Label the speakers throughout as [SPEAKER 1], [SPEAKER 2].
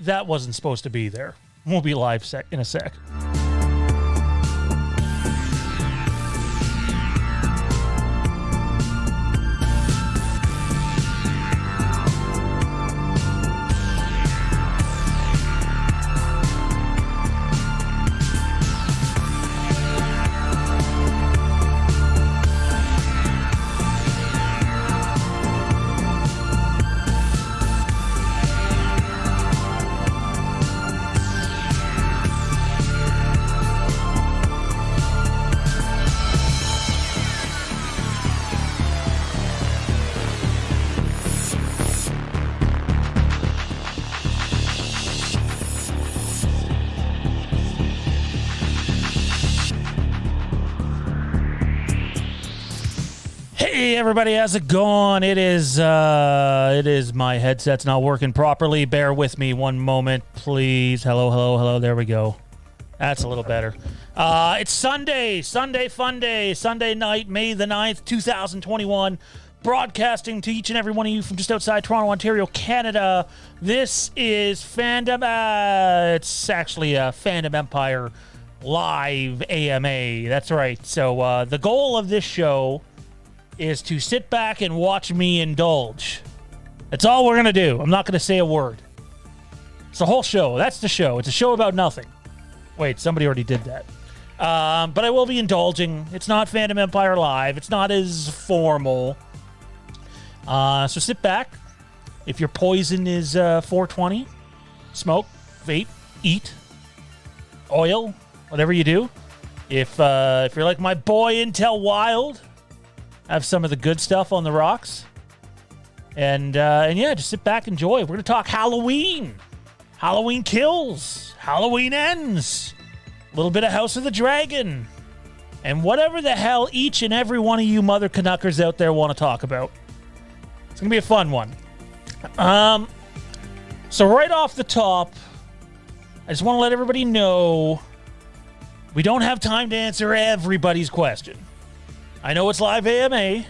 [SPEAKER 1] that wasn't supposed to be there. We'll be live in a sec. Hey everybody, how's it going? It is my headset's not working properly. Bear with me one moment, please. Hello. There we go. That's a little better. It's Sunday fun day, Sunday night, May the 9th, 2021. Broadcasting to each and every one of you from just outside Toronto, Ontario, Canada. This is Fandom. It's actually a Fandom Empire live AMA. That's right. So the goal of this show is to sit back and watch me indulge. That's all we're going to do. I'm not going to say a word. It's the whole show. That's the show. It's a show about nothing. Wait, somebody already did that. But I will be indulging. It's not Fandom Empire Live. It's not as formal. So sit back. If your poison is 420, smoke, vape, eat, oil, whatever you do. If you're like my boy Intel Wild, have some of the good stuff on the rocks. And yeah, just sit back, enjoy. We're going to talk Halloween. Halloween Kills. Halloween Ends. A little bit of House of the Dragon. And whatever the hell each and every one of you mother Canuckers out there want to talk about. It's going to be a fun one. So right off the top, I just want to let everybody know we don't have time to answer everybody's question. I know it's live AMA,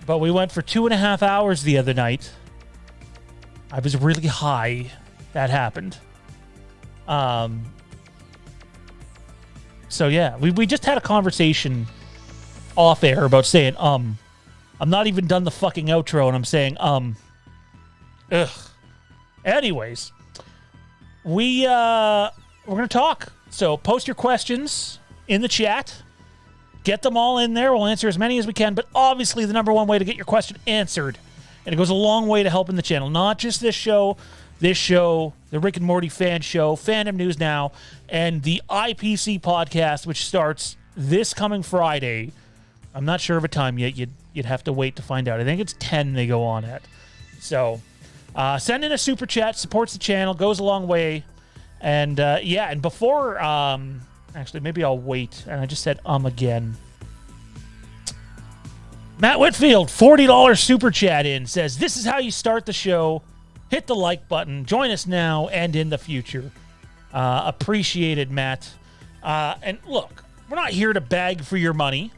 [SPEAKER 1] but we went for 2.5 hours the other night. I was really high. That happened. So yeah, we just had a conversation off air about saying, I'm not even done the fucking outro and I'm saying, ugh. Anyways, we're going to talk. So post your questions in the chat. Get them all in there. We'll answer as many as we can. But obviously, the number one way to get your question answered, and it goes a long way to helping the channel, not just this show, the Rick and Morty fan show, Fandom News Now, and the IPC podcast, which starts this coming Friday. I'm not sure of a time yet. You'd have to wait to find out. I think it's 10 they go on at. So send in a super chat. Supports the channel. Goes a long way. And yeah, and before... actually, maybe I'll wait. And I just said again. Matt Whitfield, $40 super chat in, says, this is how you start the show. Hit the like button. Join us now and in the future. Appreciated, Matt. And look, we're not here to beg for your money.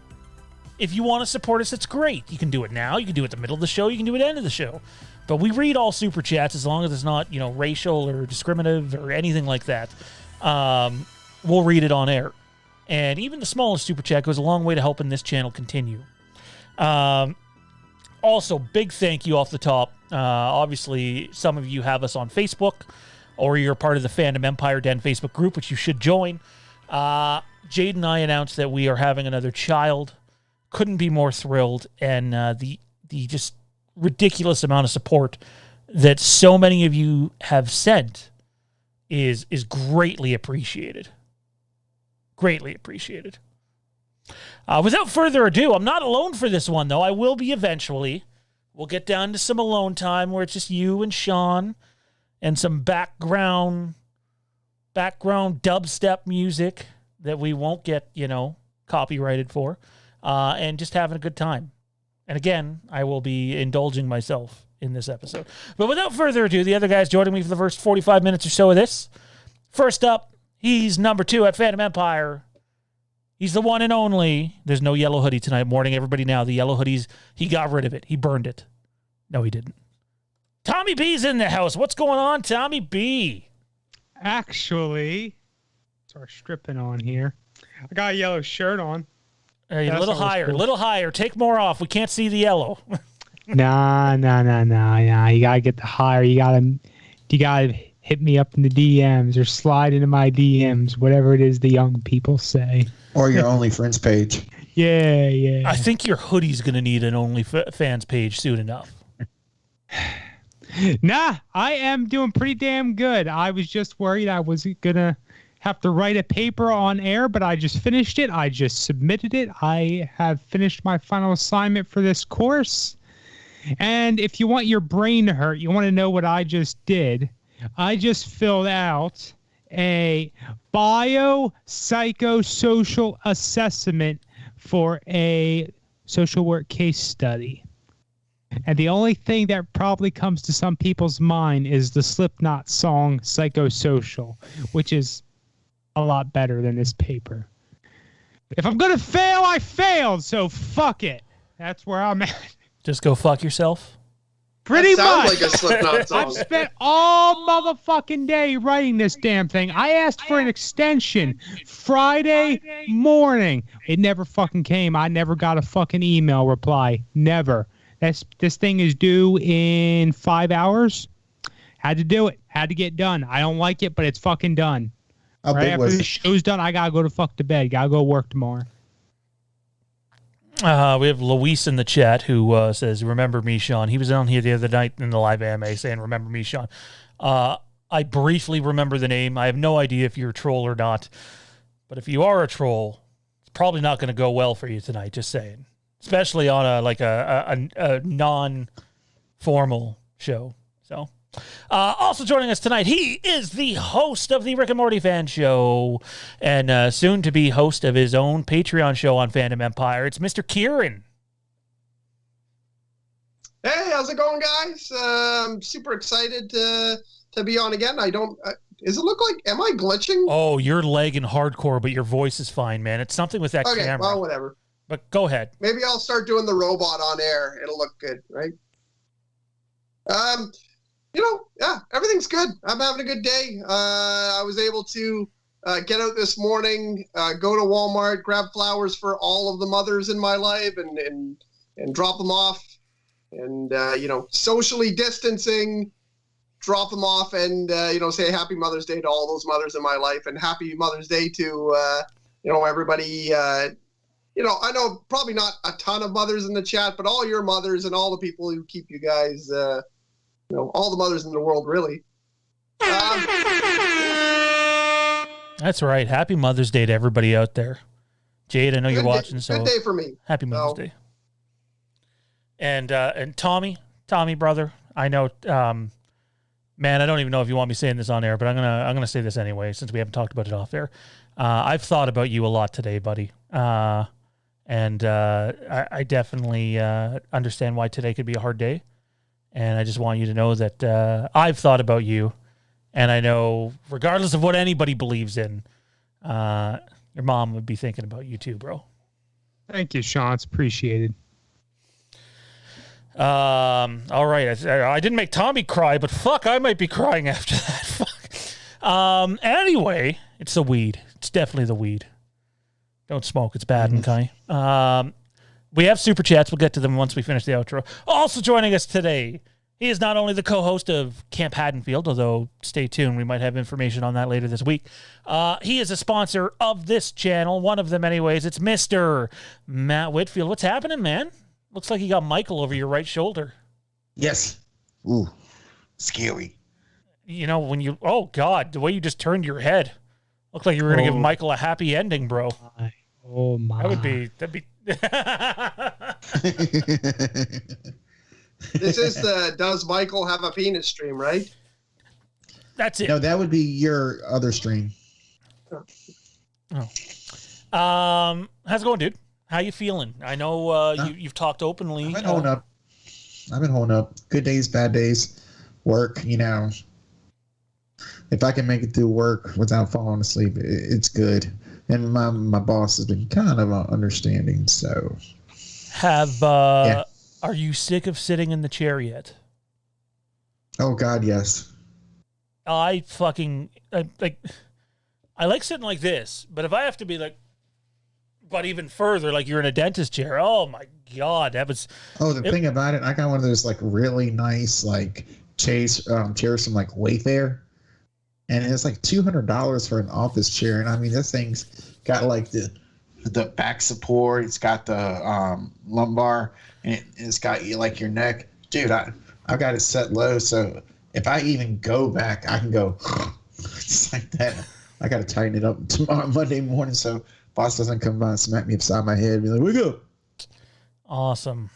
[SPEAKER 1] If you want to support us, it's great. You can do it now. You can do it at the middle of the show. You can do it at the end of the show. But we read all super chats as long as it's not, racial or discriminative or anything like that. We'll read it on air. And even the smallest super chat goes a long way to helping this channel continue. Also, big thank you off the top. Obviously, some of you have us on Facebook, or you're part of the Fandom Empire Den Facebook group, which you should join. Jade and I announced that we are having another child. Couldn't be more thrilled. And the just ridiculous amount of support that so many of you have sent is greatly appreciated. Greatly appreciated. Without further ado, I'm not alone for this one, though. I will be eventually. We'll get down to some alone time where it's just you and Sean and some background dubstep music that we won't get, copyrighted for, and just having a good time. And again, I will be indulging myself in this episode. But without further ado, the other guys joining me for the first 45 minutes or so of this. First up, he's number 2 at Fandom Empire. He's the one and only. There's no yellow hoodie tonight. Warning everybody now. The yellow hoodies, he got rid of it. He burned it. No, he didn't. Tommy B's in the house. What's going on, Tommy B?
[SPEAKER 2] Actually, start stripping on here. I got a yellow shirt on.
[SPEAKER 1] Hey, a little higher, cool. A little higher. Take more off. We can't see the yellow.
[SPEAKER 2] Nah. You gotta get the higher. You gotta hit me up in the DMs or slide into my DMs, whatever it is the young people say.
[SPEAKER 3] Or your OnlyFriends page.
[SPEAKER 2] Yeah.
[SPEAKER 1] I think your hoodie's gonna need an OnlyFans page soon enough.
[SPEAKER 2] Nah, I am doing pretty damn good. I was just worried I was gonna have to write a paper on air, but I just finished it. I just submitted it. I have finished my final assignment for this course. And if you want your brain to hurt, you want to know what I just did. I just filled out a biopsychosocial assessment for a social work case study. And the only thing that probably comes to some people's mind is the Slipknot song Psychosocial, which is a lot better than this paper. If I'm going to fail, I failed, so fuck it. That's where I'm at.
[SPEAKER 1] Just go fuck yourself?
[SPEAKER 2] Pretty
[SPEAKER 4] much.
[SPEAKER 2] Like a Slipknot song. I've spent all motherfucking day writing this damn thing. I asked for an extension Friday morning. It never fucking came. I never got a fucking email reply. Never. This thing is due in 5 hours. Had to do it. Had to get done. I don't like it, but it's fucking done. Right after the show's done, I gotta go to fuck to bed. Gotta go work tomorrow.
[SPEAKER 1] We have Luis in the chat who says, "Remember me, Sean." He was on here the other night in the live AMA saying, "Remember me, Sean." I briefly remember the name. I have no idea if you're a troll or not, but if you are a troll, it's probably not going to go well for you tonight. Just saying, especially on a non-formal show. So. Also joining us tonight, he is the host of the Rick and Morty Fan Show and soon to be host of his own Patreon show on Fandom Empire. It's Mr. Kieron.
[SPEAKER 4] Hey, how's it going, guys? I'm super excited to be on again. Does it look like, am I glitching?
[SPEAKER 1] Oh, you're lagging hardcore, but your voice is fine, man. It's something with that camera.
[SPEAKER 4] Okay, well, whatever.
[SPEAKER 1] But go ahead.
[SPEAKER 4] Maybe I'll start doing the robot on air. It'll look good, right? Yeah, everything's good. I'm having a good day. I was able to get out this morning, go to Walmart, grab flowers for all of the mothers in my life and drop them off. And, socially distancing, drop them off and, say Happy Mother's Day to all those mothers in my life. And Happy Mother's Day to, everybody. I know probably not a ton of mothers in the chat, but all your mothers and all the people who keep you guys all the mothers in the world, really.
[SPEAKER 1] That's right. Happy Mother's Day to everybody out there. Jade, I know you're watching.
[SPEAKER 4] Good day for me.
[SPEAKER 1] Happy Mother's Day. And Tommy, brother, I know, man, I don't even know if you want me saying this on air, but I'm gonna say this anyway since we haven't talked about it off air. I've thought about you a lot today, buddy. I definitely understand why today could be a hard day. And I just want you to know that I've thought about you, and I know, regardless of what anybody believes in, your mom would be thinking about you too, bro.
[SPEAKER 2] Thank you, Sean. It's appreciated.
[SPEAKER 1] All right. I didn't make Tommy cry, but fuck, I might be crying after that. Fuck. Anyway, it's the weed. It's definitely the weed. Don't smoke. It's bad, okay? We have super chats. We'll get to them once we finish the outro. Also joining us today, he is not only the co-host of Camp Haddonfield, although stay tuned, we might have information on that later this week. He is a sponsor of this channel, one of them anyways. It's Mr. Matt Whitfield. What's happening, man? Looks like you got Michael over your right shoulder.
[SPEAKER 3] Yes. Ooh, scary.
[SPEAKER 1] Oh God, the way you just turned your head. Looked like you were going to give Michael a happy ending, bro.
[SPEAKER 2] Oh my.
[SPEAKER 1] That'd be
[SPEAKER 4] This is the Does Michael Have a Penis stream, right?
[SPEAKER 1] That's it.
[SPEAKER 3] No, that would be your other stream.
[SPEAKER 1] How's it going, dude? How you feeling? I know you've talked openly.
[SPEAKER 3] I've been holding up. Good days, bad days. Work, If I can make it through work without falling asleep, it's good. And my boss has been kind of understanding, so.
[SPEAKER 1] Are you sick of sitting in the chair yet?
[SPEAKER 3] Oh God, yes.
[SPEAKER 1] I like sitting like this, but if I have to be like, but even further, like you're in a dentist chair. Oh my God, that was.
[SPEAKER 3] Oh, the thing about it, I got one of those like really nice like chairs from like Wayfair, and it's like $200 for an office chair. And I mean, this thing's got like the back support, it's got the lumbar, and it's got like your neck, dude. I've got it set low, so if I even go back, I can go just like that. I got to tighten it up tomorrow, Monday morning, so boss doesn't come by and smack me upside my head and be like, "We go."
[SPEAKER 1] Awesome,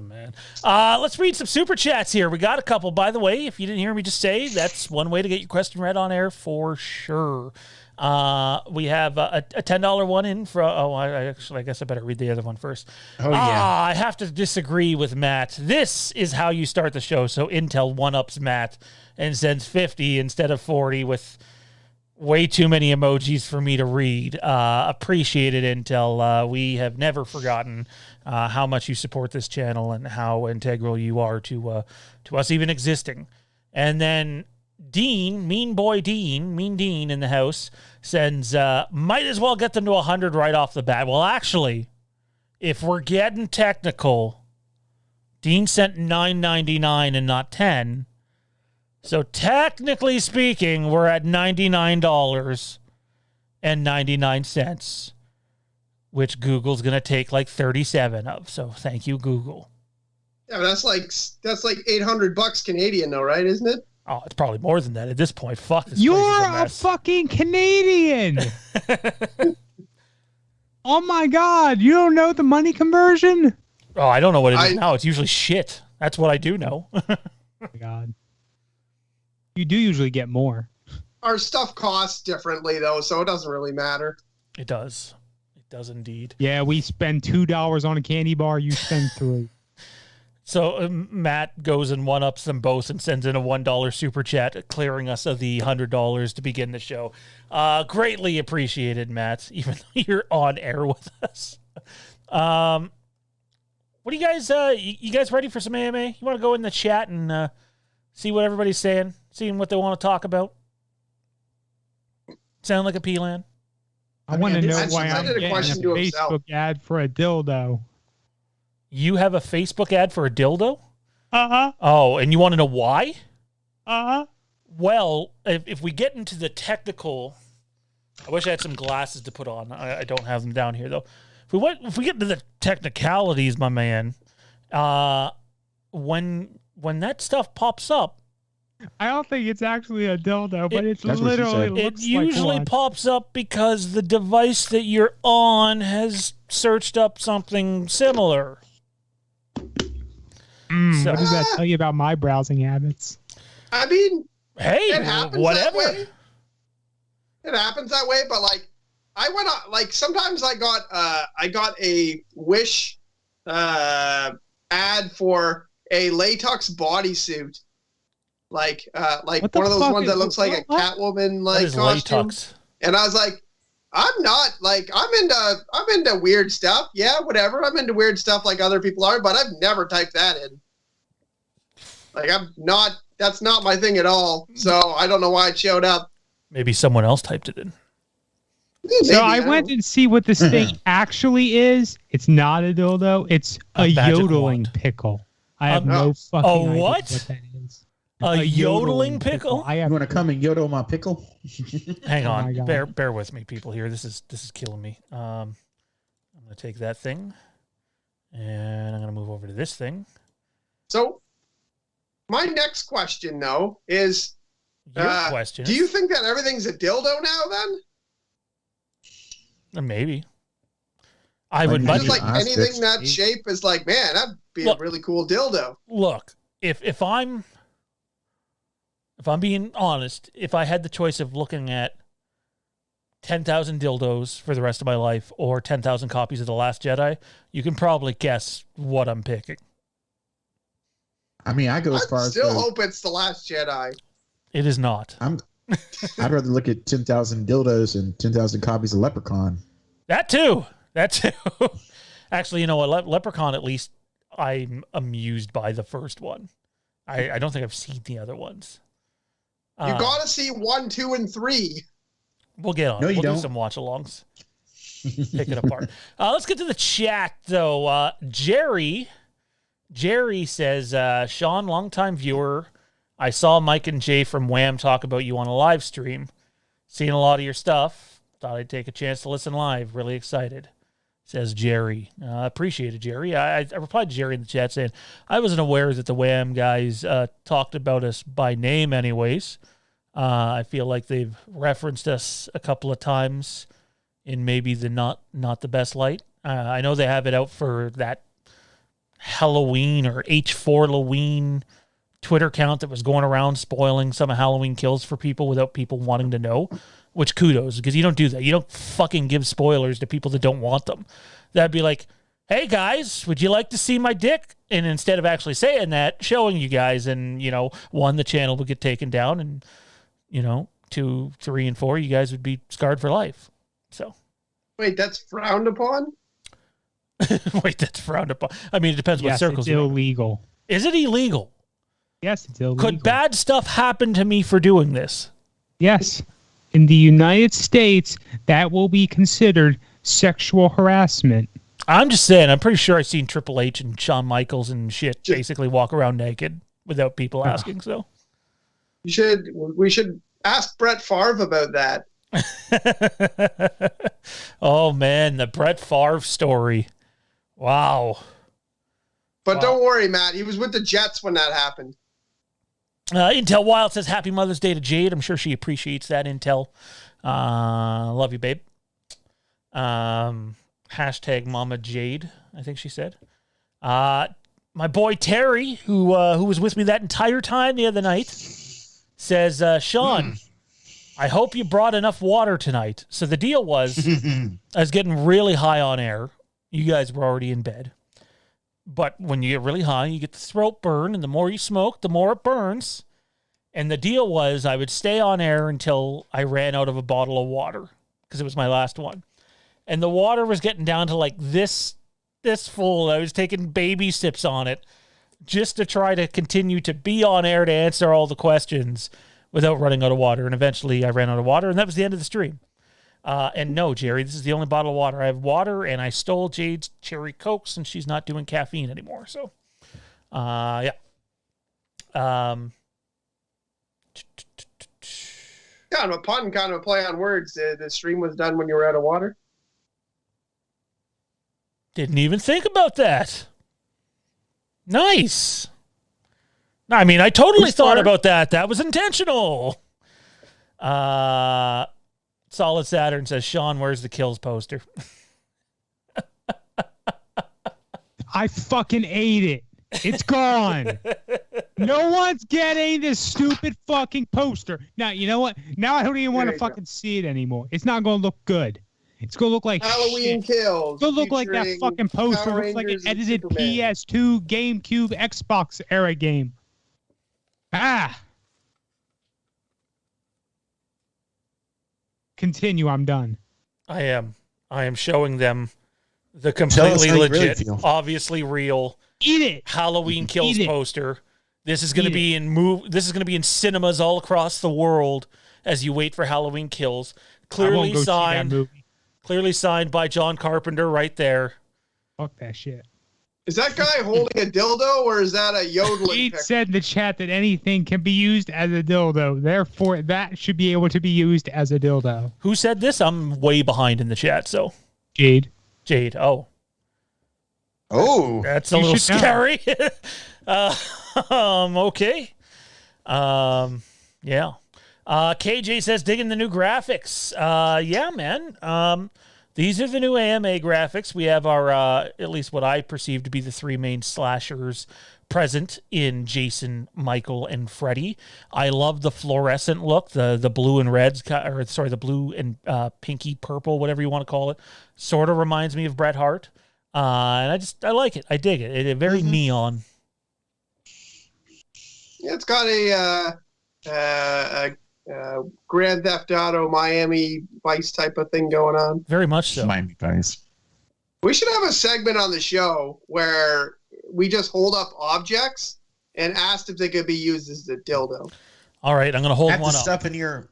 [SPEAKER 1] man. Let's read some super chats here. We got a couple, by the way. If you didn't hear me just say, that's one way to get your question read on air for sure. We have a $10 one in for. I guess I better read the other one first.
[SPEAKER 3] Oh yeah.
[SPEAKER 1] I have to disagree with Matt. This is how you start the show. So Intel one-ups Matt and sends 50 instead of 40 with way too many emojis for me to read. Appreciate it, Intel. We have never forgotten how much you support this channel and how integral you are to us even existing. And then Dean, Mean Dean in the house, sends, might as well get them to 100 right off the bat. Well, actually, if we're getting technical, Dean sent $9.99 and not 10. So technically speaking, we're at $99.99, which Google's going to take like 37 of. So thank you, Google.
[SPEAKER 4] Yeah, that's like $800 Canadian though, right? Isn't it?
[SPEAKER 1] Oh, it's probably more than that at this point. Fuck this.
[SPEAKER 2] You're
[SPEAKER 1] place is
[SPEAKER 2] a
[SPEAKER 1] mess.
[SPEAKER 2] fucking Canadian. Oh my God. You don't know the money conversion?
[SPEAKER 1] Oh, I don't know what it is now. It's usually shit. That's what I do know.
[SPEAKER 2] Oh my God. You do usually get more.
[SPEAKER 4] Our stuff costs differently though, so it doesn't really matter.
[SPEAKER 1] It does. It does indeed.
[SPEAKER 2] Yeah, we spend $2 on a candy bar. You spend $3.
[SPEAKER 1] So Matt goes and one-ups them both and sends in a $1 super chat, clearing us of the $100 to begin the show. Greatly appreciated, Matt, even though you're on air with us. What do you guys, you guys ready for some AMA? You want to go in the chat and see what everybody's saying, seeing what they want to talk about? Sound like a P-Lan?
[SPEAKER 2] I want to know
[SPEAKER 4] I
[SPEAKER 2] why I'm
[SPEAKER 4] did a
[SPEAKER 2] getting a
[SPEAKER 4] question to himself.
[SPEAKER 2] Facebook ad for a dildo.
[SPEAKER 1] You have a Facebook ad for a dildo?
[SPEAKER 2] Uh-huh.
[SPEAKER 1] Oh, and you want to know why?
[SPEAKER 2] Uh-huh.
[SPEAKER 1] Well, if we get into the technical, I wish I had some glasses to put on. I don't have them down here though. If we get into the technicalities, my man, when that stuff pops up,
[SPEAKER 2] I don't think it's actually a dildo, but it's literally
[SPEAKER 1] it
[SPEAKER 2] looks
[SPEAKER 1] usually
[SPEAKER 2] like one.
[SPEAKER 1] pops up because the device that you're on has searched up something similar. So,
[SPEAKER 2] What does that tell you about my browsing habits?
[SPEAKER 4] I mean,
[SPEAKER 1] hey,
[SPEAKER 4] it happens
[SPEAKER 1] whatever.
[SPEAKER 4] that way. It happens that way, but like I went on, like sometimes I got a Wish ad for a latex bodysuit. Like one of those ones that looks like a Catwoman like costume.
[SPEAKER 1] Latex?
[SPEAKER 4] And I was like, I'm not like I'm into weird stuff. Yeah, whatever. I'm into weird stuff like other people are, but I've never typed that in. Like that's not my thing at all. So I don't know why it showed up.
[SPEAKER 1] Maybe someone else typed it in.
[SPEAKER 4] Maybe,
[SPEAKER 2] So I went and see what this thing actually is. It's not a dildo. It's a
[SPEAKER 1] magic
[SPEAKER 2] yodeling
[SPEAKER 1] wand.
[SPEAKER 2] pickle. I have no fucking idea
[SPEAKER 1] what
[SPEAKER 2] that is.
[SPEAKER 1] A yodeling pickle?
[SPEAKER 2] I
[SPEAKER 3] You
[SPEAKER 2] have
[SPEAKER 3] want to come and yodel my pickle?
[SPEAKER 1] Hang
[SPEAKER 2] Oh my
[SPEAKER 1] on,
[SPEAKER 2] God.
[SPEAKER 1] bear with me, people. Here, this is killing me. I'm gonna take that thing, and I'm gonna move over to this thing.
[SPEAKER 4] So my next question though is
[SPEAKER 1] Your question?
[SPEAKER 4] do you think that everything's a dildo now then?
[SPEAKER 1] Maybe. I would
[SPEAKER 3] Like,
[SPEAKER 1] much
[SPEAKER 4] Just like
[SPEAKER 3] Ask
[SPEAKER 4] anything
[SPEAKER 3] it.
[SPEAKER 4] that shape is like, man, that'd be
[SPEAKER 1] Look.
[SPEAKER 4] a really cool dildo.
[SPEAKER 1] look. If I'm being honest, if I had the choice of looking at 10,000 dildos for the rest of my life or 10,000 copies of The Last Jedi, you can probably guess what I'm picking.
[SPEAKER 3] I mean, I go as far
[SPEAKER 4] I
[SPEAKER 3] as
[SPEAKER 4] still
[SPEAKER 3] go,
[SPEAKER 4] hope it's The Last Jedi.
[SPEAKER 1] It is not.
[SPEAKER 3] I'd rather look at 10,000 dildos and 10,000 copies of Leprechaun.
[SPEAKER 1] That too. Actually, you know what? Leprechaun, at least I'm amused by the first one. I don't think I've seen the other ones.
[SPEAKER 4] You got to see 1, 2, and 3.
[SPEAKER 1] We'll get on.
[SPEAKER 3] No, you
[SPEAKER 1] we'll
[SPEAKER 3] don't.
[SPEAKER 1] do some watch-alongs. Pick it apart. Let's get to the chat, though. Jerry says, Sean, longtime viewer. I saw Mike and Jay from Wham talk about you on a live stream. Seen a lot of your stuff. Thought I'd take a chance to listen live. Really excited. Says Jerry. Appreciate it, Jerry. I replied to Jerry in the chat saying I wasn't aware that the Wham guys talked about us by name anyways. I feel like they've referenced us a couple of times in maybe the not the best light. I know they have it out for that Halloween or H4Halloween Twitter account that was going around spoiling some of Halloween Kills for people without people wanting to know. Which kudos, because you don't do that. You don't fucking give spoilers to people that don't want them. That'd be like, hey guys, would you like to see my dick? And instead of actually saying that, showing you guys, and, one, the channel would get taken down, and, 2, 3, and 4, you guys would be scarred for life. So.
[SPEAKER 4] Wait, that's frowned upon?
[SPEAKER 1] Wait, that's frowned upon. I mean, it depends what circles.
[SPEAKER 2] It's illegal.
[SPEAKER 1] Is it illegal?
[SPEAKER 2] Yes, it's illegal.
[SPEAKER 1] Could bad stuff happen to me for doing this?
[SPEAKER 2] Yes. In the United States, that will be considered sexual harassment.
[SPEAKER 1] I'm just saying, I'm pretty sure I've seen Triple H and Shawn Michaels and shit basically walk around naked without people asking, so.
[SPEAKER 4] We should ask Brett Favre about that.
[SPEAKER 1] Oh, man, the Brett Favre story. Wow.
[SPEAKER 4] But don't worry, Matt. He was with the Jets when that happened.
[SPEAKER 1] Intel Wild says, Happy Mother's Day to Jade. I'm sure she appreciates that, Intel. Love you, babe. Hashtag Mama Jade, I think she said. My boy Terry, who was with me that entire time the other night, says, Sean, I hope you brought enough water tonight. So the deal was, I was getting really high on air. You guys were already in bed. But when you get really high, you get the throat burn, and the more you smoke, the more it burns. And the deal was I would stay on air until I ran out of a bottle of water, because it was my last one. And the water was getting down to like this full. I was taking baby sips on it just to try to continue to be on air to answer all the questions without running out of water. And eventually I ran out of water, and that was the end of the stream. And no, Jerry, this is the only bottle of water. I have water, and I stole Jade's cherry Coke since she's not doing caffeine anymore. So, yeah.
[SPEAKER 4] Kind of a pun, kind of a play on words. The stream was done when you were out of water.
[SPEAKER 1] Didn't even think about that. Nice. I mean, I totally thought about that. That was intentional. Solid Saturn says, Sean, where's the Kills poster?
[SPEAKER 2] I fucking ate it. It's gone. No one's getting this stupid fucking poster. Now, you know what? Now I don't even want to fucking see it anymore. It's not going to look good. It's going to look like
[SPEAKER 4] Halloween
[SPEAKER 2] shit.
[SPEAKER 4] Kills.
[SPEAKER 2] It's going to look like that fucking poster. Looks like an edited PS2, GameCube, Xbox era game. Continue, I'm done.
[SPEAKER 1] I am showing them the completely legit, really obviously real
[SPEAKER 2] Eat it.
[SPEAKER 1] Halloween Kills poster. This is going to be this is going to be in cinemas all across the world as you wait for Halloween Kills. Clearly signed by John Carpenter right there.
[SPEAKER 2] Fuck that shit.
[SPEAKER 4] Is that guy holding a dildo, or is that a yodeling
[SPEAKER 2] He
[SPEAKER 4] picture?
[SPEAKER 2] said in the chat that anything can be used as a dildo. Therefore, that should be able to be used as a dildo.
[SPEAKER 1] Who said this? I'm way behind in the chat, so.
[SPEAKER 2] Jade.
[SPEAKER 1] Oh.
[SPEAKER 3] Oh.
[SPEAKER 1] That's a little scary. Okay. Yeah. KJ says, digging the new graphics. Yeah, man. These are the new AMA graphics. We have our, at least what I perceive to be the three main slashers present in Jason, Michael, and Freddy. I love the fluorescent look, the blue and reds, the blue and pinky purple, whatever you want to call it. Sort of reminds me of Bret Hart. And I like it. I dig it. It's very neon.
[SPEAKER 4] Yeah, it's got a Grand Theft Auto Miami Vice type of thing going on.
[SPEAKER 1] Very much so.
[SPEAKER 3] Miami Vice.
[SPEAKER 4] We should have a segment on the show where we just hold up objects and asked if they could be used as a dildo.
[SPEAKER 1] All right, I'm going to hold
[SPEAKER 3] Half
[SPEAKER 1] one
[SPEAKER 3] the
[SPEAKER 1] up.
[SPEAKER 3] stuff in your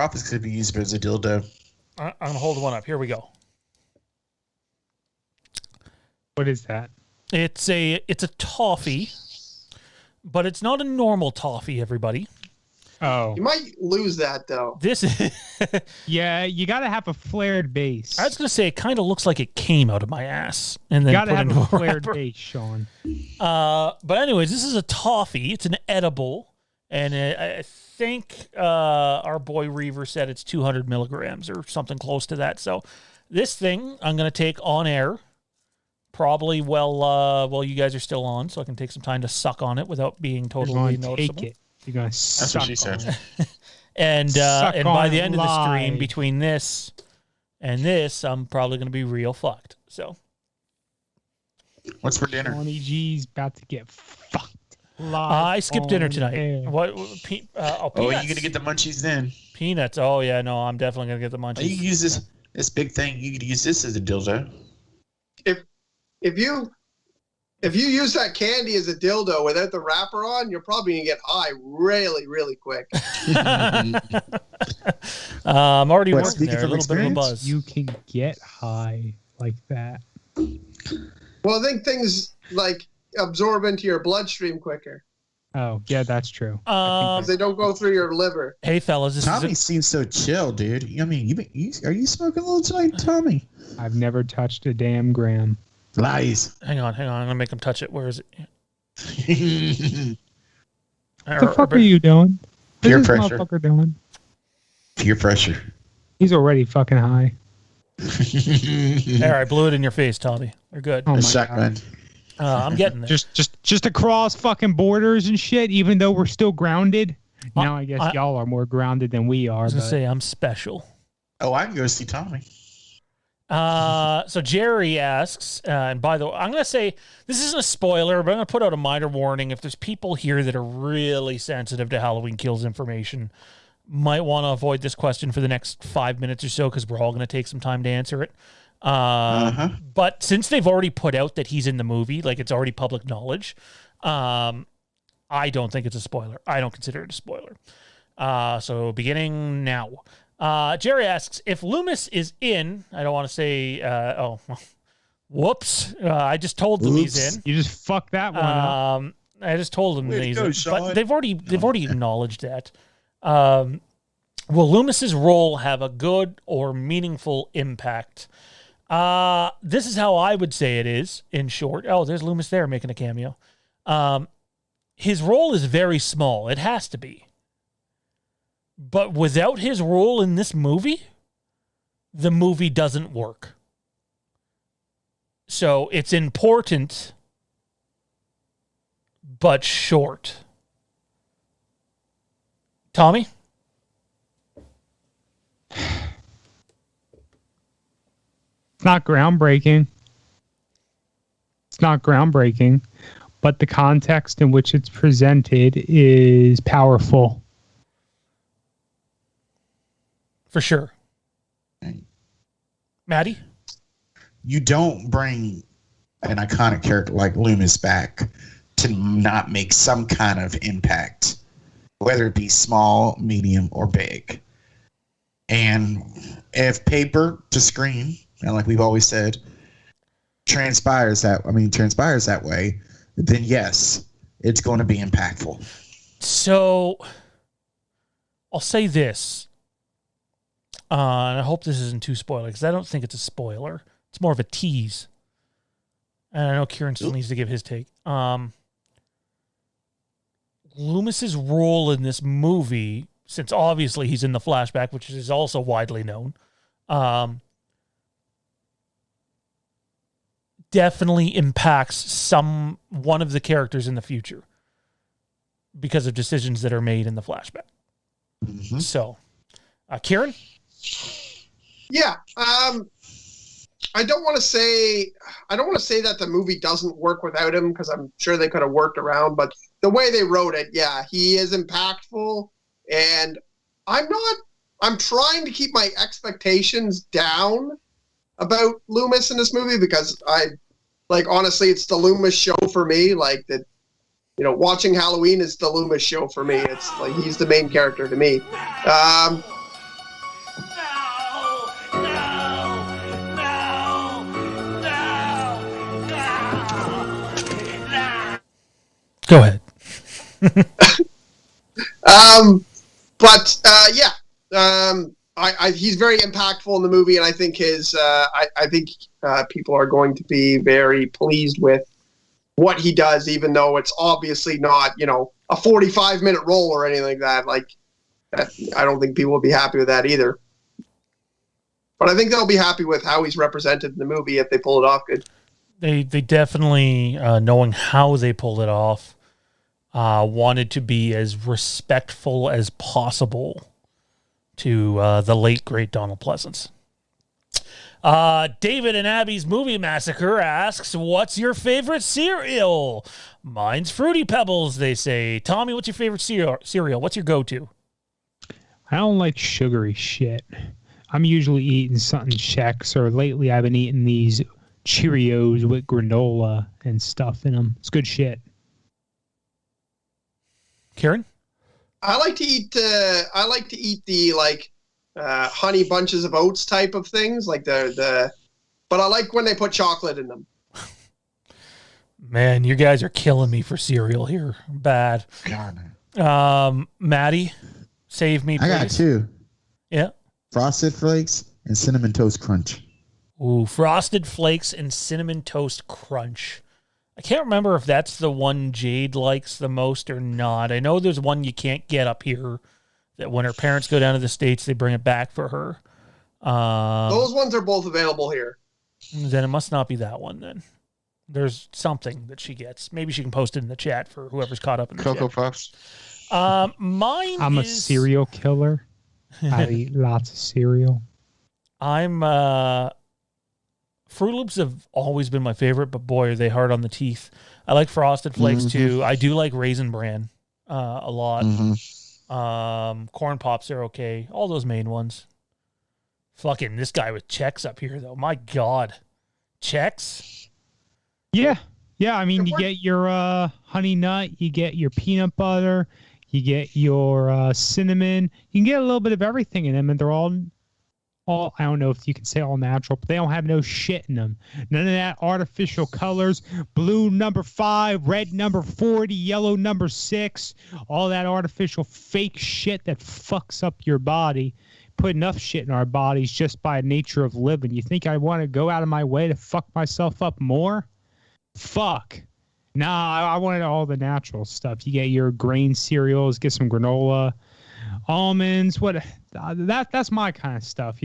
[SPEAKER 3] office could be used as a dildo.
[SPEAKER 1] I'm going to hold one up. Here we go.
[SPEAKER 2] What is that?
[SPEAKER 1] It's a toffee, but it's not a normal toffee, everybody.
[SPEAKER 2] Oh.
[SPEAKER 4] You might lose that, though.
[SPEAKER 1] This is...
[SPEAKER 2] Yeah, you got to have a flared base.
[SPEAKER 1] I was going to say, it kind of looks like it came out of my ass. And then
[SPEAKER 2] You got to
[SPEAKER 1] put
[SPEAKER 2] have
[SPEAKER 1] into
[SPEAKER 2] a flared
[SPEAKER 1] wrapper.
[SPEAKER 2] base, Sean.
[SPEAKER 1] But anyways, this is a toffee. It's an edible. And I think our boy Reaver said it's 200 milligrams or something close to that. So this thing I'm going to take on air. Probably while you guys are still on, so I can take some time to suck on it without being totally
[SPEAKER 2] You're gonna
[SPEAKER 1] noticeable.
[SPEAKER 2] take it. You're going to suck
[SPEAKER 3] what she said.
[SPEAKER 2] on it.
[SPEAKER 1] And
[SPEAKER 2] Suck
[SPEAKER 1] by
[SPEAKER 2] on
[SPEAKER 1] the
[SPEAKER 2] it
[SPEAKER 1] end of the stream,
[SPEAKER 2] live.
[SPEAKER 1] between this and this, I'm probably going to be real fucked. So
[SPEAKER 3] What's for dinner?
[SPEAKER 2] Johnny G's about to get fucked.
[SPEAKER 1] I skipped dinner
[SPEAKER 2] on
[SPEAKER 1] tonight.
[SPEAKER 2] air.
[SPEAKER 1] What?
[SPEAKER 3] Oh,
[SPEAKER 1] Peanuts.
[SPEAKER 3] you're gonna get the munchies then.
[SPEAKER 1] Peanuts. Oh yeah, no, I'm definitely going to get the munchies.
[SPEAKER 3] You can use this big thing. You could use this as a dildo.
[SPEAKER 4] If you use that candy as a dildo without the wrapper on, you're probably going to get high really, really quick.
[SPEAKER 1] I'm already
[SPEAKER 3] What,
[SPEAKER 1] working
[SPEAKER 3] speaking
[SPEAKER 1] there. A
[SPEAKER 3] from
[SPEAKER 1] little bit of a
[SPEAKER 3] experience?
[SPEAKER 1] buzz.
[SPEAKER 2] You can get high like that.
[SPEAKER 4] Well, I think things like absorb into your bloodstream quicker
[SPEAKER 2] Oh, yeah, that's true.
[SPEAKER 4] because they don't go through your liver.
[SPEAKER 1] Hey fellas, this
[SPEAKER 3] Tommy
[SPEAKER 1] is
[SPEAKER 3] seems so chill, dude. I mean, are you smoking a little tonight, Tommy?
[SPEAKER 2] I've never touched a damn gram.
[SPEAKER 3] Lies.
[SPEAKER 1] hang on. I'm going to make him touch it. Where is it?
[SPEAKER 2] What the fuck are you doing?
[SPEAKER 3] Peer
[SPEAKER 2] What's this
[SPEAKER 3] pressure.
[SPEAKER 2] motherfucker doing?
[SPEAKER 3] Peer pressure.
[SPEAKER 2] He's already fucking high.
[SPEAKER 1] There, I blew it in your face, Tommy. We're good.
[SPEAKER 2] Oh my
[SPEAKER 3] A
[SPEAKER 2] God.
[SPEAKER 3] shotgun.
[SPEAKER 1] I'm getting there.
[SPEAKER 2] Just across fucking borders and shit, even though we're still grounded. Now I guess
[SPEAKER 1] I-
[SPEAKER 2] y'all are more grounded than we
[SPEAKER 1] I
[SPEAKER 2] are.
[SPEAKER 1] was going
[SPEAKER 2] But
[SPEAKER 1] to say I'm special.
[SPEAKER 3] Oh, I can go see Tommy.
[SPEAKER 1] So Jerry asks, and by the way, I'm going to say this isn't a spoiler, but I'm going to put out a minor warning. If there's people here that are really sensitive to Halloween Kills information, might want to avoid this question for the next 5 minutes or so because we're all going to take some time to answer it. But since they've already put out that he's in the movie, like it's already public knowledge, I don't think it's a spoiler. I don't consider it a spoiler. So beginning now. Jerry asks, if Loomis is in, I don't want to say, whoops. I just told them he's in.
[SPEAKER 2] you just fucked that one up.
[SPEAKER 1] I just told them
[SPEAKER 3] Way to
[SPEAKER 1] he's
[SPEAKER 3] go,
[SPEAKER 1] in.
[SPEAKER 3] Sean.
[SPEAKER 1] But they've already acknowledged that. Will Loomis's role have a good or meaningful impact? This is how I would say it is, in short. Oh, there's Loomis there making a cameo. His role is very small. It has to be. But without his role in this movie, the movie doesn't work. So it's important, but short. Tommy?
[SPEAKER 2] It's not groundbreaking. But the context in which it's presented is powerful.
[SPEAKER 1] For sure. Maddie?
[SPEAKER 3] You don't bring an iconic character like Loomis back to not make some kind of impact, whether it be small, medium, or big. And if paper to screen, and like we've always said, transpires that way, then yes, it's going to be impactful.
[SPEAKER 1] So, I'll say this. And I hope this isn't too spoiler, because I don't think it's a spoiler. It's more of a tease. And I know Kieron still needs to give his take. Loomis's role in this movie, since obviously he's in the flashback, which is also widely known, definitely impacts one of the characters in the future because of decisions that are made in the flashback.
[SPEAKER 3] Mm-hmm.
[SPEAKER 1] So, Kieron?
[SPEAKER 4] Yeah. I don't want to say that the movie doesn't work without him because I'm sure they could have worked around, but the way they wrote it, yeah, he is impactful, and I'm trying to keep my expectations down about Loomis in this movie because honestly, it's the Loomis show for me. Like that, watching Halloween is the Loomis show for me. It's like he's the main character to me.
[SPEAKER 1] Go ahead.
[SPEAKER 4] He's very impactful in the movie, and I think people are going to be very pleased with what he does, even though it's obviously not, a 45-minute role or anything like that. Like, I don't think people will be happy with that either. But I think they'll be happy with how he's represented in the movie if they pull it off good.
[SPEAKER 1] They definitely, knowing how they pulled it off, wanted to be as respectful as possible to the late, great Donald Pleasance. David and Abby's Movie Massacre asks, what's your favorite cereal? Mine's Fruity Pebbles, they say. Tommy, what's your favorite cereal? What's your go-to?
[SPEAKER 2] I don't like sugary shit. I'm usually eating something Chex, or lately I've been eating these Cheerios with granola and stuff in them. It's good shit.
[SPEAKER 1] Kieron?
[SPEAKER 4] I like to eat the honey bunches of oats type of things, like but I like when they put chocolate in them.
[SPEAKER 1] Man, you guys are killing me for cereal here. Bad.
[SPEAKER 3] God.
[SPEAKER 1] Maddie, save me, please.
[SPEAKER 3] I got two.
[SPEAKER 1] Yeah.
[SPEAKER 3] Frosted Flakes and Cinnamon Toast Crunch.
[SPEAKER 1] Ooh, Frosted Flakes and Cinnamon Toast Crunch. I can't remember if that's the one Jade likes the most or not. I know there's one you can't get up here that when her parents go down to the States, they bring it back for her.
[SPEAKER 4] Those ones are both available here.
[SPEAKER 1] Then it must not be that one then. There's something that she gets. Maybe she can post it in the chat for whoever's caught up in the
[SPEAKER 5] Cocoa
[SPEAKER 1] chat.
[SPEAKER 5] Puffs.
[SPEAKER 2] I'm a cereal killer. I eat lots of cereal.
[SPEAKER 1] Fruit Loops have always been my favorite, but boy, are they hard on the teeth. I like Frosted Flakes too. I do like Raisin Bran a lot. Corn Pops are okay. All those main ones. Fucking this guy with Chex up here though. My God. Chex?
[SPEAKER 2] Yeah. I mean, you get your honey nut, you get your peanut butter, you get your cinnamon. You can get a little bit of everything in them, and they're all I don't know if you can say all natural, but they don't have no shit in them. None of that artificial colors. Blue number 5, red number 40, yellow number 6. All that artificial fake shit that fucks up your body. Put enough shit in our bodies just by nature of living. You think I want to go out of my way to fuck myself up more? Fuck. Nah, I wanted all the natural stuff. You get your grain cereals, get some granola, almonds, that's my kind of stuff,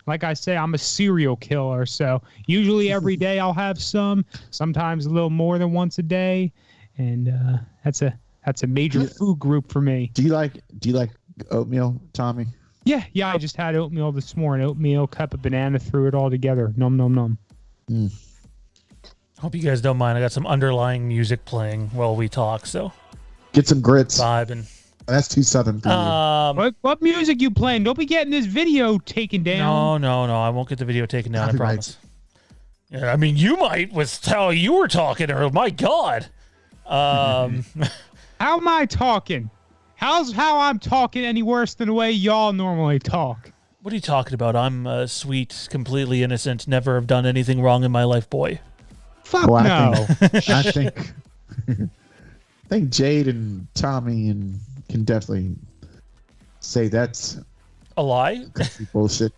[SPEAKER 2] Like I say, I'm a cereal killer, so usually every day I'll have some, sometimes a little more than once a day, and that's a major food group for me.
[SPEAKER 3] Do you like oatmeal, Tommy?
[SPEAKER 2] Yeah, I just had oatmeal this morning. Oatmeal, cup of banana, threw it all together. Nom nom nom.
[SPEAKER 1] Hope you guys don't mind. I got some underlying music playing while we talk, so
[SPEAKER 3] Get some grits.
[SPEAKER 1] vibing.
[SPEAKER 3] That's too southern for you.
[SPEAKER 2] What music you playing? Don't be getting this video taken down.
[SPEAKER 1] No. I won't get the video taken down. I
[SPEAKER 3] Copyrights.
[SPEAKER 1] promise. Yeah, I mean, you might with how you were talking, or my God.
[SPEAKER 2] How am I talking? How's how I'm talking any worse than the way y'all normally talk?
[SPEAKER 1] What are you talking about? I'm sweet, completely innocent, never have done anything wrong in my life, boy.
[SPEAKER 2] Fuck no.
[SPEAKER 3] I think Jade and Tommy can definitely say that's
[SPEAKER 1] A lie?
[SPEAKER 3] bullshit.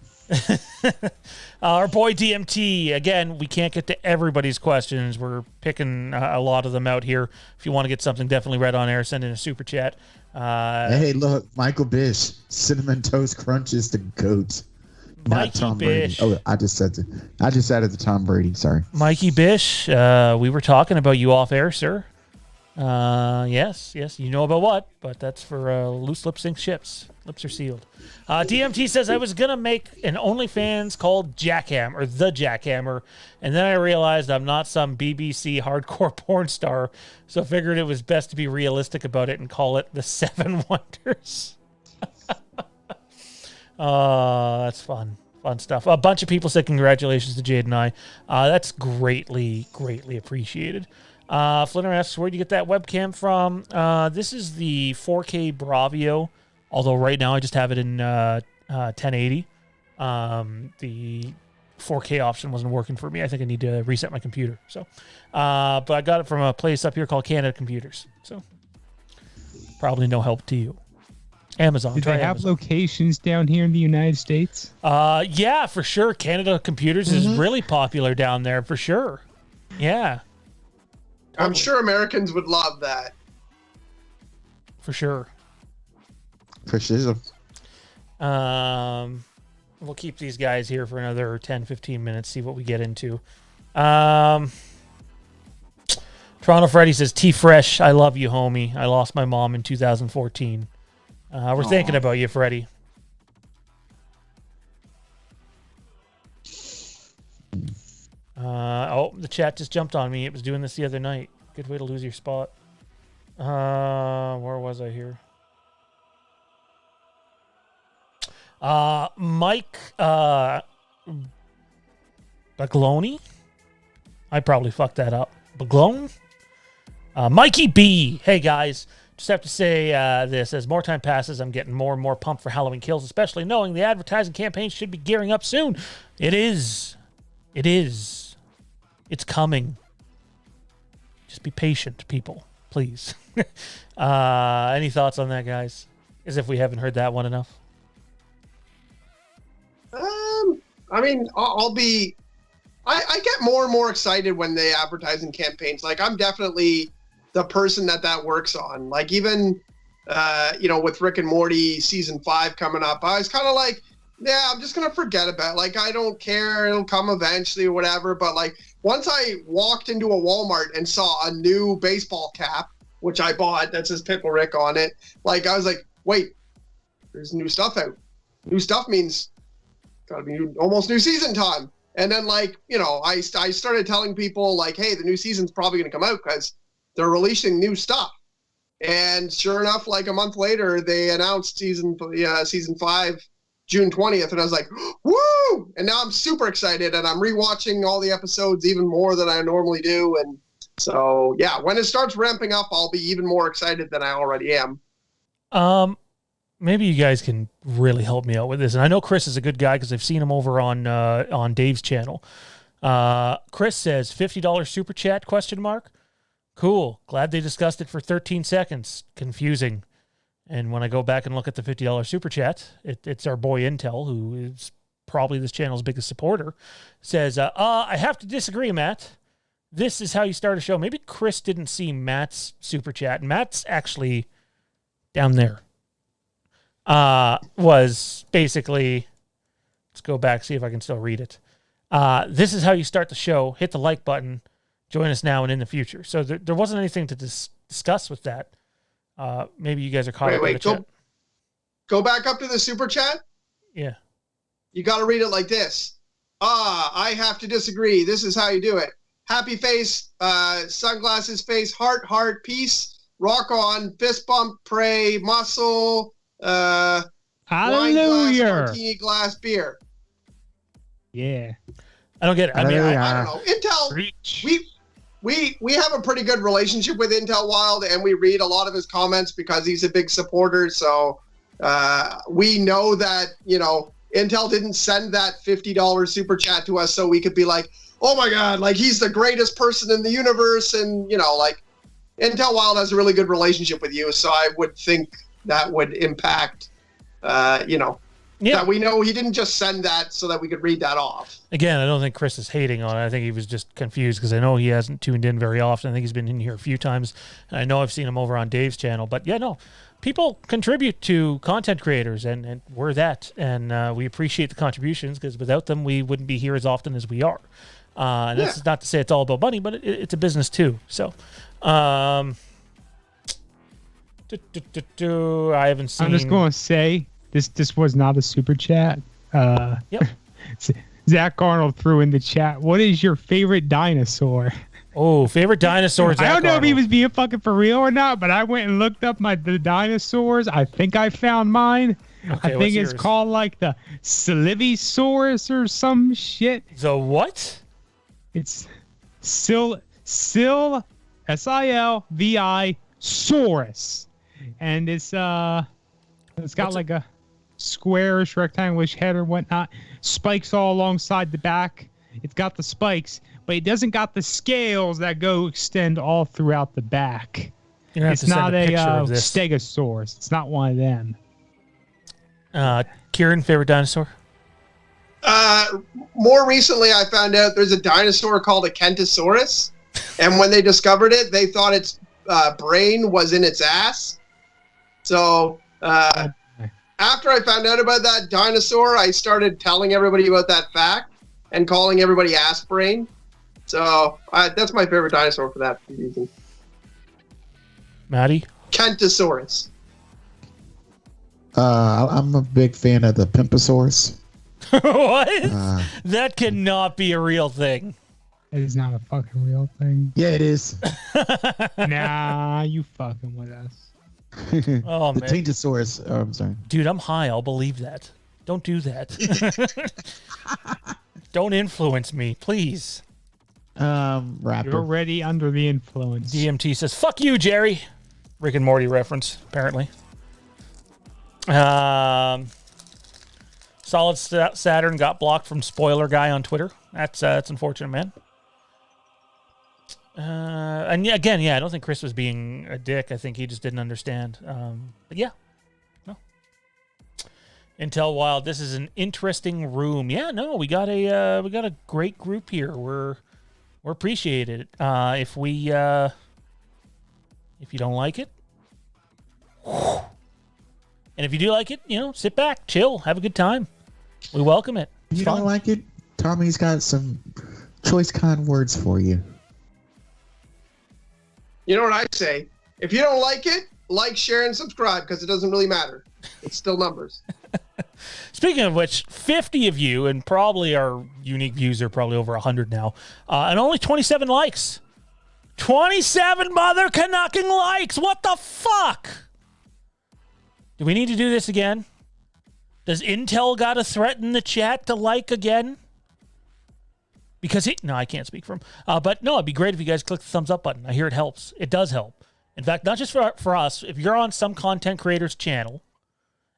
[SPEAKER 1] Our boy DMT, again, we can't get to everybody's questions. We're picking a lot of them out here. If you want to get something definitely read on air, send in a super chat.
[SPEAKER 3] Hey, look, Michael Bish, Cinnamon Toast Crunch is the GOAT. Not
[SPEAKER 1] Mikey
[SPEAKER 3] Tom
[SPEAKER 1] Bish.
[SPEAKER 3] Brady. Oh, I just added the Tom Brady. Sorry.
[SPEAKER 1] Mikey Bish, we were talking about you off air, sir. Yes, you know about what, but that's for loose lip sync ships. Lips are sealed. DMT says, I was going to make an OnlyFans called Jackham, or The Jackhammer, and then I realized I'm not some BBC hardcore porn star, so I figured it was best to be realistic about it and call it The Seven Wonders. That's fun. Fun stuff. A bunch of people said congratulations to Jade and I. That's greatly, greatly appreciated. Flinner asks, where'd you get that webcam from? This is the 4K Bravio, although right now I just have it in 1080. The 4K option wasn't working for me. I think I need to reset my computer. So, but I got it from a place up here called Canada Computers. So, probably no help to you. Amazon.
[SPEAKER 2] Do they have locations down here in the United States?
[SPEAKER 1] Yeah, for sure. Canada Computers is really popular down there, for sure. Yeah.
[SPEAKER 4] I'm sure Americans would love that.
[SPEAKER 1] For sure.
[SPEAKER 3] For sure.
[SPEAKER 1] We'll keep these guys here for another 10, 15 minutes, see what we get into. Toronto Freddy says, T-Fresh, I love you, homie. I lost my mom in 2014. We're thinking about you, Freddy. The chat just jumped on me. It was doing this the other night. Good way to lose your spot. Where was I here? Mike Bagloni? I probably fucked that up. Baglone? Mikey B. Hey, guys. Just have to say this. As more time passes, I'm getting more and more pumped for Halloween Kills, especially knowing the advertising campaign should be gearing up soon. It is. It is. It's coming. Just be patient, people. Please. Any thoughts on that, guys? As if we haven't heard that one enough.
[SPEAKER 4] I mean, I'll be... I get more and more excited when they advertising campaigns. Like, I'm definitely the person that works on. Like, even, with Rick and Morty season 5 coming up, I was kind of like, yeah, I'm just going to forget about it. Like, I don't care. It'll come eventually or whatever. But, like, once I walked into a Walmart and saw a new baseball cap, which I bought, that says Pickle Rick on it, like, I was like, wait, there's new stuff out. New stuff means gotta be almost new season time. And then, like, I started telling people, like, hey, the new season's probably going to come out because they're releasing new stuff. And sure enough, like a month later, they announced season 5, June 20th. And I was like, woo! And now I'm super excited. And I'm rewatching all the episodes even more than I normally do. And so, yeah, when it starts ramping up, I'll be even more excited than I already am.
[SPEAKER 1] Maybe you guys can really help me out with this. And I know Chris is a good guy because I've seen him over on Dave's channel. Chris says, $50 super chat, ? Cool. Glad they discussed it for 13 seconds. Confusing. And when I go back and look at the $50 super chat, it's our boy Intel, who is probably this channel's biggest supporter, says, I have to disagree, Matt. This is how you start a show. Maybe Chris didn't see Matt's super chat. Matt's actually down there. Was basically, let's go back, see if I can still read it. This is how you start the show. Hit the like button. Join us now and in the future. So there wasn't anything to discuss with that. Maybe you guys are caught up in the chat.
[SPEAKER 4] Go back up to the super chat.
[SPEAKER 1] Yeah.
[SPEAKER 4] You got to read it like this. I have to disagree. This is how you do it. Happy face, sunglasses face, heart, peace, rock on, fist bump, pray, muscle,
[SPEAKER 2] Hallelujah.
[SPEAKER 4] wine glass, martini glass, beer.
[SPEAKER 2] Yeah.
[SPEAKER 1] I don't get it. I mean,
[SPEAKER 4] I don't know. Intel, we have a pretty good relationship with Intel Wild, and we read a lot of his comments because he's a big supporter. So we know that, Intel didn't send that $50 super chat to us so we could be like, oh my God, like he's the greatest person in the universe. And, like Intel Wild has a really good relationship with you. So I would think that would impact, that we know he didn't just send that so that we could read that off.
[SPEAKER 1] Again, I don't think Chris is hating on it. I think he was just confused because I know he hasn't tuned in very often. I think he's been in here a few times. And I know I've seen him over on Dave's channel. But yeah, no, people contribute to content creators, and we're that. And we appreciate the contributions because without them, we wouldn't be here as often as we are. And that's not to say it's all about money, but it's a business too. So, I haven't seen.
[SPEAKER 2] I'm just going to say this was not a super chat.
[SPEAKER 1] Yep.
[SPEAKER 2] Zach Arnold threw in the chat, what is your favorite dinosaur?
[SPEAKER 1] Oh, favorite dinosaurs.
[SPEAKER 2] I don't know if he was being fucking for real or not, but I went and looked up the dinosaurs. I think I found mine.
[SPEAKER 1] Okay,
[SPEAKER 2] I think it's called like the Slivisaurus or some shit.
[SPEAKER 1] The what?
[SPEAKER 2] It's Sylvisaurus. SILVI Saurus, and it's got like a squarish rectangular head or whatnot, spikes all alongside the back. It's got the spikes, but it doesn't got the scales that extend all throughout the back. It's not a Stegosaurus. It's not one of them.
[SPEAKER 1] Kieron, favorite dinosaur?
[SPEAKER 4] More recently, I found out there's a dinosaur called a Kentosaurus, and when they discovered it, they thought its brain was in its ass. So after I found out about that dinosaur, I started telling everybody about that fact and calling everybody ass brain. So that's my favorite dinosaur for that reason.
[SPEAKER 1] Maddie?
[SPEAKER 4] Kentosaurus.
[SPEAKER 3] I'm a big fan of the Pimposaurus.
[SPEAKER 1] What? That cannot be a real thing.
[SPEAKER 2] It is not a fucking real thing.
[SPEAKER 3] Yeah, it is.
[SPEAKER 2] Nah, you fucking with us.
[SPEAKER 1] Oh,
[SPEAKER 3] The
[SPEAKER 1] man.
[SPEAKER 3] Tintosaurus. Oh, I'm sorry.
[SPEAKER 1] Dude, I'm high. I'll believe that. Don't do that. Don't influence me, please.
[SPEAKER 3] Rapper.
[SPEAKER 2] You're already under the influence.
[SPEAKER 1] DMT says, fuck you, Jerry. Rick and Morty reference, apparently. Solid Saturn got blocked from Spoiler Guy on Twitter. That's unfortunate, man. And again, I don't think Chris was being a dick. I think he just didn't understand. But yeah, no. Intel Wild, this is an interesting room. Yeah, no, we got a great group here. We're appreciated. If you don't like it, and if you do like it, sit back, chill, have a good time. We welcome it.
[SPEAKER 3] If you don't like it, Tommy's got some choice kind words for you.
[SPEAKER 4] You know what I say? If you don't like it, like, share, and subscribe, because it doesn't really matter. It's still numbers.
[SPEAKER 1] Speaking of which, 50 of you, and probably our unique views are probably over 100 now, and only 27 likes. 27 mother Canucking likes! What the fuck? Do we need to do this again? Does Intel gotta threaten the chat to like again? Because no, I can't speak for him. But no, it'd be great if you guys click the thumbs up button. I hear it helps. It does help. In fact, not just for us. If you're on some content creator's channel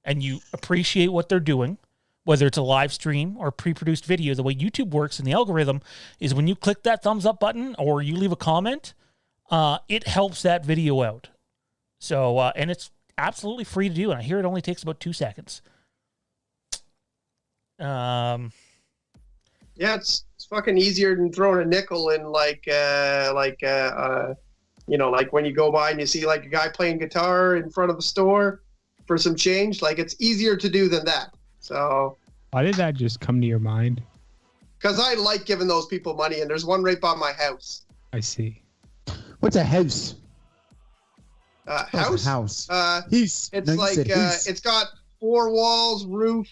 [SPEAKER 1] and you appreciate what they're doing, whether it's a live stream or pre-produced video, the way YouTube works in the algorithm is when you click that thumbs up button or you leave a comment, it helps that video out. So, and it's absolutely free to do, and I hear it only takes about 2 seconds.
[SPEAKER 4] Yeah, it's fucking easier than throwing a nickel in like when you go by and you see like a guy playing guitar in front of a store for some change. Like, it's easier to do than that. So
[SPEAKER 2] why did that just come to your mind?
[SPEAKER 4] Because I like giving those people money, and there's one right by my house.
[SPEAKER 2] I see.
[SPEAKER 3] What's a house?
[SPEAKER 4] House?
[SPEAKER 3] House.
[SPEAKER 4] It's it's got 4 walls, roof,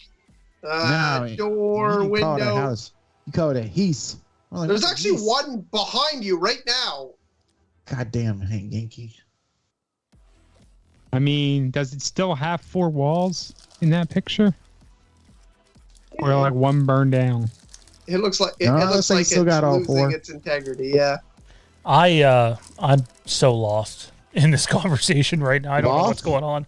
[SPEAKER 4] door,
[SPEAKER 3] you
[SPEAKER 4] window.
[SPEAKER 3] Call it a house. You call it a heath. Like,
[SPEAKER 4] there's actually one behind you right now.
[SPEAKER 3] Goddamn, Hank Yankee.
[SPEAKER 2] I mean, does it still have 4 walls in that picture? Or like one burned down?
[SPEAKER 4] It looks like it looks like
[SPEAKER 3] still got all 4.
[SPEAKER 4] Its integrity. Yeah.
[SPEAKER 1] I'm so lost in this conversation right now. I don't know what's going on.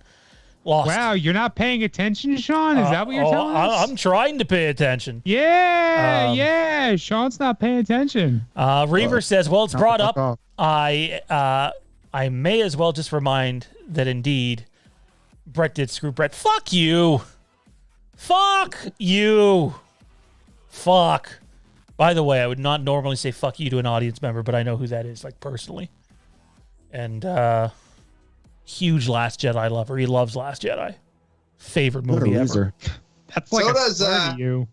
[SPEAKER 1] Lost.
[SPEAKER 2] Wow, you're not paying attention, Sean? Is that what you're telling us?
[SPEAKER 1] I'm trying to pay attention.
[SPEAKER 2] Yeah, Sean's not paying attention.
[SPEAKER 1] Reaver says, well, it's brought up. I may as well just remind that indeed Brett did screw Brett. Fuck you. Fuck you. Fuck. By the way, I would not normally say fuck you to an audience member, but I know who that is, like, personally. And huge Last Jedi lover. He loves Last Jedi. Favorite movie ever.
[SPEAKER 2] That's like to you.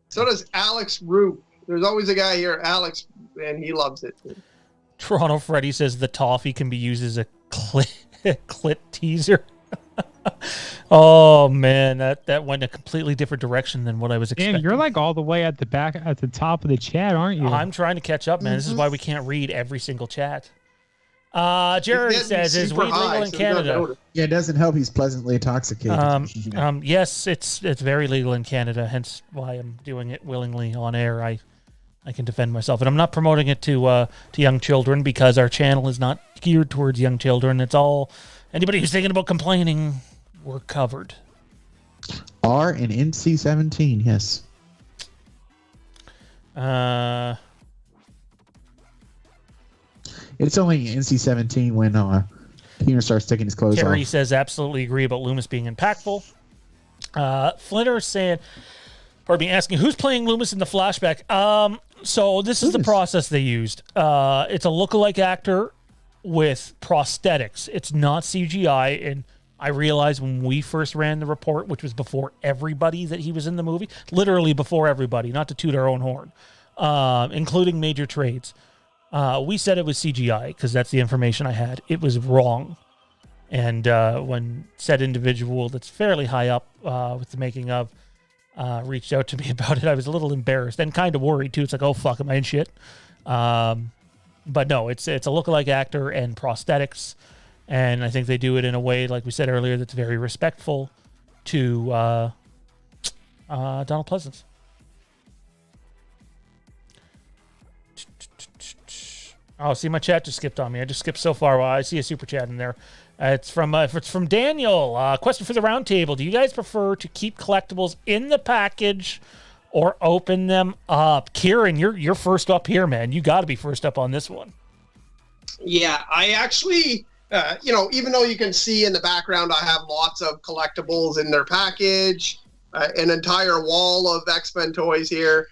[SPEAKER 4] So does Alex Root. There's always a guy here, Alex, and he loves it.
[SPEAKER 1] Toronto Freddy says the toffee can be used as a clit teaser. Oh man, that went a completely different direction than what I was expecting.
[SPEAKER 2] Damn, you're like all the way at the back, at the top of the chat, aren't you?
[SPEAKER 1] I'm trying to catch up, man. This is why we can't read every single chat. Jared says, "Is weed legal in Canada?"
[SPEAKER 3] Yeah, it doesn't help. He's pleasantly intoxicated.
[SPEAKER 1] Yes, it's very legal in Canada. Hence why I'm doing it willingly on air. I I can defend myself. And I'm not promoting it to young children because our channel is not geared towards young children. It's all anybody who's thinking about complaining, we're covered.
[SPEAKER 3] R and NC-17, yes. It's only NC-17 when Kieron starts taking his clothes
[SPEAKER 1] Terry
[SPEAKER 3] off.
[SPEAKER 1] says absolutely agree about Loomis being impactful. Flinter saying, pardon me, asking who's playing Loomis in the flashback. So this is the process they used. It's a lookalike actor with prosthetics. It's not CGI, and I realized when we first ran the report, which was before everybody that he was in the movie, literally before everybody, not to toot our own horn, including major trades. We said it was CGI because that's the information I had. It was wrong. And when said individual that's fairly high up with the making of reached out to me about it, I was a little embarrassed and kind of worried too. It's like, oh, fuck, am I in shit? But no, it's a lookalike actor and prosthetics. And I think they do it in a way, like we said earlier, that's very respectful to Donald Pleasance. Oh, see, my chat just skipped on me. I just skipped so far. Well, I see a super chat in there. It's from Daniel. Question for the round table. Do you guys prefer to keep collectibles in the package or open them up? Kieron, you're first up here, man. You got to be first up on this one.
[SPEAKER 4] Yeah, I actually, even though you can see in the background, I have lots of collectibles in their package, an entire wall of X-Men toys here.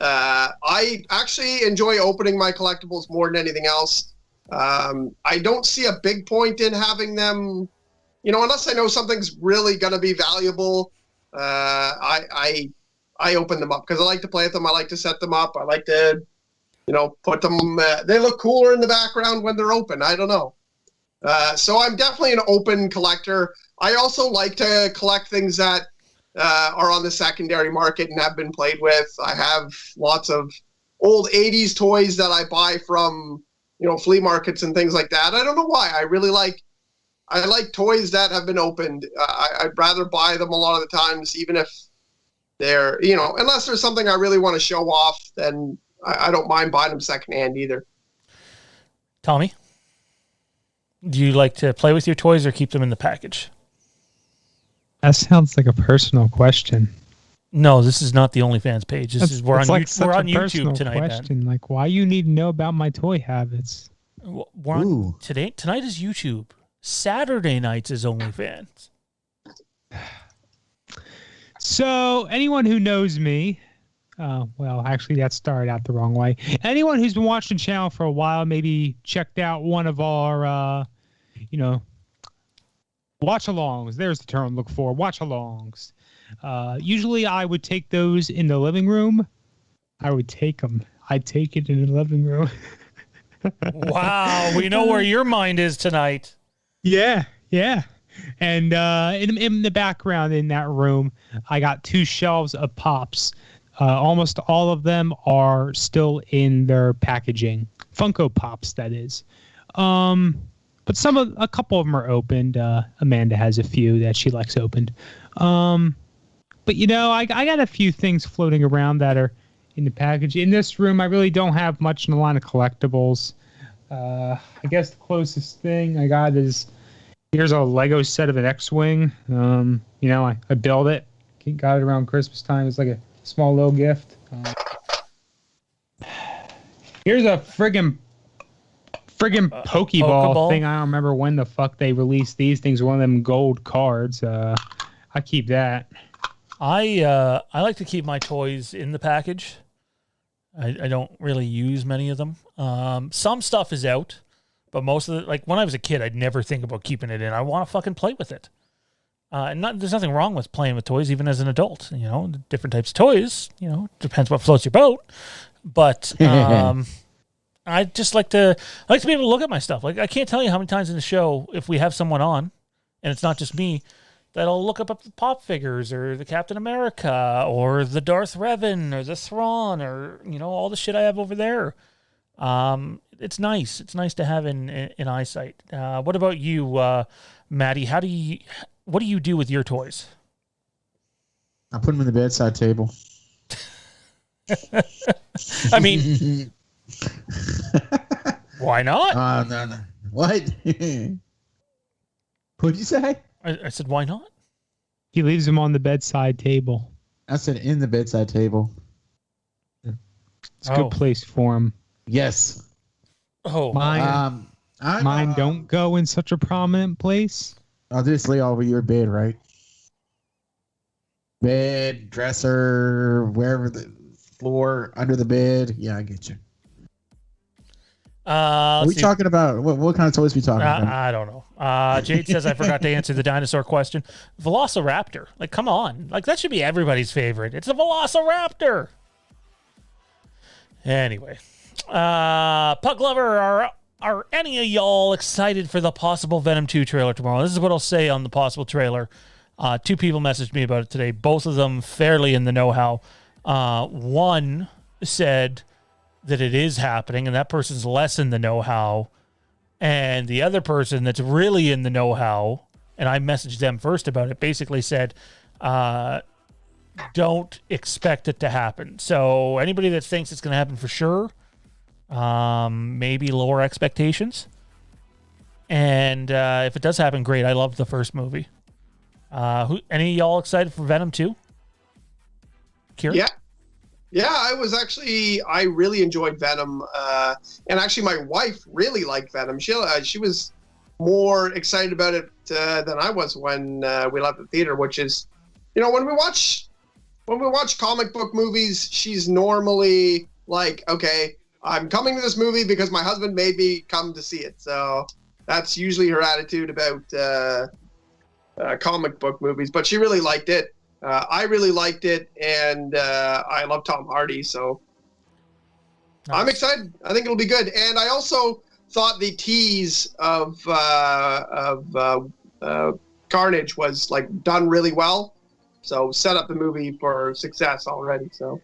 [SPEAKER 4] I actually enjoy opening my collectibles more than anything else. I don't see a big point in having them, unless I know something's really going to be valuable. I open them up because I like to play with them. I like to set them up. I like to, put them. They look cooler in the background when they're open. I don't know. So I'm definitely an open collector. I also like to collect things that are on the secondary market and have been played with. I have lots of old 80s toys that I buy from, flea markets and things like that. I don't know why. I like toys that have been opened. I'd rather buy them a lot of the times, even if they're, unless there's something I really want to show off, then I don't mind buying them secondhand either.
[SPEAKER 1] Tommy, do you like to play with your toys or keep them in the package?
[SPEAKER 2] That sounds like a personal question.
[SPEAKER 1] No, this is not the OnlyFans page. We're on YouTube tonight.
[SPEAKER 2] Question. Like, why you need to know about my toy habits?
[SPEAKER 1] We're on tonight is YouTube. Saturday nights is OnlyFans.
[SPEAKER 2] So anyone who knows me, actually that started out the wrong way. Anyone who's been watching the channel for a while, maybe checked out one of our, watch-alongs. There's the term look for, watch-alongs. Usually I would take those in the living room. I'd take it in the living room.
[SPEAKER 1] Wow, we know where your mind is tonight.
[SPEAKER 2] Yeah. And in the background in that room, I got 2 shelves of Pops. Almost all of them are still in their packaging. Funko Pops, that is. But a couple of them are opened. Amanda has a few that she likes opened. But I got a few things floating around that are in the package. In this room, I really don't have much in the line of collectibles. I guess the closest thing I got is here's a Lego set of an X-Wing. I built it. Got it around Christmas time. It's like a small little gift. Here's a friggin' Pokeball thing. I don't remember when the fuck they released these things. One of them gold cards. I keep that.
[SPEAKER 1] I like to keep my toys in the package. I don't really use many of them. Some stuff is out, but most of it, like when I was a kid, I'd never think about keeping it in. I want to fucking play with it. There's nothing wrong with playing with toys, even as an adult. Different types of toys. Depends what floats your boat. But I just like to be able to look at my stuff. Like I can't tell you how many times in the show, if we have someone on, and it's not just me, that I'll look up the Pop figures or the Captain America or the Darth Revan or the Thrawn or all the shit I have over there. It's nice. It's nice to have in eyesight. What about you, Maddie? What do you do with your toys?
[SPEAKER 3] I put them in the bedside table.
[SPEAKER 1] I mean, why not?
[SPEAKER 3] No. What? What'd you say?
[SPEAKER 1] I said, why not?
[SPEAKER 2] He leaves him on the bedside table.
[SPEAKER 3] I said in the bedside table.
[SPEAKER 2] It's a good place for him.
[SPEAKER 3] Yes.
[SPEAKER 1] Oh,
[SPEAKER 2] mine don't go in such a prominent place.
[SPEAKER 3] I'll just lay over your bed, right? Bed, dresser, wherever the floor, under the bed. Yeah, I get you. Are we talking about what kind of toys we talking about?
[SPEAKER 1] I don't know. Jade says I forgot to answer the dinosaur question. Velociraptor. Like, come on. Like, that should be everybody's favorite. It's a Velociraptor. Anyway. Puck Lover, are any of y'all excited for the possible Venom 2 trailer tomorrow? This is what I'll say on the possible trailer. Two people messaged me about it today. Both of them fairly in the know-how. One said that it is happening, and that person's less in the know-how. And the other person that's really in the know-how, and I messaged them first about it, basically said, don't expect it to happen. So anybody that thinks it's going to happen for sure, maybe lower expectations. And if it does happen, great. I loved the first movie. Any of y'all excited for Venom 2? Kieron?
[SPEAKER 4] Yeah, I really enjoyed Venom. And actually my wife really liked Venom. She was more excited about it than I was when we left the theater, which is, when we watch comic book movies, she's normally like, okay, I'm coming to this movie because my husband made me come to see it. So that's usually her attitude about comic book movies, but she really liked it. I really liked it, and I love Tom Hardy, so nice. I'm excited. I think it'll be good. And I also thought the tease of Carnage was like done really well, so set up the movie for success already. So,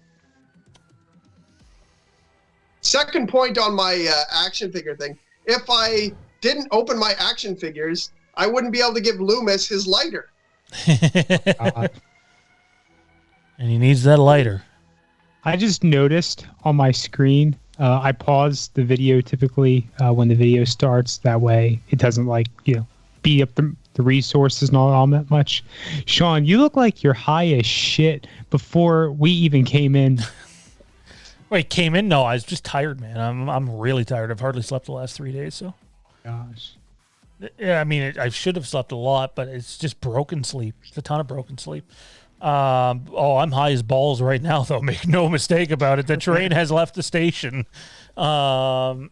[SPEAKER 4] second point on my action figure thing: if I didn't open my action figures, I wouldn't be able to give Loomis his lighter.
[SPEAKER 1] And he needs that lighter.
[SPEAKER 2] I just noticed on my screen, I pause the video typically when the video starts. That way it doesn't beat up the resources and all that much. Sean, you look like you're high as shit before we even came in.
[SPEAKER 1] Wait, came in? No, I was just tired, man. I'm really tired. I've hardly slept the last 3 days, so.
[SPEAKER 2] Gosh.
[SPEAKER 1] Yeah, I mean, I should have slept a lot, but it's just broken sleep. It's a ton of broken sleep. I'm high as balls right now, though. Make no mistake about it. The train has left the station. Salem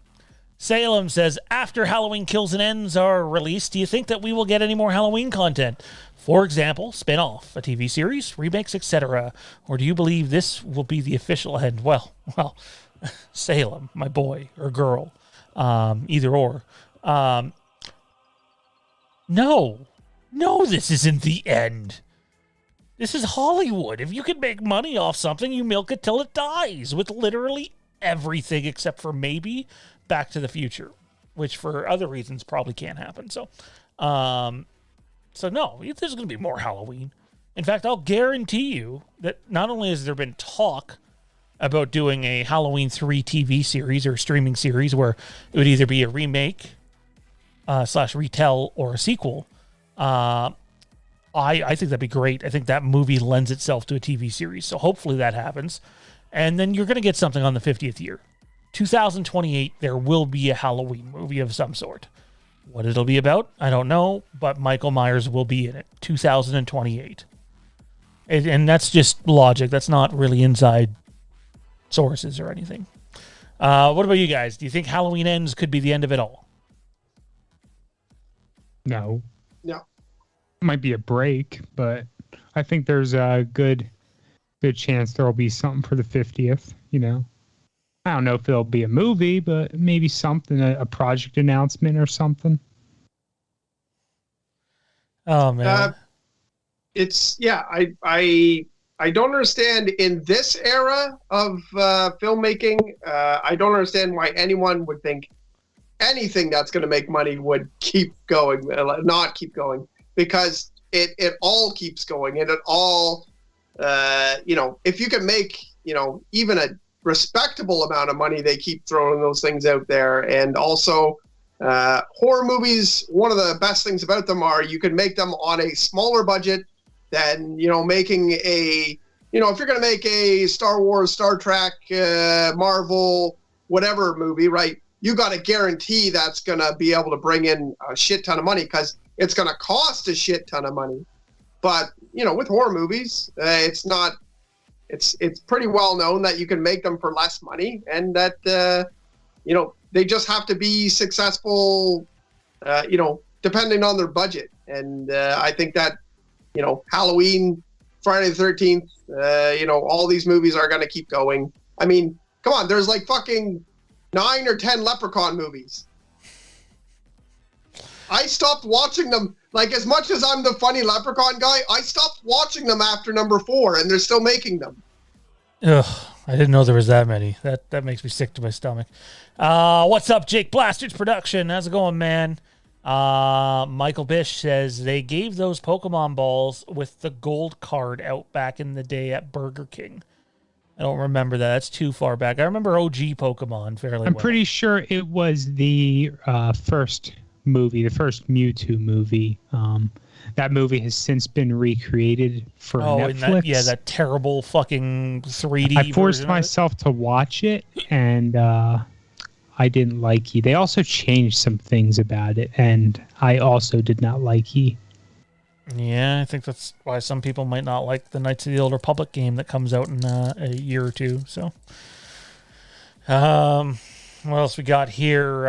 [SPEAKER 1] says, after Halloween Kills and Ends are released, do you think that we will get any more Halloween content? For example, spin-off, a TV series, remakes, etc. Or do you believe this will be the official end? Well, Salem, my boy or girl, either or. No, this isn't the end. This is Hollywood. If you can make money off something, you milk it till it dies with literally everything except for maybe Back to the Future, which for other reasons probably can't happen. So no, there's going to be more Halloween. In fact, I'll guarantee you that not only has there been talk about doing a Halloween 3 TV series or streaming series where it would either be a remake / retell or a sequel, I think that'd be great. I think that movie lends itself to a TV series. So hopefully that happens. And then you're going to get something on the 50th year. 2028, there will be a Halloween movie of some sort. What it'll be about, I don't know, but Michael Myers will be in it. 2028. And that's just logic. That's not really inside sources or anything. What about you guys? Do you think Halloween Ends could be the end of it all?
[SPEAKER 2] No.
[SPEAKER 4] No.
[SPEAKER 2] Might be a break, but I think there's a good chance there will be something for the 50th. I don't know if it'll be a movie, but maybe something, a project announcement or something.
[SPEAKER 1] Oh man,
[SPEAKER 4] I don't understand in this era of filmmaking. I don't understand why anyone would think anything that's going to make money would keep going, not keep going. Because it all keeps going, and it all, if you can make, even respectable amount of money they keep throwing those things out there. And also, horror movies, one of the best things about them are you can make them on a smaller budget than, making a, if you're going to make a Star Wars, Star Trek, Marvel, whatever movie, right? You got to guarantee that's going to be able to bring in a shit ton of money because it's going to cost a shit ton of money. But, with horror movies, it's pretty well known that you can make them for less money and that, they just have to be successful, depending on their budget. And I think that, Halloween, Friday the 13th, all these movies are going to keep going. I mean, come on, there's like fucking 9 or 10 Leprechaun movies. I stopped watching them. Like, as much as I'm the funny Leprechaun guy, I stopped watching them after number 4, and they're still making them.
[SPEAKER 1] Ugh, I didn't know there was that many. That makes me sick to my stomach. What's up, Jake Blasters Production? How's it going, man? Michael Bish says they gave those Pokemon balls with the gold card out back in the day at Burger King. I don't remember that. That's too far back. I remember OG Pokemon fairly
[SPEAKER 2] I'm
[SPEAKER 1] well.
[SPEAKER 2] pretty sure it was the first movie, the first Mewtwo movie. That movie has since been recreated for Netflix.
[SPEAKER 1] That terrible fucking 3D.
[SPEAKER 2] I forced myself to watch it, and I didn't like it. They also changed some things about it, and I also did not like it.
[SPEAKER 1] Yeah, I think that's why some people might not like the Knights of the Old Republic game that comes out in a year or two. So, what else we got here?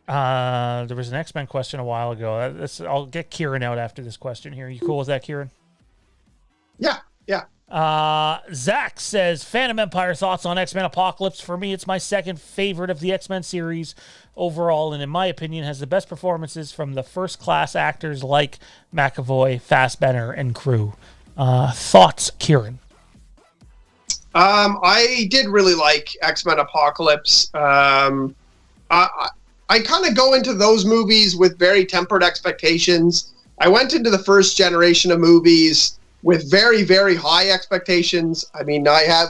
[SPEAKER 1] There was an X-Men question a while ago. I'll get Kieron out after this question here. You cool with that, Kieron?
[SPEAKER 4] Yeah.
[SPEAKER 1] Zach says, Phantom Empire thoughts on X-Men Apocalypse. For me, it's my second favorite of the X-Men series overall, and in my opinion, has the best performances from the first-class actors like McAvoy, Fassbender, and crew. Thoughts, Kieron?
[SPEAKER 4] I did really like X-Men Apocalypse. I kind of go into those movies with very tempered expectations. I went into the first generation of movies with very, very high expectations. I mean, I have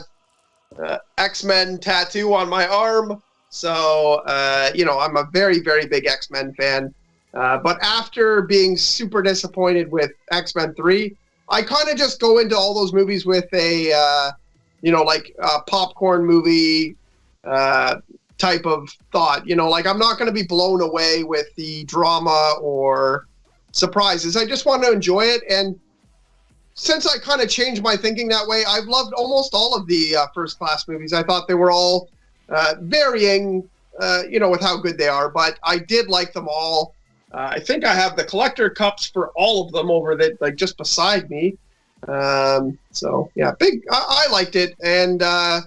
[SPEAKER 4] X-Men tattoo on my arm, so, I'm a very, very big X-Men fan. But after being super disappointed with X-Men 3, I kind of just go into all those movies with a, a popcorn movie type of thought. I'm not going to be blown away with the drama or surprises. I just want to enjoy it, and since I kind of changed my thinking that way, I've loved almost all of the first-class movies. I thought they were all varying, with how good they are, but I did like them all. I think I have the collector cups for all of them over that, like, just beside me. So, yeah, I liked it, and I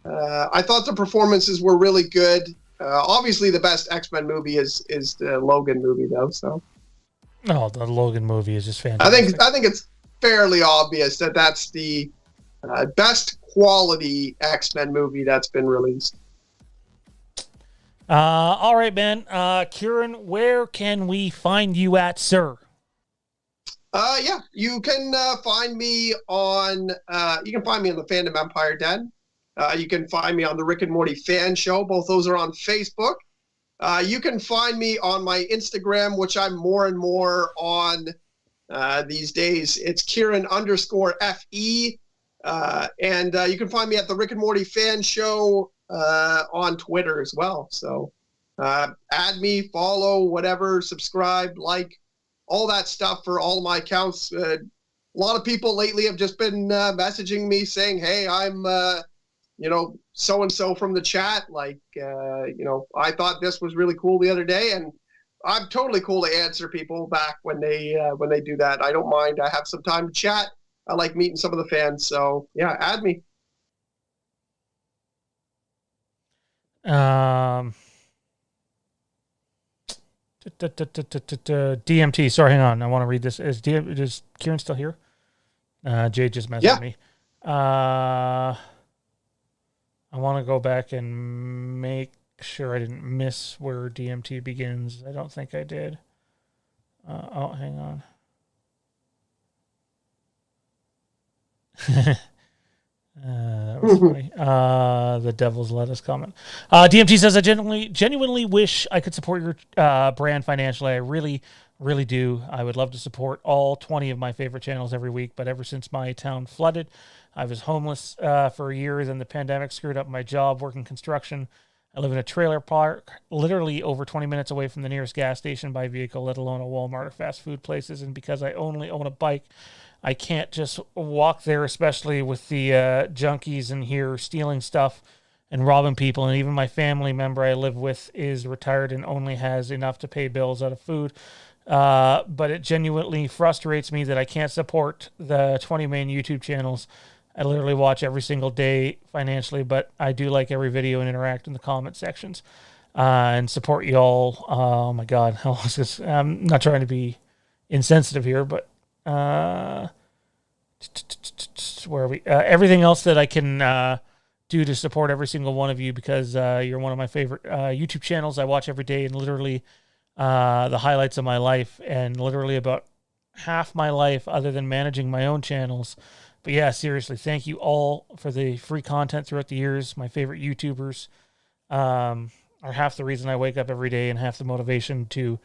[SPEAKER 4] thought the performances were really good. Obviously, the best X-Men movie is the Logan movie, though. So,
[SPEAKER 1] no, the Logan movie is just fantastic.
[SPEAKER 4] I think it's fairly obvious that that's the best quality X-Men movie that's been released.
[SPEAKER 1] All right, man. Kieron, where can we find you at, sir?
[SPEAKER 4] You can find me on the Fandom Empire Den. You can find me on the Rick and Morty Fan Show. Both those are on Facebook. You can find me on my Instagram, which I'm more and more on these days. It's Kieron_FE. And you can find me at the Rick and Morty Fan Show on Twitter as well. So add me, follow, whatever, subscribe, like, all that stuff for all of my accounts. A lot of people lately have just been messaging me saying, hey, I'm, so-and-so from the chat. Like, I thought this was really cool the other day, and I'm totally cool to answer people back when they do that. I don't mind. I have some time to chat. I like meeting some of the fans. So, yeah, add me.
[SPEAKER 1] DMT. Sorry, hang on. I want to read this. Is Kieron still here? Jay just messaged me. I want to go back and make sure I didn't miss where DMT begins. I don't think I did. Hang on. That was funny. The Devil's Lettuce comment. DMT says, I genuinely wish I could support your brand financially. I really, really do. I would love to support all 20 of my favorite channels every week, but ever since my town flooded, I was homeless for years, and the pandemic screwed up my job working construction. I live in a trailer park, literally over 20 minutes away from the nearest gas station by vehicle, let alone a Walmart or fast food places. And because I only own a bike, I can't just walk there, especially with the junkies in here stealing stuff and robbing people. And even my family member I live with is retired and only has enough to pay bills out of food. But it genuinely frustrates me that I can't support the 20 main YouTube channels I literally watch every single day financially, but I do like every video and interact in the comment sections and support you all. Oh my God. I'm not trying to be insensitive here, but where are we? Everything else that I can do to support every single one of you, because you're one of my favorite YouTube channels I watch every day, and literally the highlights of my life, and literally about half my life other than managing my own channels. But yeah, seriously, thank you all for the free content throughout the years. My favorite YouTubers are half the reason I wake up every day and half the motivation to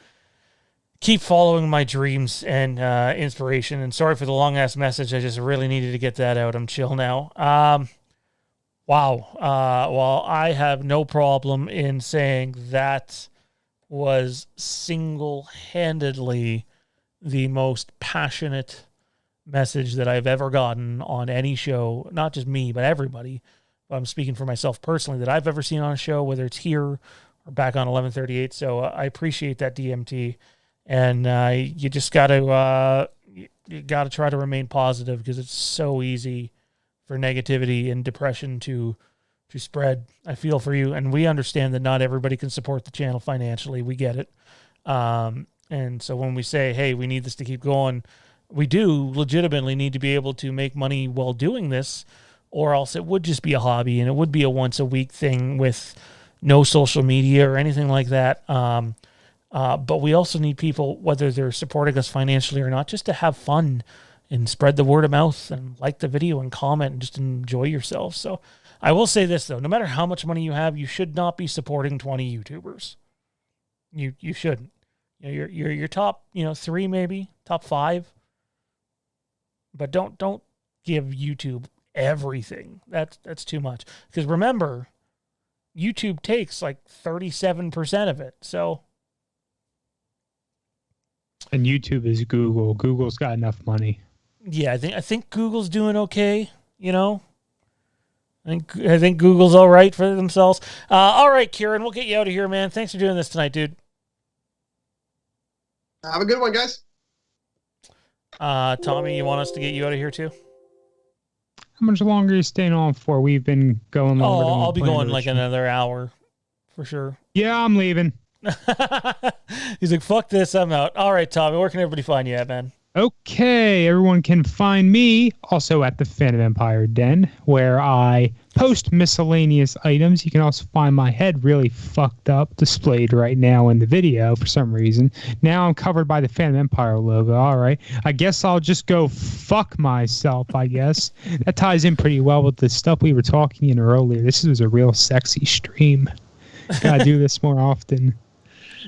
[SPEAKER 1] keep following my dreams and inspiration. And sorry for the long-ass message. I just really needed to get that out. I'm chill now. Wow. Well, I have no problem in saying that was single-handedly the most passionate message that I've ever gotten on any show, not just me, but everybody. I'm speaking for myself personally, that I've ever seen on a show, whether it's here or back on 1138. So I appreciate that, DMT. And you just got to try to remain positive, because it's so easy for negativity and depression to spread. I feel for you, and we understand that not everybody can support the channel financially. We get it. And so when we say, hey, we need this to keep going, we do legitimately need to be able to make money while doing this, or else it would just be a hobby, and it would be a once-a-week thing with no social media or anything like that. But we also need people, whether they're supporting us financially or not, just to have fun and spread the word of mouth and like the video and comment and just enjoy yourself. So I will say this, though. No matter how much money you have, you should not be supporting 20 YouTubers. You shouldn't. You know, your top 3, maybe top 5. But don't give YouTube everything. That's too much. Because remember, YouTube takes like 37% of it. So,
[SPEAKER 2] and YouTube is Google. Google's got enough money.
[SPEAKER 1] Yeah, I think Google's doing okay. I think Google's all right for themselves. All right, Kieron, we'll get you out of here, man. Thanks for doing this tonight, dude.
[SPEAKER 4] Have a good one, guys.
[SPEAKER 1] Tommy, you want us to get you out of here too?
[SPEAKER 2] How much longer are you staying on for? We've been going longer.
[SPEAKER 1] I'll be going like another hour for sure.
[SPEAKER 2] Yeah, I'm leaving.
[SPEAKER 1] He's like, fuck this, I'm out. All right, Tommy, where can everybody find you at, man?
[SPEAKER 2] Okay, everyone can find me also at the Fandom Empire Den, where I post miscellaneous items. You can also find my head really fucked up displayed right now in the video for some reason. Now I'm covered by the Fandom Empire logo. All right, I guess I'll just go fuck myself, I guess. That ties in pretty well with the stuff we were talking in earlier. This was a real sexy stream. Gotta do this more often.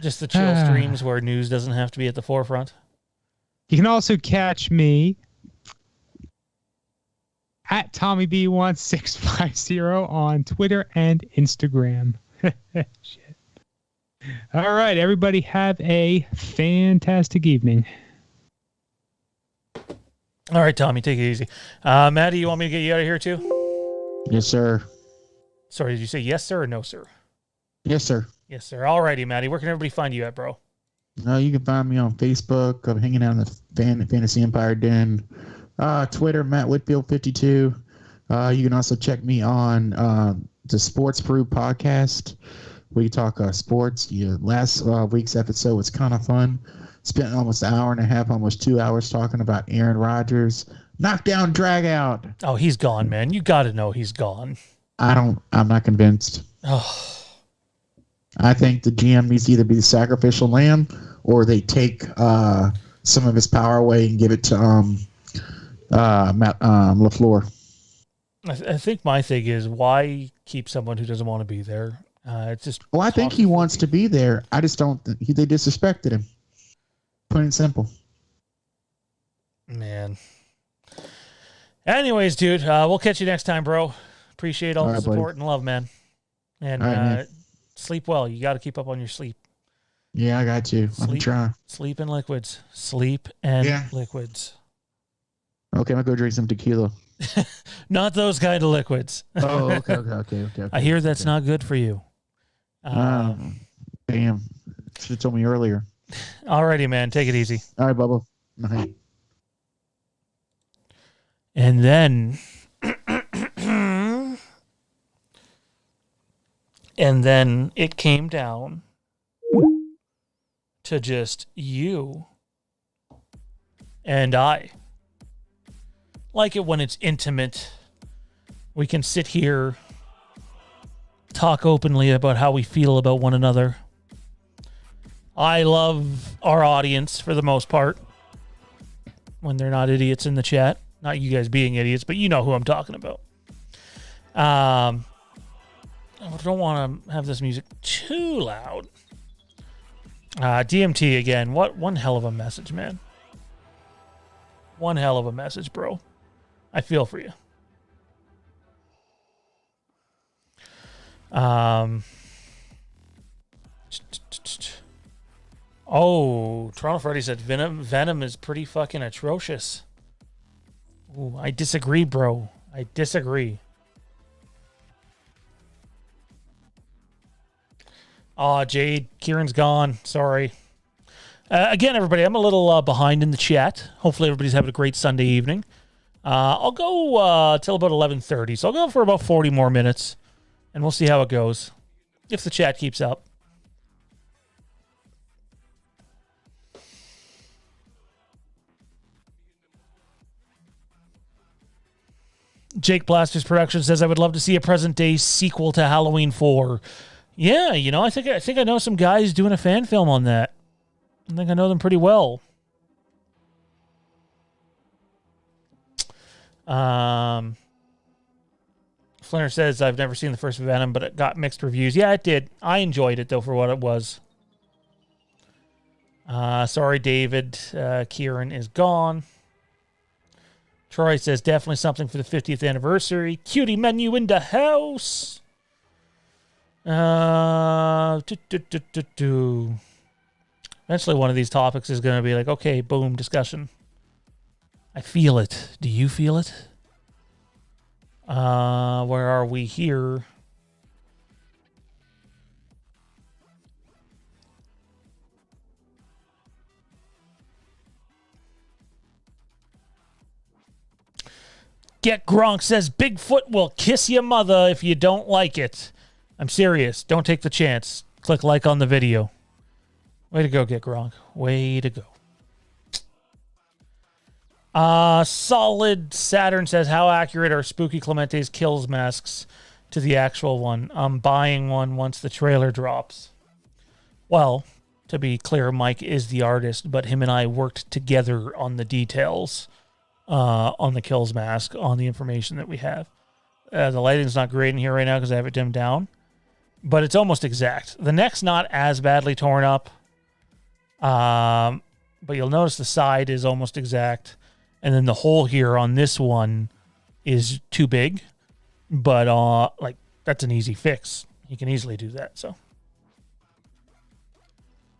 [SPEAKER 1] Just the chill streams where news doesn't have to be at the forefront.
[SPEAKER 2] You can also catch me at TommyB1650 on Twitter and Instagram. Shit. All right, everybody have a fantastic evening.
[SPEAKER 1] All right, Tommy, take it easy. Maddie, you want me to get you out of here too?
[SPEAKER 3] Yes, sir.
[SPEAKER 1] Sorry, did you say yes, sir, or no, sir?
[SPEAKER 3] Yes, sir.
[SPEAKER 1] Yes, sir. All righty, Maddie. Where can everybody find you at, bro?
[SPEAKER 3] You can find me on Facebook. I'm hanging out in the Fantasy Empire Den. Twitter, Matt Whitfield 52. You can also check me on the Sports Brew podcast. We talk sports. Last week's episode was kind of fun. Spent almost an hour and a half, almost 2 hours talking about Aaron Rodgers. Knockdown, drag out.
[SPEAKER 1] Oh, he's gone, man. You got to know he's gone.
[SPEAKER 3] I'm not convinced.
[SPEAKER 1] Oh.
[SPEAKER 3] I think the GM needs to either be the sacrificial lamb, or they take some of his power away and give it to LaFleur.
[SPEAKER 1] I think my thing is, why keep someone who doesn't want to be there? It's just.
[SPEAKER 3] Well, I think he wants to be there. I just don't. They disrespected him. Plain and simple.
[SPEAKER 1] Man. Anyways, dude, we'll catch you next time, bro. Appreciate all the support and love, man. And
[SPEAKER 3] man.
[SPEAKER 1] Sleep well. You got to keep up on your sleep.
[SPEAKER 3] Yeah, I got you. I'm trying.
[SPEAKER 1] Sleep and liquids. Sleep and liquids.
[SPEAKER 3] Okay, I'm going to go drink some tequila.
[SPEAKER 1] Not those kind of liquids.
[SPEAKER 3] Oh, okay.
[SPEAKER 1] I hear that's not good for you.
[SPEAKER 3] Damn. Should have told me earlier.
[SPEAKER 1] Alrighty, man. Take it easy.
[SPEAKER 3] All right, Bubba. Night.
[SPEAKER 1] And then... and then it came down to just you and I. Like it when it's intimate. We can sit here, talk openly about how we feel about one another. I love our audience for the most part. When they're not idiots in the chat. Not you guys being idiots, but you know who I'm talking about. I don't want to have this music too loud. DMT again. What one hell of a message, man. One hell of a message, bro. I feel for you. Oh, Toronto Freddy said Venom is pretty fucking atrocious. Ooh, I disagree, bro. I disagree. Oh, Jade, Kieron's gone. Sorry. Again, everybody, I'm a little behind in the chat. Hopefully everybody's having a great Sunday evening. I'll go till about 11:30, so I'll go for about 40 more minutes, and we'll see how it goes, if the chat keeps up. Jake Blasters Production says, I would love to see a present-day sequel to Halloween 4. Yeah, you know, I think I know some guys doing a fan film on that. I think I know them pretty well. Flinner says, I've never seen the first Venom, but it got mixed reviews. Yeah, it did. I enjoyed it, though, for what it was. Sorry, David. Kieron is gone. Troy says, definitely something for the 50th anniversary. Cutie menu in the house. Eventually one of these topics is going to be like, okay, boom, discussion. I feel it. Do you feel it? Where are we here? Get Gronk says, Bigfoot will kiss your mother if you don't like it. I'm serious. Don't take the chance. Click like on the video. Way to go, Get Gronk. Way to go. Solid Saturn says, how accurate are Spooky Clemente's kills masks to the actual one? I'm buying one once the trailer drops. Well, to be clear, Mike is the artist, but him and I worked together on the details on the kills mask, on the information that we have. The lighting's not great in here right now because I have it dimmed down, but it's almost exact. The neck's not as badly torn up, but you'll notice the side is almost exact, and then the hole here on this one is too big, but like that's an easy fix. You can easily do that. So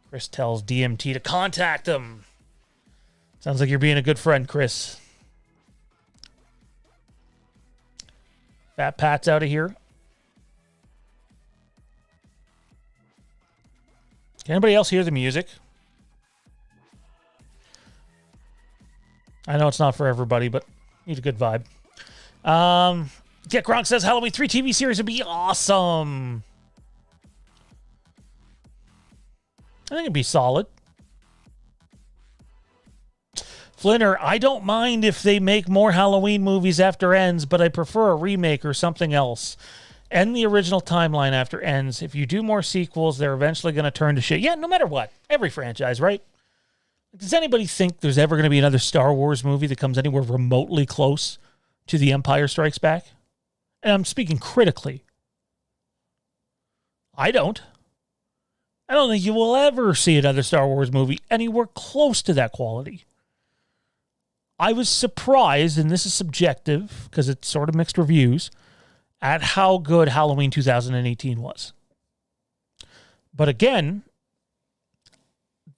[SPEAKER 1] Chris tells DMT to contact him. Sounds like you're being a good friend, Chris. Fat Pat's out of here. Can anybody else hear the music? I know it's not for everybody, but need a good vibe. Get Gronk says Halloween 3 TV series would be awesome. I think it'd be solid. Flinner, I don't mind if they make more Halloween movies after Ends, but I prefer a remake or something else. End the original timeline after Ends. If you do more sequels, they're eventually going to turn to shit. Yeah, no matter what. Every franchise, right? Does anybody think there's ever going to be another Star Wars movie that comes anywhere remotely close to The Empire Strikes Back? And I'm speaking critically. I don't. I don't think you will ever see another Star Wars movie anywhere close to that quality. I was surprised, and this is subjective because it's sort of mixed reviews, at how good Halloween 2018 was. But again,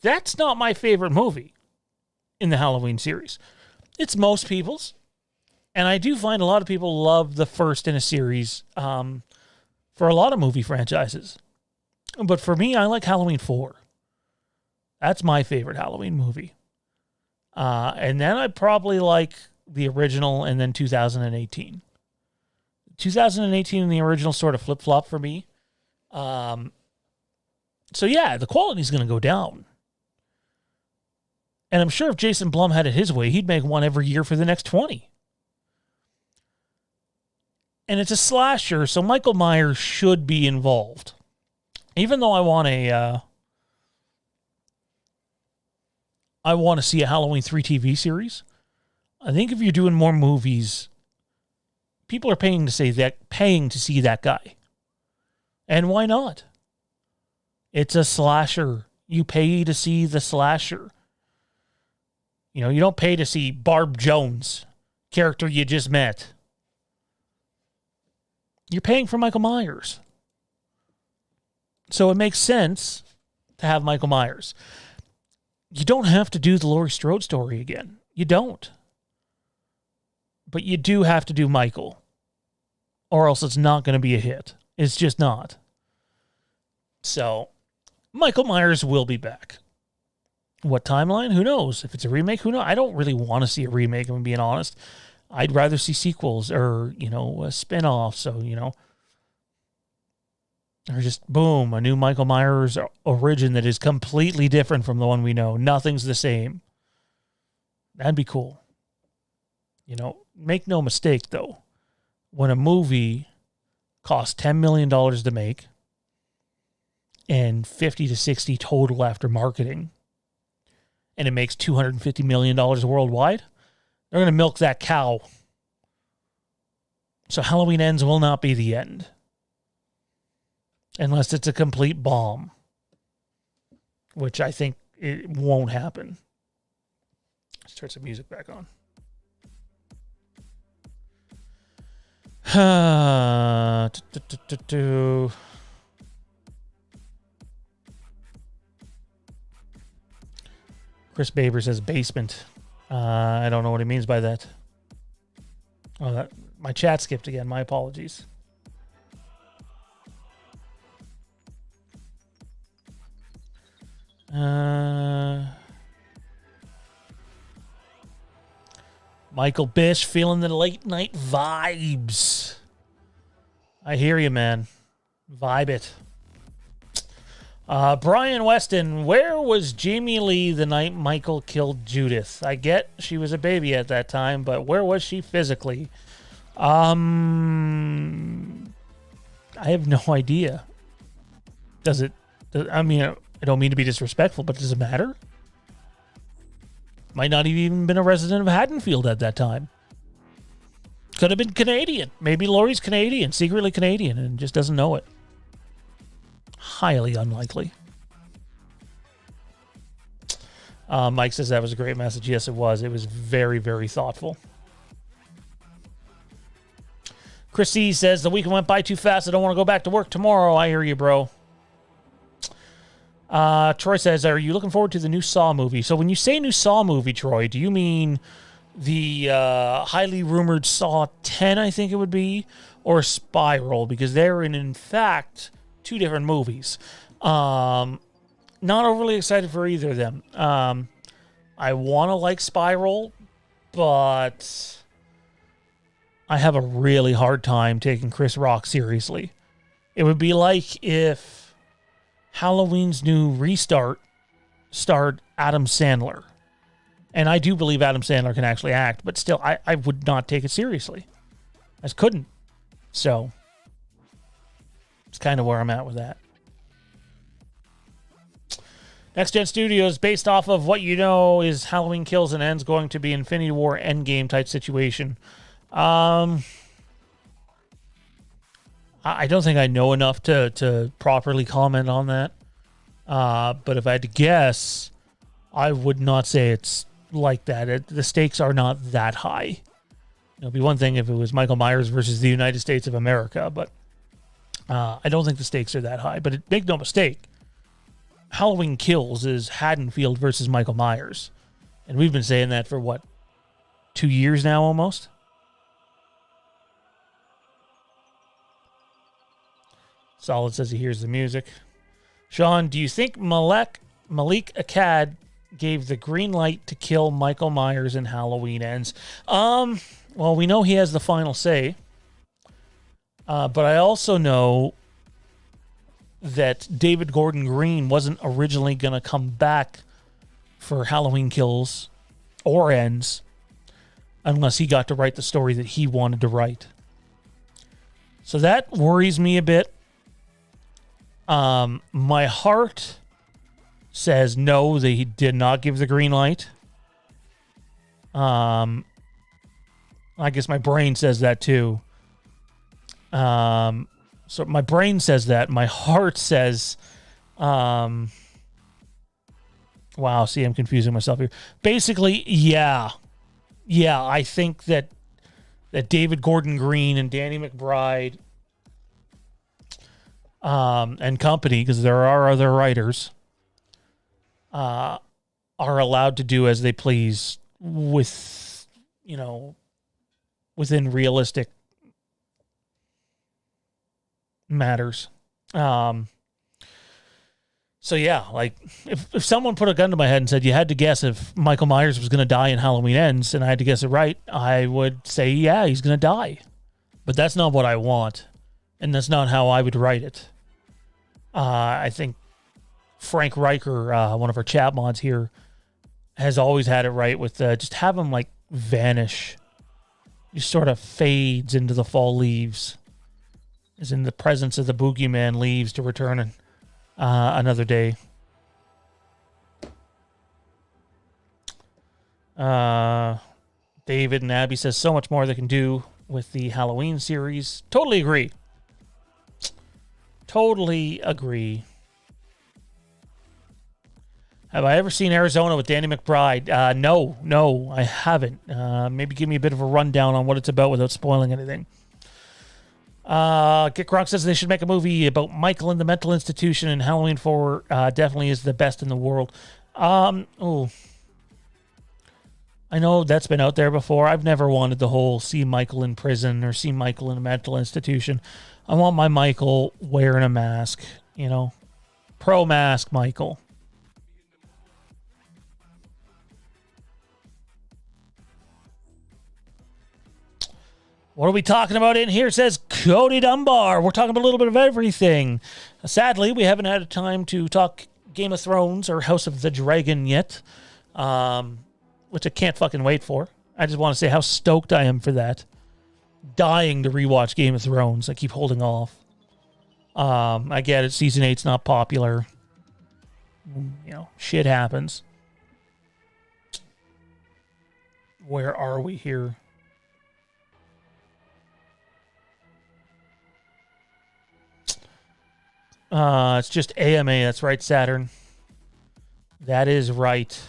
[SPEAKER 1] that's not my favorite movie in the Halloween series. It's most people's. And I do find a lot of people love the first in a series for a lot of movie franchises. But for me, I like Halloween 4. That's my favorite Halloween movie. And then I'd probably like the original and then 2018. 2018 and the original sort of flip-flop for me. So yeah, the quality's going to go down. And I'm sure if Jason Blum had it his way, he'd make one every year for the next 20. And it's a slasher, so Michael Myers should be involved. Even though I want to see a Halloween 3 TV series, I think if you're doing more movies, people are paying to see that guy. And why not? It's a slasher. You pay to see the slasher. You know, you don't pay to see Barb Jones, character you just met. You're paying for Michael Myers. So it makes sense to have Michael Myers. You don't have to do the Laurie Strode story again. You don't. But you do have to do Michael. Or else it's not going to be a hit. It's just not. So, Michael Myers will be back. What timeline? Who knows? If it's a remake, who knows? I don't really want to see a remake, if I'm being honest. I'd rather see sequels or, a spin-off. So, or just, boom, a new Michael Myers origin that is completely different from the one we know. Nothing's the same. That'd be cool. Make no mistake, though. When a movie costs $10 million to make and 50 to 60 total after marketing, and it makes $250 million worldwide, they're going to milk that cow. So Halloween Ends will not be the end. Unless it's a complete bomb. Which I think it won't happen. Let's turn some music back on. Chris Baber says basement. I don't know what he means by that. Oh, my chat skipped again. My apologies. Michael Bish feeling the late night vibes. I hear you, man. Vibe it. Brian Weston, where was Jamie Lee the night Michael killed Judith? I get she was a baby at that time, but where was she physically? I have no idea. I don't mean to be disrespectful, but does it matter? Might not have even been a resident of Haddonfield at that time. Could have been Canadian. Maybe Laurie's Canadian, secretly Canadian, and just doesn't know it. Highly unlikely. Mike says that was a great message. Yes, it was. It was very, very thoughtful. Chris C says, the weekend went by too fast. I don't want to go back to work tomorrow. I hear you, bro. Troy says, are you looking forward to the new Saw movie? So when you say new Saw movie, Troy, do you mean the highly rumored Saw 10, I think it would be, or Spiral? Because they're in fact, two different movies. Not overly excited for either of them. I want to like Spiral, but I have a really hard time taking Chris Rock seriously. It would be like if Halloween's new restart starred Adam Sandler. And I do believe Adam Sandler can actually act, but still, I would not take it seriously. I just couldn't. So, it's kind of where I'm at with that. Next Gen Studios, based off of what you know, is Halloween Kills and Ends going to be Infinity War Endgame type situation? I don't think I know enough to properly comment on that. But if I had to guess, I would not say it's like that. The stakes are not that high. It'll be one thing if it was Michael Myers versus the United States of America, but I don't think the stakes are that high. But make no mistake, Halloween Kills is Haddonfield versus Michael Myers. And we've been saying that for, 2 years now almost? Solid says he hears the music. Sean, do you think Malik Akkad gave the green light to kill Michael Myers in Halloween Ends? Well, we know he has the final say. But I also know that David Gordon Green wasn't originally going to come back for Halloween Kills or Ends unless he got to write the story that he wanted to write. So that worries me a bit. My heart says no, that he did not give the green light. I guess my brain says that too. So my brain says that. My heart says, wow, see, I'm confusing myself here. Basically, yeah, I think that David Gordon Green and Danny McBride and company, because there are other writers, are allowed to do as they please with, within realistic matters. So yeah, like if someone put a gun to my head and said you had to guess if Michael Myers was going to die in Halloween Ends, and I had to guess it right, I would say, yeah, he's going to die. But that's not what I want. And that's not how I would write it. I think Frank Riker, one of our chat mods here, has always had it right with just have him like vanish. He sort of fades into the fall leaves. Is in the presence of the boogeyman leaves to return another day. David and Abby says so much more they can do with the Halloween series. Totally agree. Totally agree. Have I ever seen Arizona with Danny McBride? No, I haven't. Maybe give me a bit of a rundown on what it's about without spoiling anything. Get Gronk says they should make a movie about Michael in the mental institution, and Halloween 4 definitely is the best in the world. I know that's been out there before. I've never wanted the whole see Michael in prison or see Michael in a mental institution. I want my Michael wearing a mask, pro-mask Michael. What are we talking about in here? Says Cody Dunbar. We're talking about a little bit of everything. Sadly, we haven't had a time to talk Game of Thrones or House of the Dragon yet, which I can't fucking wait for. I just want to say how stoked I am for that. Dying to rewatch Game of Thrones. I keep holding off. I get it. Season 8's not popular. Shit happens. Where are we here? It's just AMA. That's right, Saturn. That is right.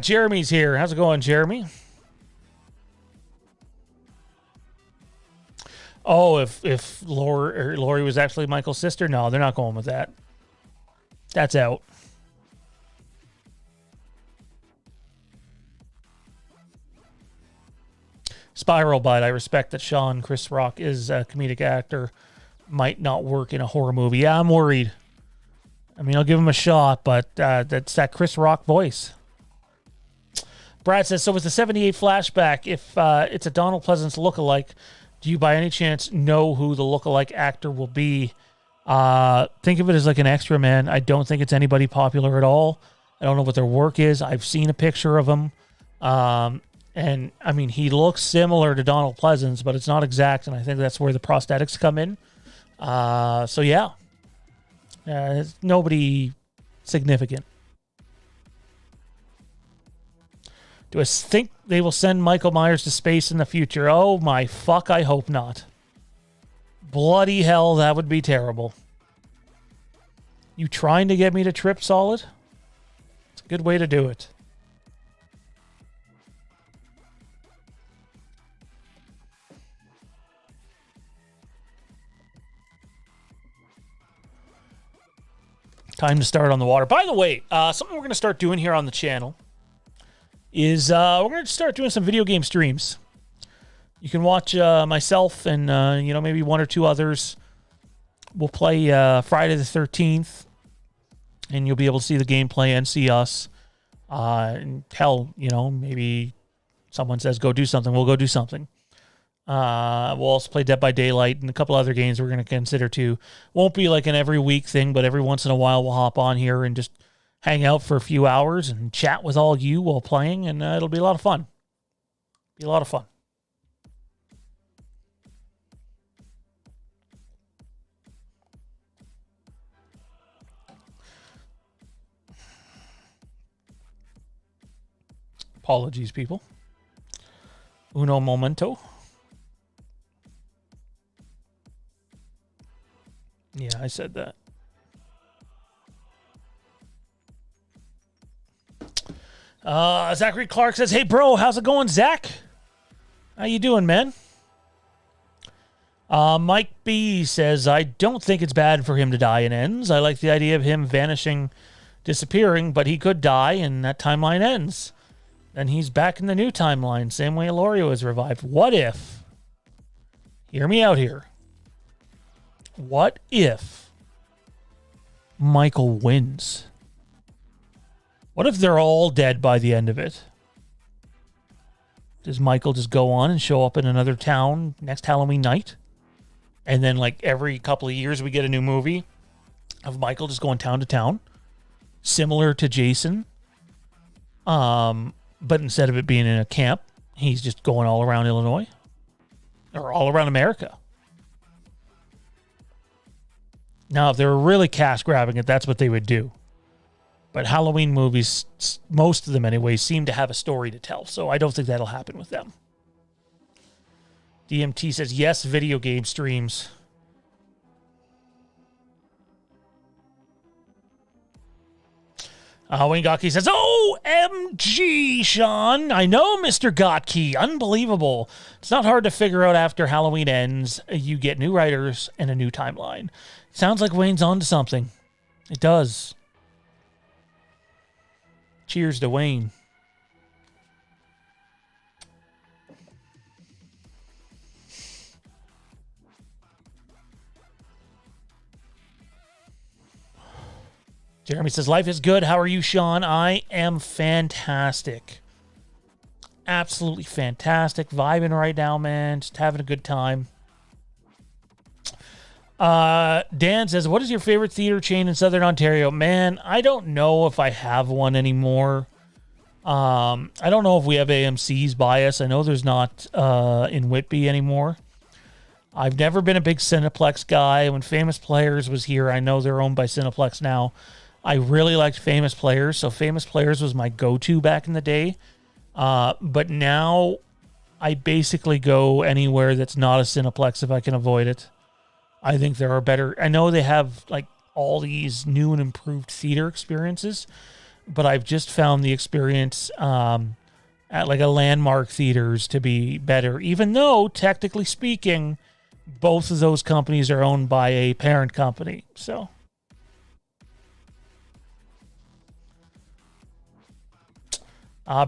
[SPEAKER 1] Jeremy's here. How's it going, Jeremy? Oh, if Lori was actually Michael's sister? No, they're not going with that. That's out. Spiral Bite. I respect that Chris Rock is a comedic actor. Might not work in a horror movie. Yeah, I'm worried. I mean, I'll give him a shot, but that's that Chris Rock voice. Brad says, so with the 78 flashback, if it's a Donald Pleasance lookalike, do you by any chance know who the lookalike actor will be? Think of it as like an extra, man. I don't think it's anybody popular at all. I don't know what their work is. I've seen a picture of him. And, I mean, he looks similar to Donald Pleasance, but it's not exact, and I think that's where the prosthetics come in. So yeah, it's nobody significant. Do I think they will send Michael Myers to space in the future? Oh my fuck, I hope not. Bloody hell, that would be terrible. You trying to get me to trip solid? It's a good way to do it. Time to start on the water. By the way, something we're going to start doing here on the channel is we're going to start doing some video game streams. You can watch myself and maybe one or two others. We'll play Friday the 13th, and you'll be able to see the gameplay and see us. And hell, maybe someone says go do something, we'll go do something. We'll also play Dead by Daylight and a couple other games we're going to consider too. Won't be like an every week thing, but every once in a while we'll hop on here and just hang out for a few hours and chat with all you while playing, and it'll be a lot of fun. Be a lot of fun. Apologies, people. Uno momento. Yeah, I said that. Zachary Clark says, "Hey, bro, how's it going, Zach? How you doing, man?" Mike B says, "I don't think it's bad for him to die in ends. I like the idea of him vanishing, disappearing, but he could die and that timeline ends. Then he's back in the new timeline, same way Elorio is revived. What if? Hear me out here. What if Michael wins? What if they're all dead by the end of it? Does Michael just go on and show up in another town next Halloween night? And then like every couple of years we get a new movie of Michael just going town to town, similar to Jason. But instead of it being in a camp, he's just going all around Illinois or all around America. Now, if they were really cash grabbing it, that's what they would do. But Halloween movies, most of them anyway, seem to have a story to tell. So I don't think that'll happen with them. DMT says, yes, video game streams. Wayne Gotke says, OMG, Sean. I know, Mr. Gotke. Unbelievable. It's not hard to figure out after Halloween ends. You get new writers and a new timeline. Sounds like Wayne's on to something. It does. Cheers to Wayne. Jeremy says, life is good. How are you, Sean? I am fantastic. Absolutely fantastic. Vibing right now, man. Just having a good time. Dan says, what is your favorite theater chain in Southern Ontario? Man, I don't know if I have one anymore. I don't know if we have AMC's by us. I know there's not in Whitby anymore. I've never been a big Cineplex guy. When Famous Players was here, I know they're owned by Cineplex now. I really liked Famous Players, so Famous Players was my go-to back in the day. But now I basically go anywhere that's not a Cineplex if I can avoid it. I think there are better... I know they have like all these new and improved theater experiences, but I've just found the experience at like a Landmark Theaters to be better, even though, technically speaking, both of those companies are owned by a parent company, so...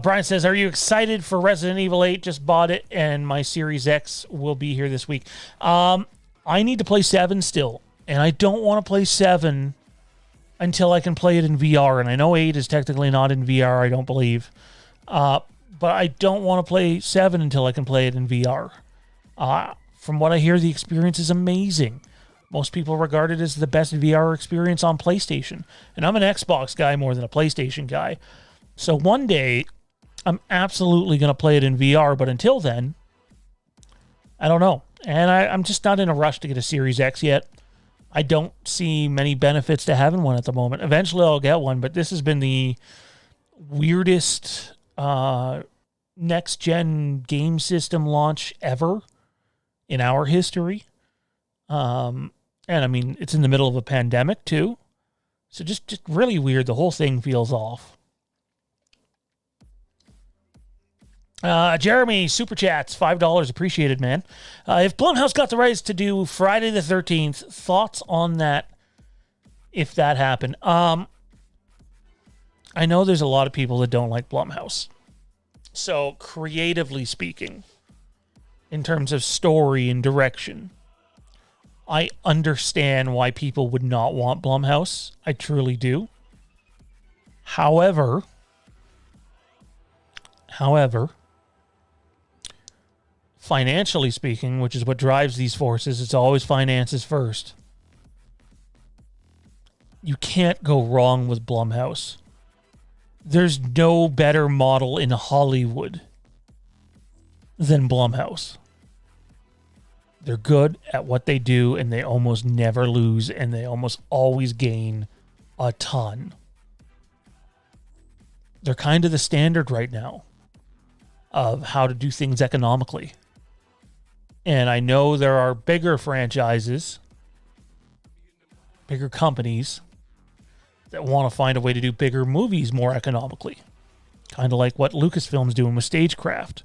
[SPEAKER 1] Brian says, are you excited for Resident Evil 8? Just bought it, and my Series X will be here this week. I need to play 7 still, and I don't want to play 7 until I can play it in VR. And I know 8 is technically not in VR, I don't believe. But I don't want to play 7 until I can play it in VR. From what I hear, the experience is amazing. Most people regard it as the best VR experience on PlayStation. And I'm an Xbox guy more than a PlayStation guy. So one day, I'm absolutely going to play it in VR, but until then, I don't know. And I'm just not in a rush to get a Series X yet. I don't see many benefits to having one at the moment. Eventually I'll get one, but this has been the weirdest next-gen game system launch ever in our history. And I mean, it's in the middle of a pandemic too. So just really weird. The whole thing feels off. Jeremy, Super Chats, $5. Appreciated, man. If Blumhouse got the rights to do Friday the 13th, thoughts on that if that happened? I know there's a lot of people that don't like Blumhouse. So, creatively speaking, in terms of story and direction, I understand why people would not want Blumhouse. I truly do. However, financially speaking, which is what drives these forces, it's always finances first. You can't go wrong with Blumhouse. There's no better model in Hollywood than Blumhouse. They're good at what they do, and they almost never lose, and they almost always gain a ton. They're kind of the standard right now of how to do things economically. And I know there are bigger franchises, bigger companies that want to find a way to do bigger movies more economically. Kind of like what Lucasfilm's doing with Stagecraft.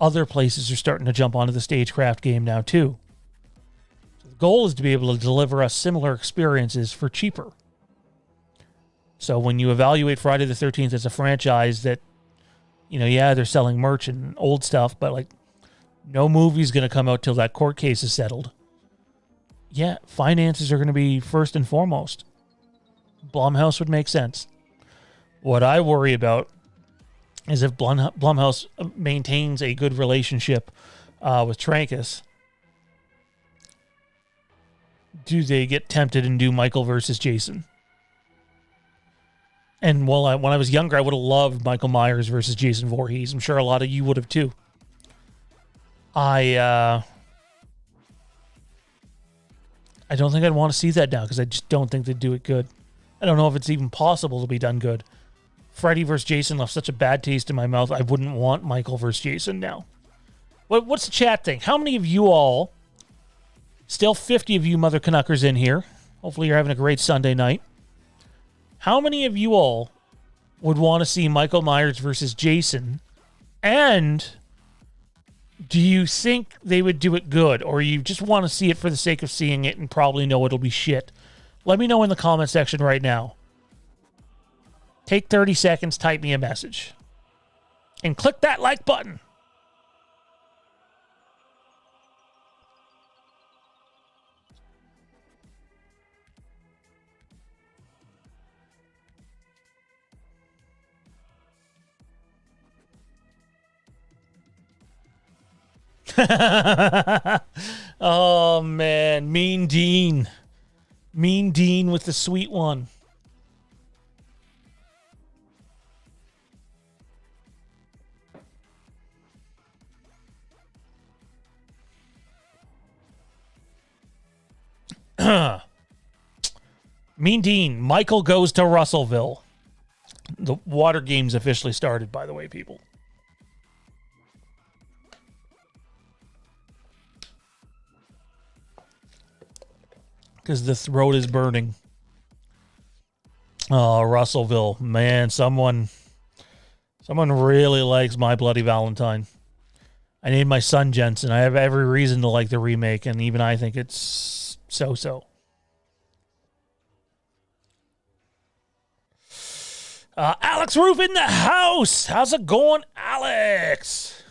[SPEAKER 1] Other places are starting to jump onto the Stagecraft game now too. So the goal is to be able to deliver us similar experiences for cheaper. So when you evaluate Friday the 13th as a franchise that, yeah, they're selling merch and old stuff, but like no movie's going to come out till that court case is settled. Yeah, finances are going to be first and foremost. Blumhouse would make sense. What I worry about is if Blumhouse maintains a good relationship with Trancas, do they get tempted and do Michael versus Jason? And when I was younger, I would have loved Michael Myers versus Jason Voorhees. I'm sure a lot of you would have too. I don't think I'd want to see that now because I just don't think they'd do it good. I don't know if it's even possible to be done good. Freddy vs. Jason left such a bad taste in my mouth. I wouldn't want Michael vs. Jason now. What's the chat thing? How many of you all, still 50 of you Mother Canuckers in here. Hopefully you're having a great Sunday night. How many of you all would want to see Michael Myers versus Jason? And do you think they would do it good? Or you just want to see it for the sake of seeing it and probably know it'll be shit? Let me know in the comment section right now. Take 30 seconds, type me a message. And click that like button. Oh, man. Mean Dean. Mean Dean with the sweet one. Mean Dean. Michael goes to Russellville. The water game's officially started, by the way, people. Because the throat is burning. Oh, Russellville. Man, someone really likes My Bloody Valentine. I named my son Jensen. I have every reason to like the remake, and even I think it's so-so. Alex Roof in the house. How's it going, Alex?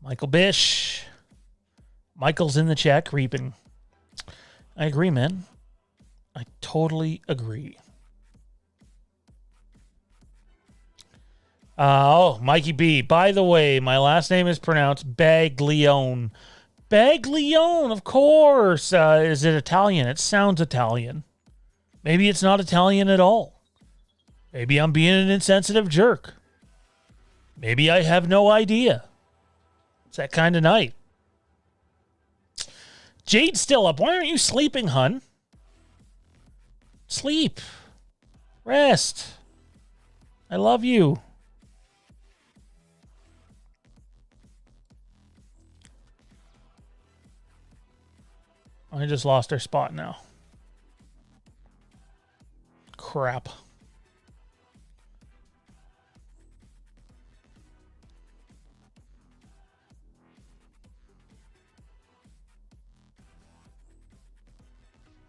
[SPEAKER 1] Michael Bish. Michael's in the chat creeping. I agree, man. I totally agree. Mikey B. By the way, my last name is pronounced Baglione. Baglione, of course. Is it Italian? It sounds Italian. Maybe it's not Italian at all. Maybe I'm being an insensitive jerk. Maybe I have no idea. It's that kind of night. Jade's still up. Why aren't you sleeping, hun? Sleep. Rest. I love you. I just lost our spot now. Crap.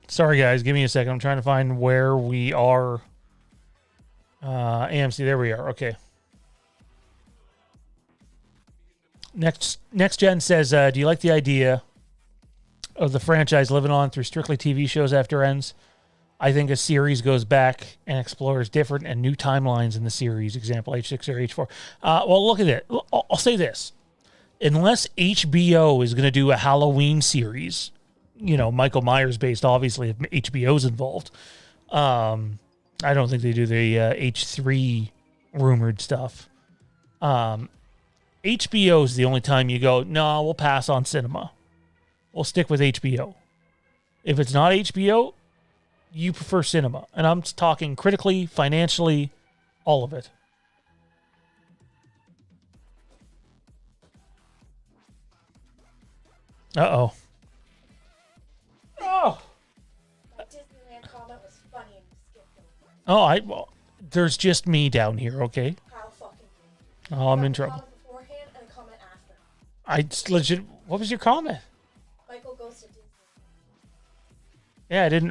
[SPEAKER 1] Sorry, guys. Give me a second. I'm trying to find where we are. AMC. There we are. Okay. Next Gen says, do you like the idea of the franchise living on through strictly TV shows after ends? I think a series goes back and explores different and new timelines in the series. Example, H6 or H4. Well, look at it. I'll say this. Unless HBO is going to do a Halloween series, Michael Myers based, obviously, if HBO's involved. I don't think they do the H3 rumored stuff. HBO is the only time you go, no, we'll pass on cinema. We'll stick with HBO. If it's not HBO, you prefer cinema. And I'm talking critically, financially, all of it. Uh-oh. Oh!
[SPEAKER 5] That Disneyland comment was funny and you skipped over.
[SPEAKER 1] Well, there's just me down here, okay?
[SPEAKER 5] How fucking
[SPEAKER 1] Oh, I'm in trouble.
[SPEAKER 5] comment beforehand and a comment after.
[SPEAKER 1] What was your comment?
[SPEAKER 5] Michael goes to Disney.
[SPEAKER 1] Yeah, I didn't.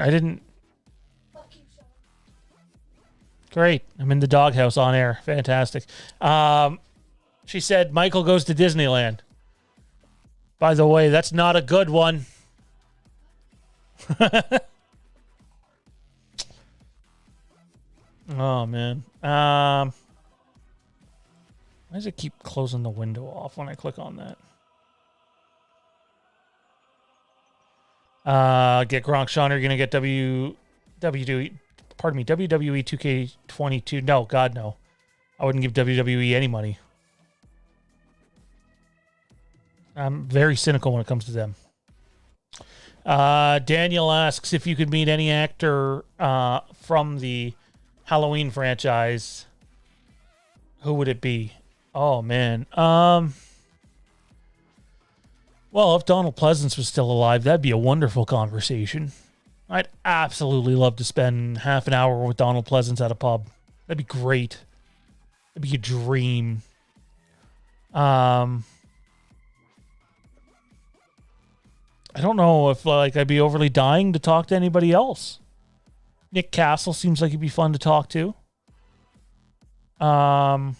[SPEAKER 5] Fuck you, Sean.
[SPEAKER 1] Great. I'm in the doghouse on air. Fantastic. She said, Michael goes to Disneyland. By the way, that's not a good one. Oh, man. Why does it keep closing the window off when I click on that? Get Gronk. Sean, are you going to get WWE 2K22? No, God, no. I wouldn't give WWE any money. I'm very cynical when it comes to them. Daniel asks if you could meet any actor from the Halloween franchise, who would it be? Oh, man. Well, if Donald Pleasance was still alive, that'd be a wonderful conversation. I'd absolutely love to spend half an hour with Donald Pleasance at a pub. That'd be great. That'd be a dream. I don't know if I'd be overly dying to talk to anybody else. Nick Castle seems like he'd be fun to talk to. Yeah,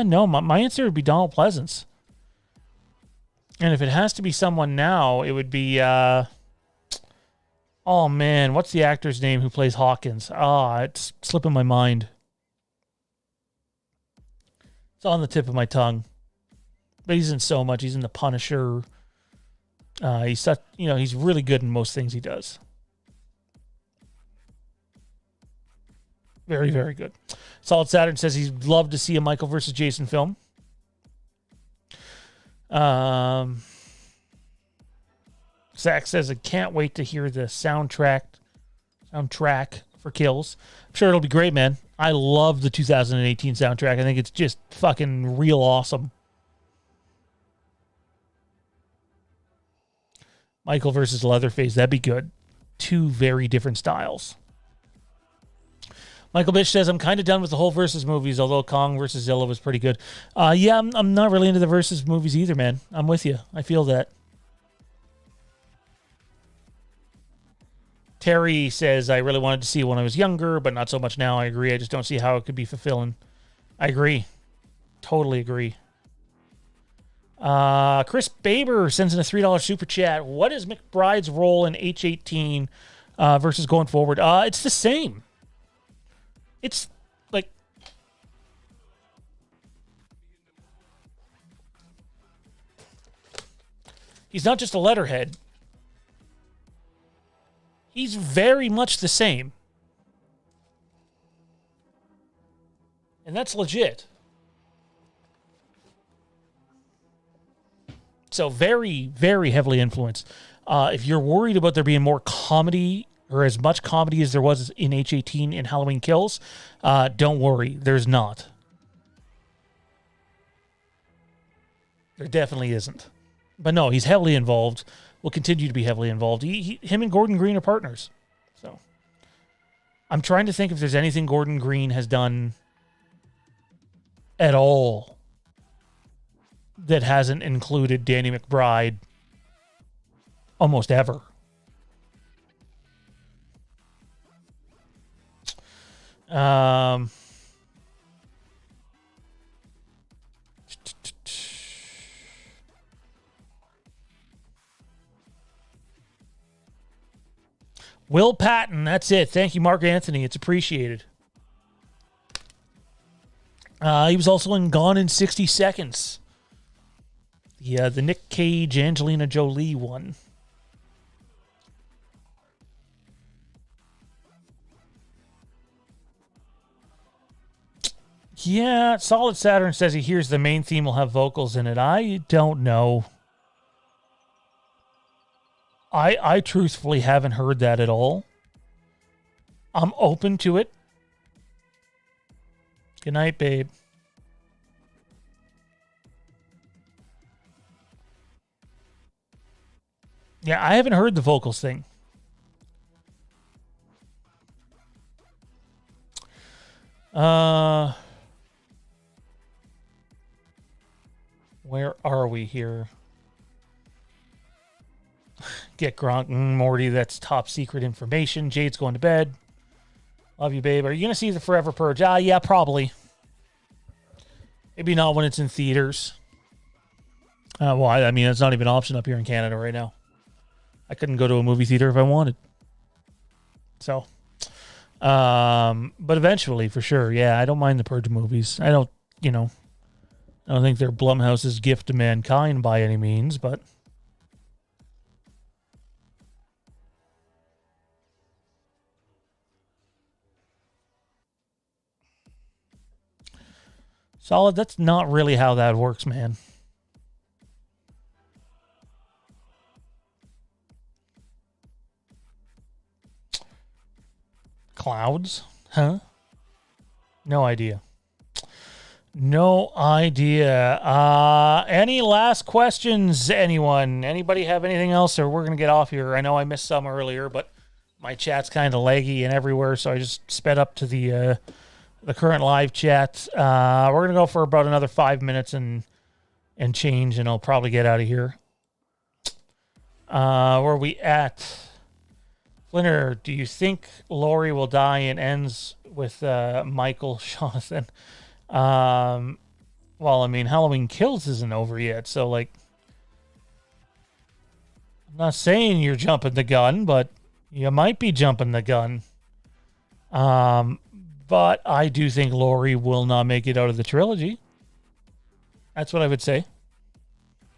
[SPEAKER 1] no, my answer would be Donald Pleasance. And if it has to be someone now, it would be oh man, what's the actor's name who plays Hawkins? It's slipping my mind. It's on the tip of my tongue. But he's in so much. He's in The Punisher. He's really good in most things he does. Very, very good. Solid Saturn says he'd love to see a Michael versus Jason film. Zach says, I can't wait to hear the soundtrack for Kills. I'm sure it'll be great, man. I love the 2018 soundtrack. I think it's just fucking real awesome. Michael versus Leatherface, that'd be good. Two very different styles. Michael Bitch says, I'm kind of done with the whole Versus movies, although Kong versus Zilla was pretty good. Yeah, I'm not really into the Versus movies either, man. I'm with you. I feel that. Terry says, I really wanted to see it when I was younger, but not so much now. I agree. I just don't see how it could be fulfilling. I agree. Totally agree. Chris Baber sends in a $3 super chat. What is McBride's role in H18 versus going forward? It's the same. It's like he's not just a letterhead. He's very much the same. And that's legit. So very, very heavily influenced. If you're worried about there being more comedy or as much comedy as there was in H18 in Halloween Kills, don't worry. There's not. There definitely isn't. But no, he's heavily involved. Will continue to be heavily involved. Him and Gordon Green are partners. So I'm trying to think if there's anything Gordon Green has done at all that hasn't included Danny McBride almost ever. Will Patton, that's it. Thank you, Mark Anthony. It's appreciated. He was also in Gone in 60 Seconds. The Nick Cage, Angelina Jolie one. Yeah, Solid Saturn says he hears the main theme will have vocals in it. I don't know. I truthfully haven't heard that at all. I'm open to it. Good night, babe. Yeah, I haven't heard the vocals thing. Where are we here? Get Gronk. Morty, that's top secret information. Jade's going to bed. Love you, babe. Are you going to see the Forever Purge? Yeah, probably. Maybe not when it's in theaters. Well, I mean, it's not even an option up here in Canada right now. I couldn't go to a movie theater if I wanted. So, but eventually, for sure. Yeah, I don't mind the Purge movies. I don't think they're Blumhouse's gift to mankind by any means, but Solid, that's not really how that works, man. Clouds? Huh? No idea. No idea. Any last questions, anyone? Anybody have anything else, or we're going to get off here? I know I missed some earlier, but my chat's kind of laggy and everywhere, so I just sped up to the current live chat. We're going to go for about another 5 minutes and change, and I'll probably get out of here. Where are we at? Flinner, do you think Laurie will die and ends with Michael Jonathan? Well, I mean, Halloween Kills isn't over yet, so, like, I'm not saying you're jumping the gun, but you might be jumping the gun. But I do think Laurie will not make it out of the trilogy. That's what I would say.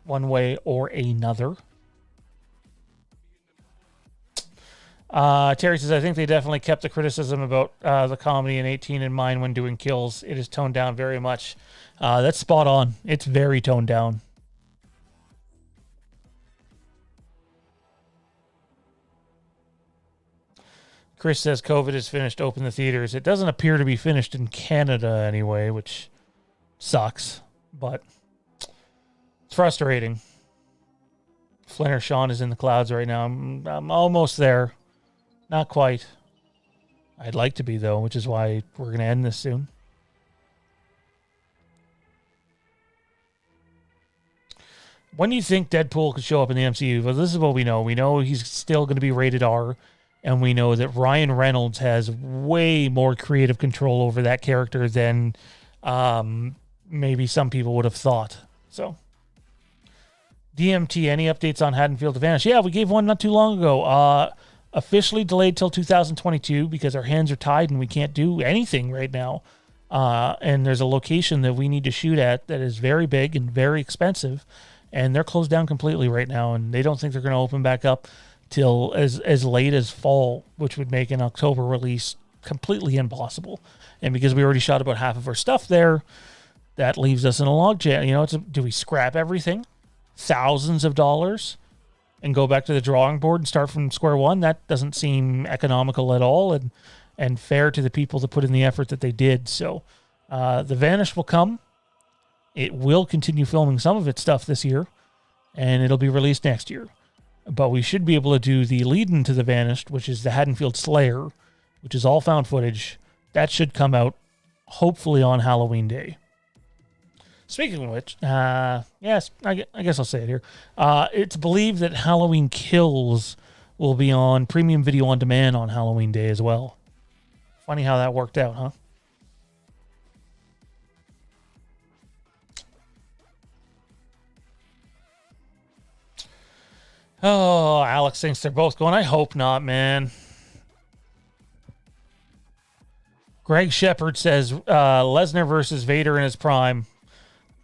[SPEAKER 1] One way or another. Terry says, I think they definitely kept the criticism about the comedy in 18 in mind when doing Kills. It is toned down very much. That's spot on. It's very toned down. Chris says COVID is finished. Open the theaters. It doesn't appear to be finished in Canada anyway, which sucks, but it's frustrating. Flinner Sean is in the clouds right now. I'm almost there. Not quite. I'd like to be, though, which is why we're going to end this soon. When do you think Deadpool could show up in the MCU? Well, this is what we know. We know he's still going to be rated R. And we know that Ryan Reynolds has way more creative control over that character than maybe some people would have thought. So, DMT, any updates on Haddonfield to Vanish? Yeah, we gave one not too long ago. Officially delayed till 2022 because our hands are tied and we can't do anything right now. And there's a location that we need to shoot at that is very big and very expensive. And they're closed down completely right now. And they don't think they're going to open back up till as late as fall, which would make an October release completely impossible. And because we already shot about half of our stuff there, that leaves us in a logjam. Do we scrap everything thousands of dollars and go back to the drawing board and start from square one. That doesn't seem economical at all and fair to the people that put in the effort that they did. So The Vanished will come. It will continue filming some of its stuff this year, and it'll be released next year. But we should be able to do the lead-in to The Vanished, which is the Haddonfield Slayer, which is all found footage. That should come out hopefully on Halloween Day. Speaking of which, yes, I guess I'll say it here. It's believed that Halloween Kills will be on premium video on demand on Halloween Day as well. Funny how that worked out, huh? Oh, Alex thinks they're both going. I hope not, man. Greg Shepard says Lesnar versus Vader in his prime.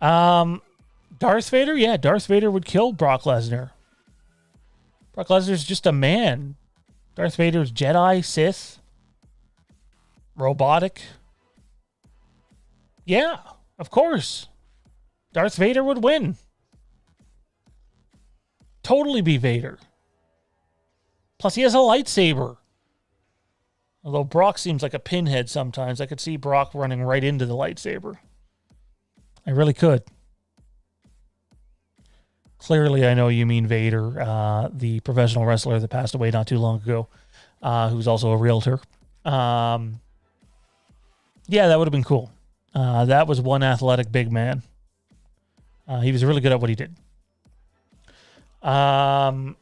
[SPEAKER 1] Darth Vader? Yeah, Darth Vader would kill Brock Lesnar. Brock Lesnar's just a man. Darth Vader's Jedi, Sith, robotic. Yeah, of course. Darth Vader would win. Totally be Vader. Plus, he has a lightsaber. Although Brock seems like a pinhead sometimes. I could see Brock running right into the lightsaber. I really could. Clearly, I know you mean Vader, the professional wrestler that passed away not too long ago, who's also a realtor. Yeah, that would have been cool. That was one athletic big man. He was really good at what he did. Michael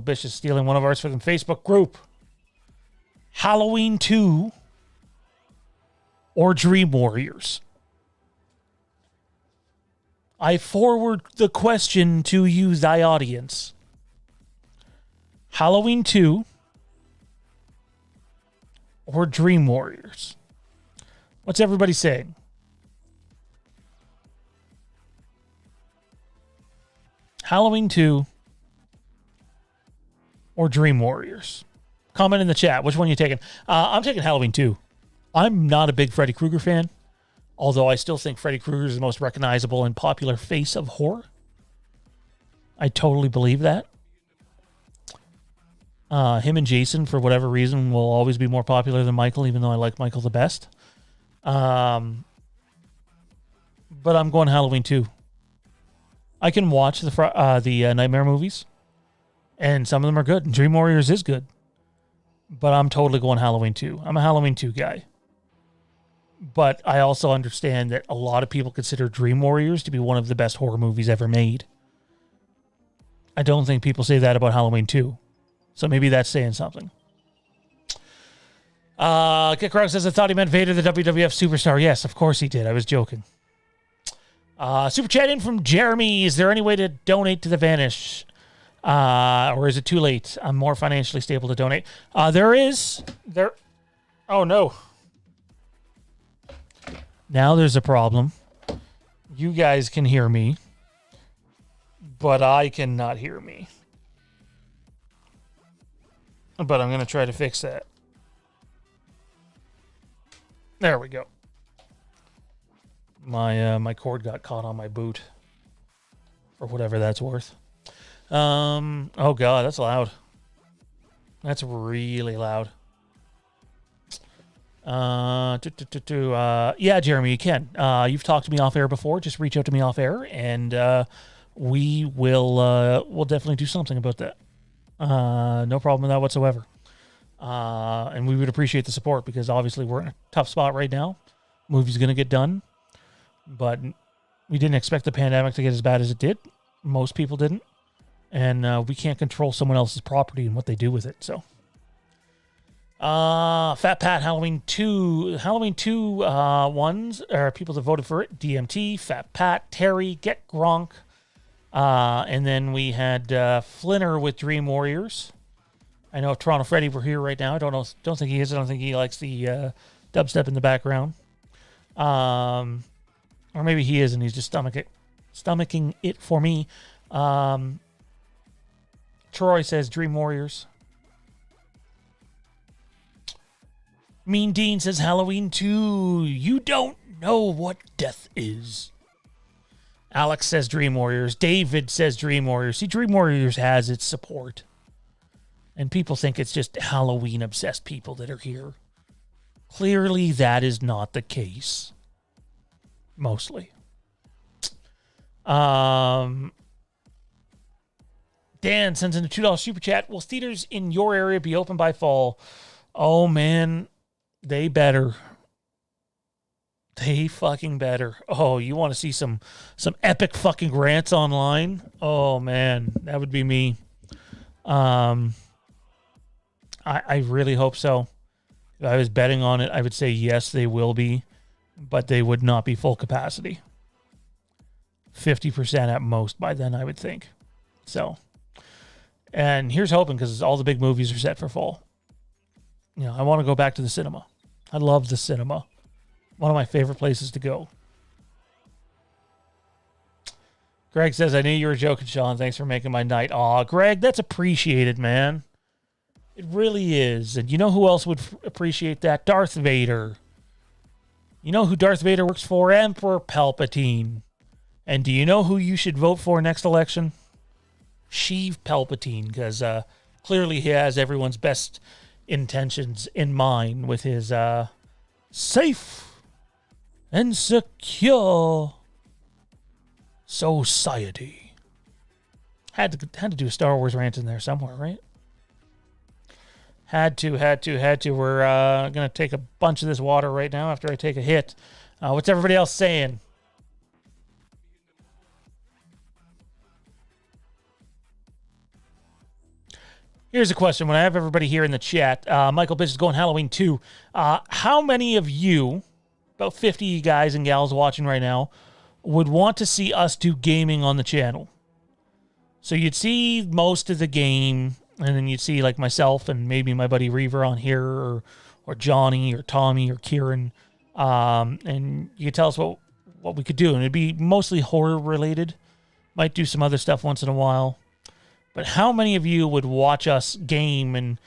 [SPEAKER 1] Bish is stealing one of ours from the Facebook group. Halloween 2 or Dream Warriors? I forward the question to you, thy audience. Halloween 2 or Dream Warriors? What's everybody saying? Halloween 2 or Dream Warriors? Comment in the chat. Which one are you taking? I'm taking Halloween 2. I'm not a big Freddy Krueger fan, although I still think Freddy Krueger is the most recognizable and popular face of horror. I totally believe that. Him and Jason, for whatever reason, will always be more popular than Michael, even though I like Michael the best. But I'm going Halloween 2. I can watch the Nightmare movies, and some of them are good. Dream Warriors is good. But I'm totally going Halloween 2. I'm a Halloween 2 guy. But I also understand that a lot of people consider Dream Warriors to be one of the best horror movies ever made. I don't think people say that about Halloween 2. So maybe that's saying something. Kick Rock says, I thought he meant Vader, the WWF superstar. Yes, of course he did. I was joking. Super chat in from Jeremy. Is there any way to donate to The Vanish? Or is it too late? I'm more financially stable to donate. There is. Oh, no. Now there's a problem. You guys can hear me, but I cannot hear me. But I'm going to try to fix that. There we go. My cord got caught on my boot, for whatever that's worth. Oh God, that's loud. That's really loud. Yeah, Jeremy, you can. You've talked to me off air before. Just reach out to me off air, and we'll definitely do something about that. No problem with that whatsoever. And we would appreciate the support because obviously we're in a tough spot right now. Movie's gonna get done, but we didn't expect the pandemic to get as bad as it did. Most people didn't. And we can't control someone else's property and what they do with it. So, Fat Pat, Halloween 2 ones, or people that voted for it. DMT, Fat Pat, Terry, Get Gronk. And then we had Flinner with Dream Warriors. I know if Toronto Freddy were here right now. I don't think he is. I don't think he likes the dubstep in the background. Or maybe he is and he's just stomaching it for me. Troy says Dream Warriors. Mean Dean says Halloween 2. You don't know what death is. Alex says Dream Warriors. David says Dream Warriors. See, Dream Warriors has its support. And people think it's just Halloween-obsessed people that are here. Clearly, that is not the case. Mostly. Dan sends in a $2 super chat. Will theaters in your area be open by fall? Oh, man. They better. They fucking better. Oh, you want to see some epic fucking rants online? Oh, man. That would be me. I really hope so. If I was betting on it, I would say yes, they will be. But they would not be full capacity. 50% at most by then, I would think. So, and here's hoping, because all the big movies are set for fall. You know, I want to go back to the cinema. I love the cinema. One of my favorite places to go. Greg says, I knew you were joking, Sean. Thanks for making my night. Aw, Greg, that's appreciated, man. It really is. And you know who else would appreciate that? Darth Vader. You know who Darth Vader works for? Emperor Palpatine. And do you know who you should vote for next election? Sheev Palpatine, because clearly he has everyone's best intentions in mind with his safe and secure society. Had to do a Star Wars rant in there somewhere, right? Had to. We're going to take a bunch of this water right now after I take a hit. What's everybody else saying? Here's a question. When I have everybody here in the chat, Michael Bitch is going Halloween 2. How many of you, about 50 guys and gals watching right now, would want to see us do gaming on the channel? So you'd see most of the game, and then you'd see like myself and maybe my buddy Reaver on here, or Johnny, or Tommy, or Kieron, and you could tell us what we could do, and it'd be mostly horror related. Might do some other stuff once in a while. But how many of you would watch us game? And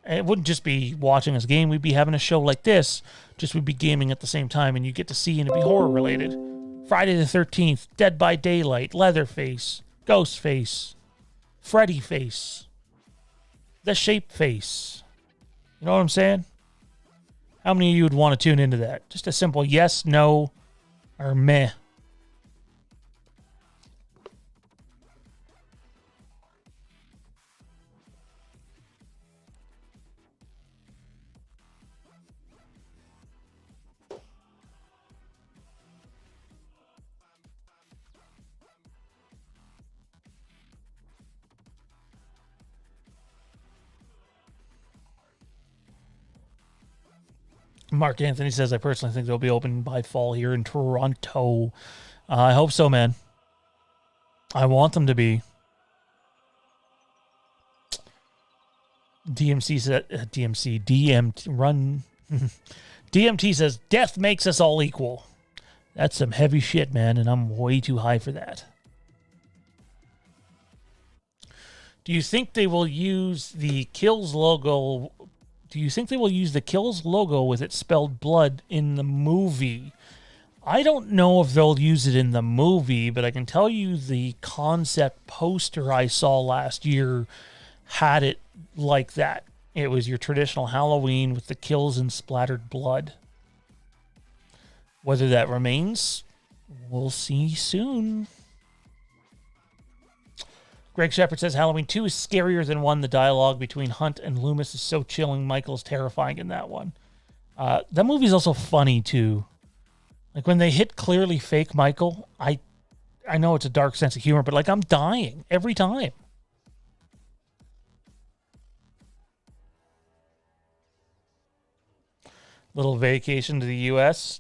[SPEAKER 1] it wouldn't just be watching us game. We'd be having a show like this. Just we'd be gaming at the same time. And you get to see, and it'd be horror related. Friday the 13th, Dead by Daylight, Leatherface, Ghostface, Freddy Face, The Shape Face. You know what I'm saying? How many of you would want to tune into that? Just a simple yes, no, or meh. Mark Anthony says, I personally think they'll be open by fall here in Toronto. I hope so, man. I want them to be. DMT says, death makes us all equal. That's some heavy shit, man, and I'm way too high for that. Do you think they will use the Kills logo? Do you think they will use the Kills logo with it spelled blood in the movie? I don't know if they'll use it in the movie, but I can tell you the concept poster I saw last year had it like that. It was your traditional Halloween with the kills and splattered blood. Whether that remains, we'll see soon. Greg Shepard says Halloween 2 is scarier than 1. The dialogue between Hunt and Loomis is so chilling. Michael's terrifying in that one. That movie's also funny, too. Like, when they hit clearly fake Michael, I know it's a dark sense of humor, but, like, I'm dying every time. Little vacation to the U.S.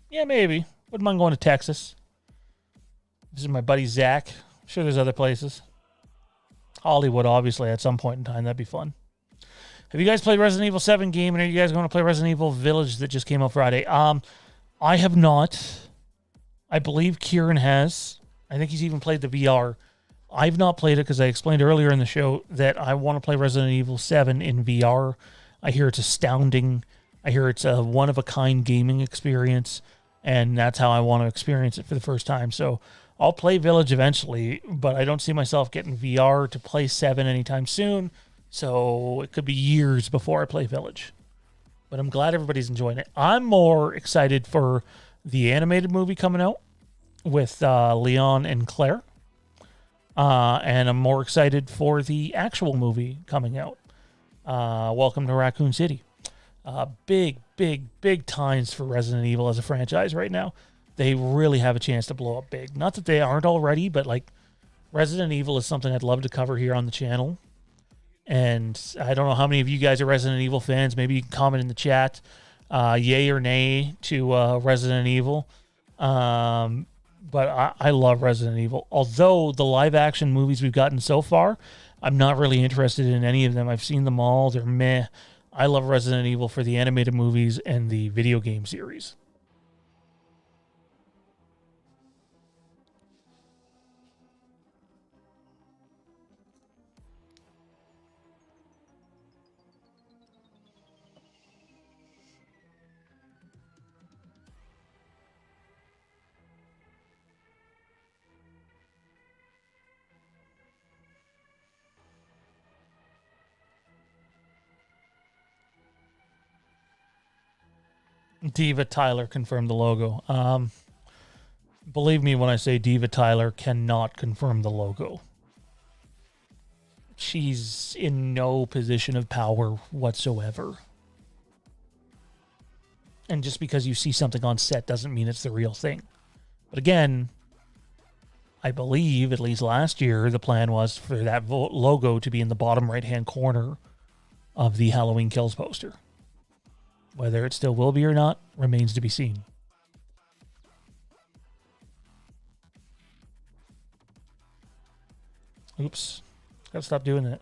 [SPEAKER 1] Yeah, maybe. Wouldn't mind going to Texas. This is my buddy Zach. I'm sure there's other places. Hollywood, obviously, at some point in time. That'd be fun. Have you guys played Resident Evil 7 game? And are you guys going to play Resident Evil Village that just came out Friday? I have not. I believe Kieron has. I think he's even played the VR. I've not played it because I explained earlier in the show that I want to play Resident Evil 7 in VR. I hear it's astounding. I hear it's a one-of-a-kind gaming experience. and that's how I want to experience it for the first time. So I'll play Village eventually, but I don't see myself getting VR to play 7 anytime soon. So it could be years before I play Village. But I'm glad everybody's enjoying it. I'm more excited for the animated movie coming out with Leon and Claire. And I'm more excited for the actual movie coming out. Welcome to Raccoon City. Big times for Resident Evil as a franchise right now. They really have a chance to blow up big. Not that they aren't already, but like Resident Evil is something I'd love to cover here on the channel. And I don't know how many of you guys are Resident Evil fans. Maybe you can comment in the chat, yay or nay to Resident Evil. But I love Resident Evil. Although the live action movies we've gotten so far, I'm not really interested in any of them. I've seen them all. They're meh. I love Resident Evil for the animated movies and the video game series. Diva Tyler confirmed the logo. Believe me when I say Diva Tyler cannot confirm the logo. She's in no position of power whatsoever. And just because you see something on set doesn't mean it's the real thing. But again, I believe, at least last year, the plan was for that logo to be in the bottom right-hand corner of the Halloween Kills poster. Whether it still will be or not remains to be seen. Oops. Gotta stop doing that.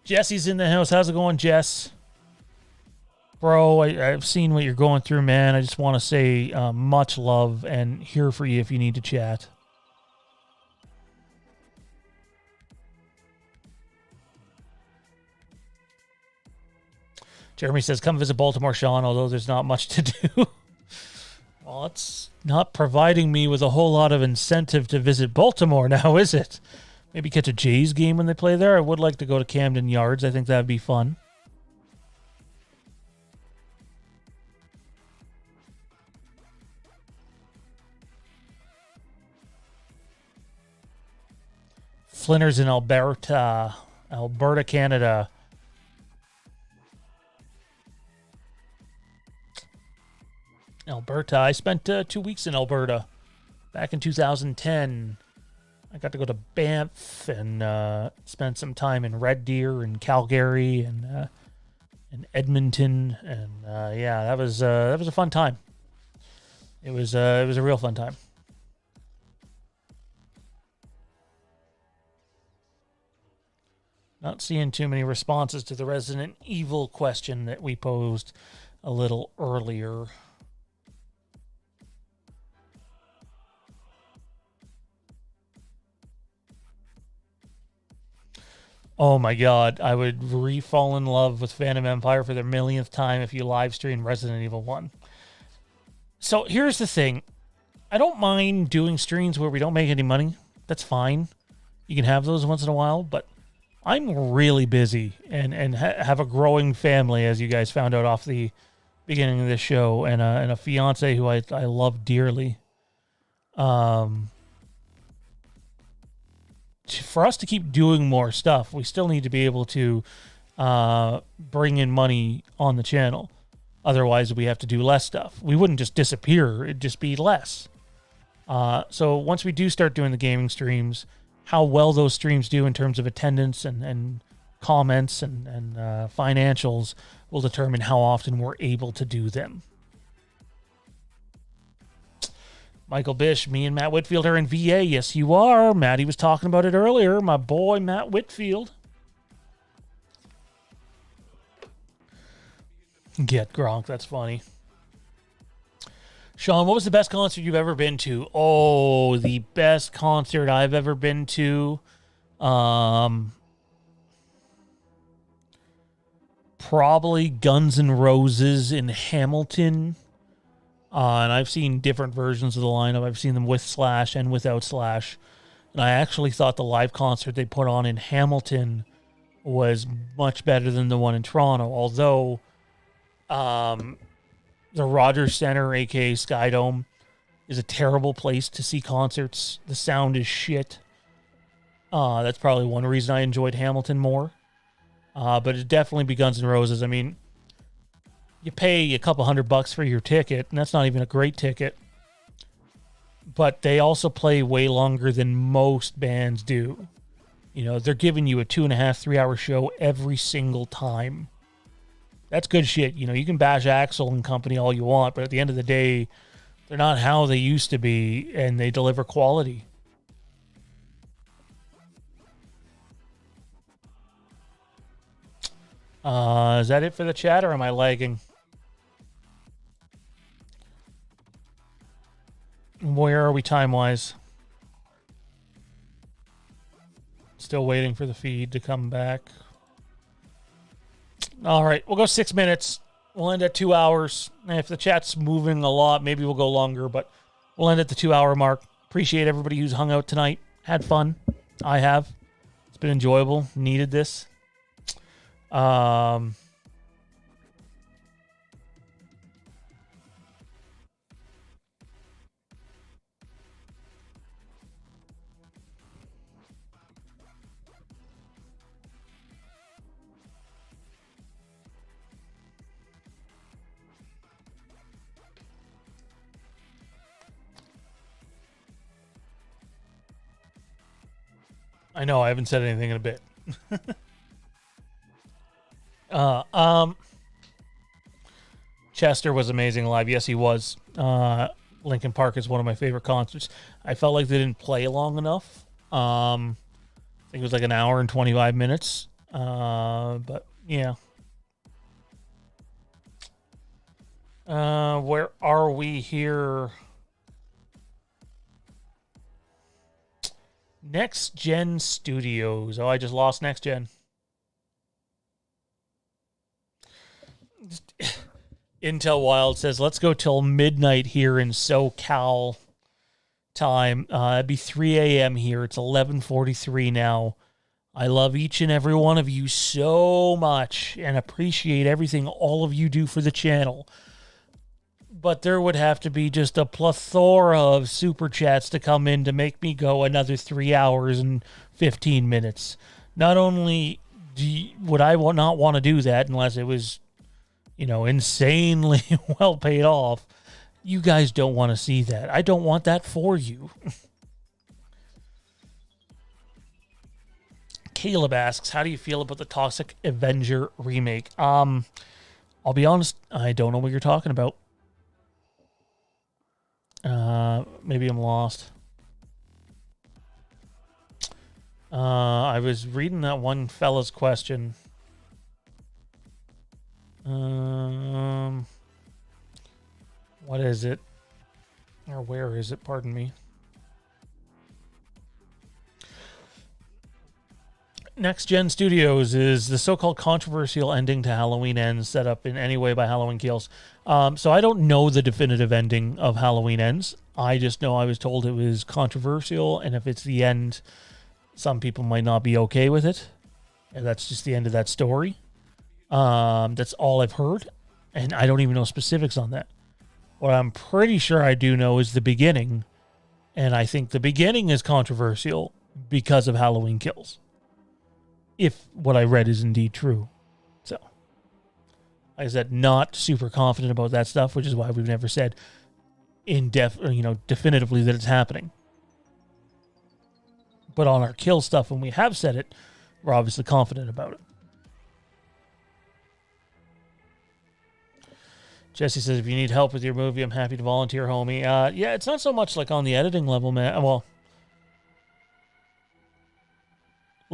[SPEAKER 1] Jesse's in the house. How's it going, Jess? Bro, I've seen what you're going through, man. I just want to say much love and here for you if you need to chat. Jeremy says, come visit Baltimore, Sean, although there's not much to do. Well, it's not providing me with a whole lot of incentive to visit Baltimore now, is it? Maybe catch a Jays game when they play there. I would like to go to Camden Yards. I think that would be fun. Flinter's in Alberta, Canada. Alberta. I spent 2 weeks in Alberta back in 2010. I got to go to Banff and spend some time in Red Deer and Calgary and Edmonton, and yeah, that was a fun time. It was a real fun time. Not seeing too many responses to the Resident Evil question that we posed a little earlier. Oh my God, I would re-fall in love with Fandom Empire for their millionth time if you live stream Resident Evil 1. So here's the thing. I don't mind doing streams where we don't make any money. That's fine. You can have those once in a while, but I'm really busy and have a growing family, as you guys found out off the beginning of this show, and a fiance who I love dearly. For us to keep doing more stuff, we still need to be able to bring in money on the channel. Otherwise, we have to do less stuff. We wouldn't just disappear. It'd just be less. So once we do start doing the gaming streams, how well those streams do in terms of attendance and comments and financials will determine how often we're able to do them. Michael Bish, me and Matt Whitfield are in VA. Yes, you are. Matty was talking about it earlier. My boy, Matt Whitfield. Get Gronk. That's funny. Sean, what was the best concert you've ever been to? Oh, the best concert I've ever been to. probably Guns N' Roses in Hamilton. And I've seen different versions of the lineup. I've seen them with Slash and without Slash. And I actually thought the live concert they put on in Hamilton was much better than the one in Toronto. Although the Rogers Center, a.k.a. Skydome, is a terrible place to see concerts. The sound is shit. That's probably one reason I enjoyed Hamilton more. But it definitely be Guns N' Roses. I mean, you pay a couple $100 for your ticket, and that's not even a great ticket. But they also play way longer than most bands do. You know, they're giving you a 2.5, 3 hour show every single time. That's good shit. You know, you can bash Axl and company all you want, but at the end of the day, they're not how they used to be, and they deliver quality. Is that it for the chat, or am I lagging? Where are we time-wise? Still waiting for the feed to come back. All right, we'll go 6 minutes. We'll end at 2 hours. And if the chat's moving a lot, maybe we'll go longer, but we'll end at the 2 hour mark. Appreciate everybody who's hung out tonight. Had fun. I have. It's been enjoyable. Needed this. I know I haven't said anything in a bit. Chester was amazing live. Yes, he was. Linkin Park is one of my favorite concerts. I felt like they didn't play long enough. I think it was like an hour and 25 minutes. But yeah. Where are we here? Next Gen Studios. Oh, I just lost Next Gen. Intel Wild says, let's go till midnight here in SoCal time. It'd be 3 a.m. here. It's 11:43 now. I love each and every one of you so much and appreciate everything all of you do for the channel. But there would have to be just a plethora of super chats to come in to make me go another 3 hours and 15 minutes. Not only would I not want to do that unless it was, you know, insanely well paid off, you guys don't want to see that. I don't want that for you. Caleb asks, how do you feel about the Toxic Avenger remake? I'll be honest, I don't know what you're talking about. Maybe I'm lost. I was reading that one fella's question. What is it? Or where is it? Pardon me. Next Gen Studios is the so-called controversial ending to Halloween Ends set up in any way by Halloween Kills. So I don't know the definitive ending of Halloween Ends. I just know I was told it was controversial, and if it's the end, some people might not be okay with it. And that's just the end of that story. That's all I've heard, and I don't even know specifics on that. What I'm pretty sure I do know is the beginning, and I think the beginning is controversial because of Halloween Kills. If what I read is indeed true. So, like I said, not super confident about that stuff, which is why we've never said definitively that it's happening. But on our kill stuff, when we have said it, we're obviously confident about it. Jesse says, if you need help with your movie, I'm happy to volunteer, homie. Yeah, it's not so much like on the editing level, man. Well,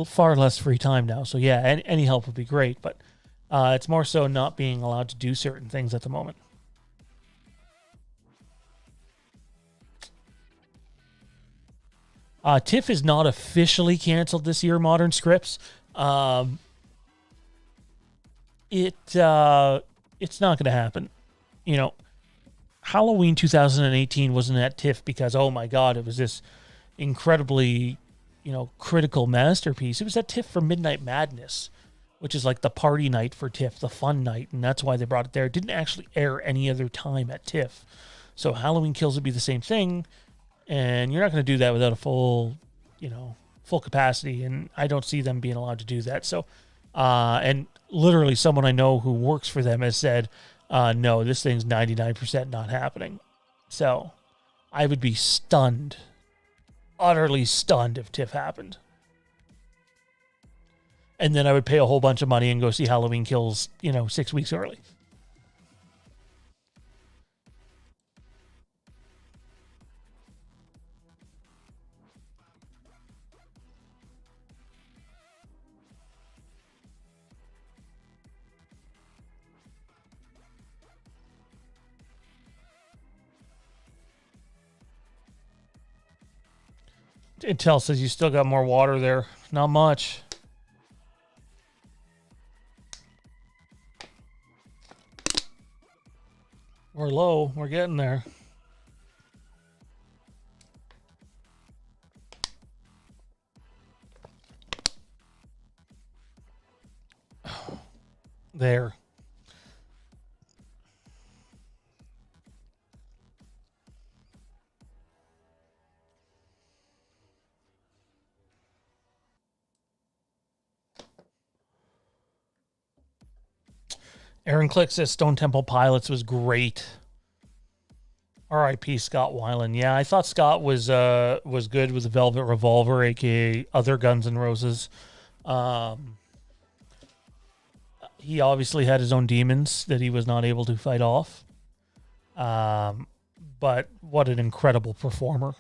[SPEAKER 1] far less free time now. So yeah, any help would be great, but it's more so not being allowed to do certain things at the moment. TIFF is not officially canceled this year, Modern Scripts. it's not going to happen. You know, Halloween 2018 wasn't at TIFF because, oh my God, it was this incredibly, critical masterpiece. It was at TIFF for Midnight Madness, which is like the party night for TIFF, the fun night, and that's why they brought it there. It didn't actually air any other time at TIFF. So Halloween Kills would be the same thing, and you're not going to do that without a full capacity, and I don't see them being allowed to do that. So, and literally someone I know who works for them has said, no, this thing's 99% not happening. So I would be stunned, utterly stunned if TIFF happened. And then I would pay a whole bunch of money and go see Halloween Kills, 6 weeks early. Intel says you still got more water there. Not much. We're low. We're getting there. There. Aaron Click says Stone Temple Pilots was great. R.I.P. Scott Weiland. Yeah, I thought Scott was good with the Velvet Revolver, aka other Guns N' Roses. He obviously had his own demons that he was not able to fight off. But what an incredible performer.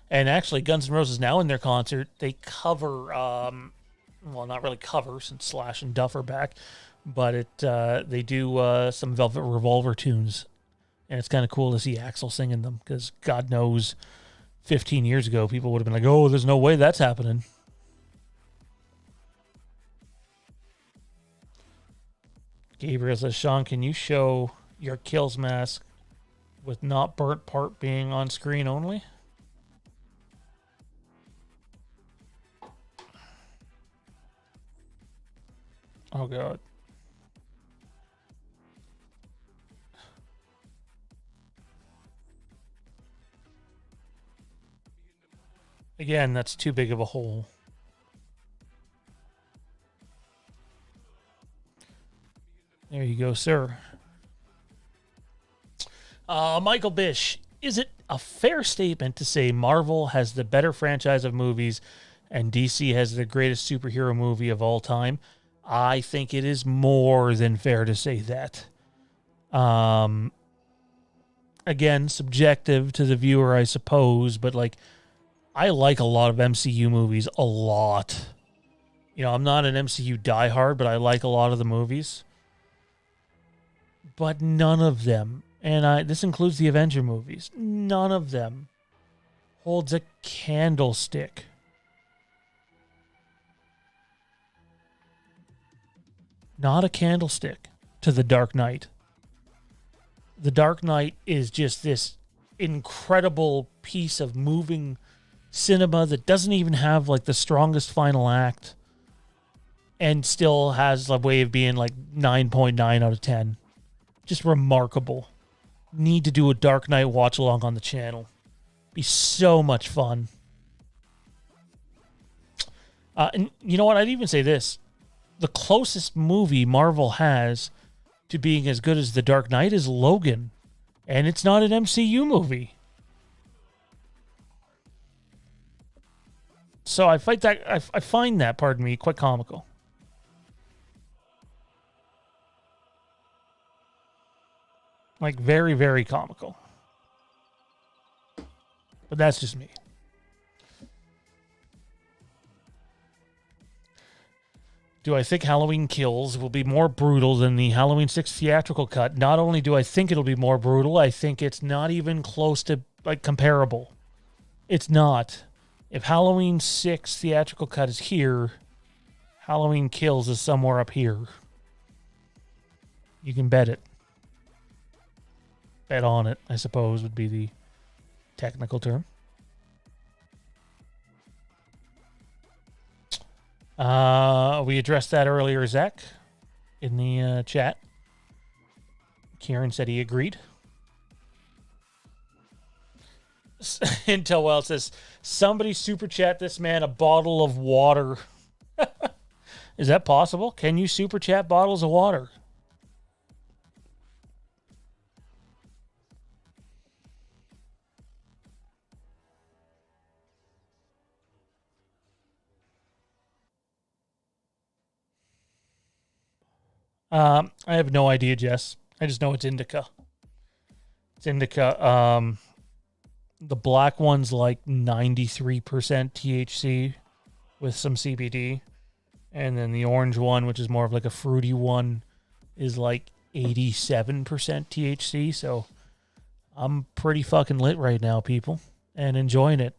[SPEAKER 1] And actually, Guns N' Roses now in their concert, they cover, well, not really cover since Slash and Duff are back, but they do some Velvet Revolver tunes. And it's kind of cool to see Axl singing them because God knows 15 years ago, people would have been like, oh, there's no way that's happening. Gabriel says, Sean, can you show your kills mask with not burnt part being on screen only? Oh, God. Again, that's too big of a hole. There you go, sir. Michael Bish, is it a fair statement to say Marvel has the better franchise of movies and DC has the greatest superhero movie of all time? I think it is more than fair to say that. Again, subjective to the viewer, I suppose, but I like a lot of MCU movies a lot. I'm not an MCU diehard, but I like a lot of the movies. But none of them, and this includes the Avenger movies, none of them holds a candlestick not a candlestick to The Dark Knight. The Dark Knight is just this incredible piece of moving cinema that doesn't even have the strongest final act and still has a way of being 9.9 out of 10. Just remarkable. Need to do a Dark Knight watch along on the channel. Be so much fun. And you know what? I'd even say this. The closest movie Marvel has to being as good as The Dark Knight is Logan. And it's not an MCU movie. So I find that, pardon me, quite comical. Very, very comical. But that's just me. Do I think Halloween Kills will be more brutal than the Halloween 6 theatrical cut? Not only do I think it'll be more brutal, I think it's not even close to comparable. It's not. If Halloween 6 theatrical cut is here, Halloween Kills is somewhere up here. You can bet it. Bet on it, I suppose, would be the technical term. We addressed that earlier, Zach, in the chat. Kieron said he agreed. Intel Well says, somebody super chat this man a bottle of water. Is that possible? Can you super chat bottles of water? I have no idea, Jess. I just know it's indica. It's indica. The black one's like 93% THC with some CBD. And then the orange one, which is more of like a fruity one, is like 87% THC. So I'm pretty fucking lit right now, people, and enjoying it.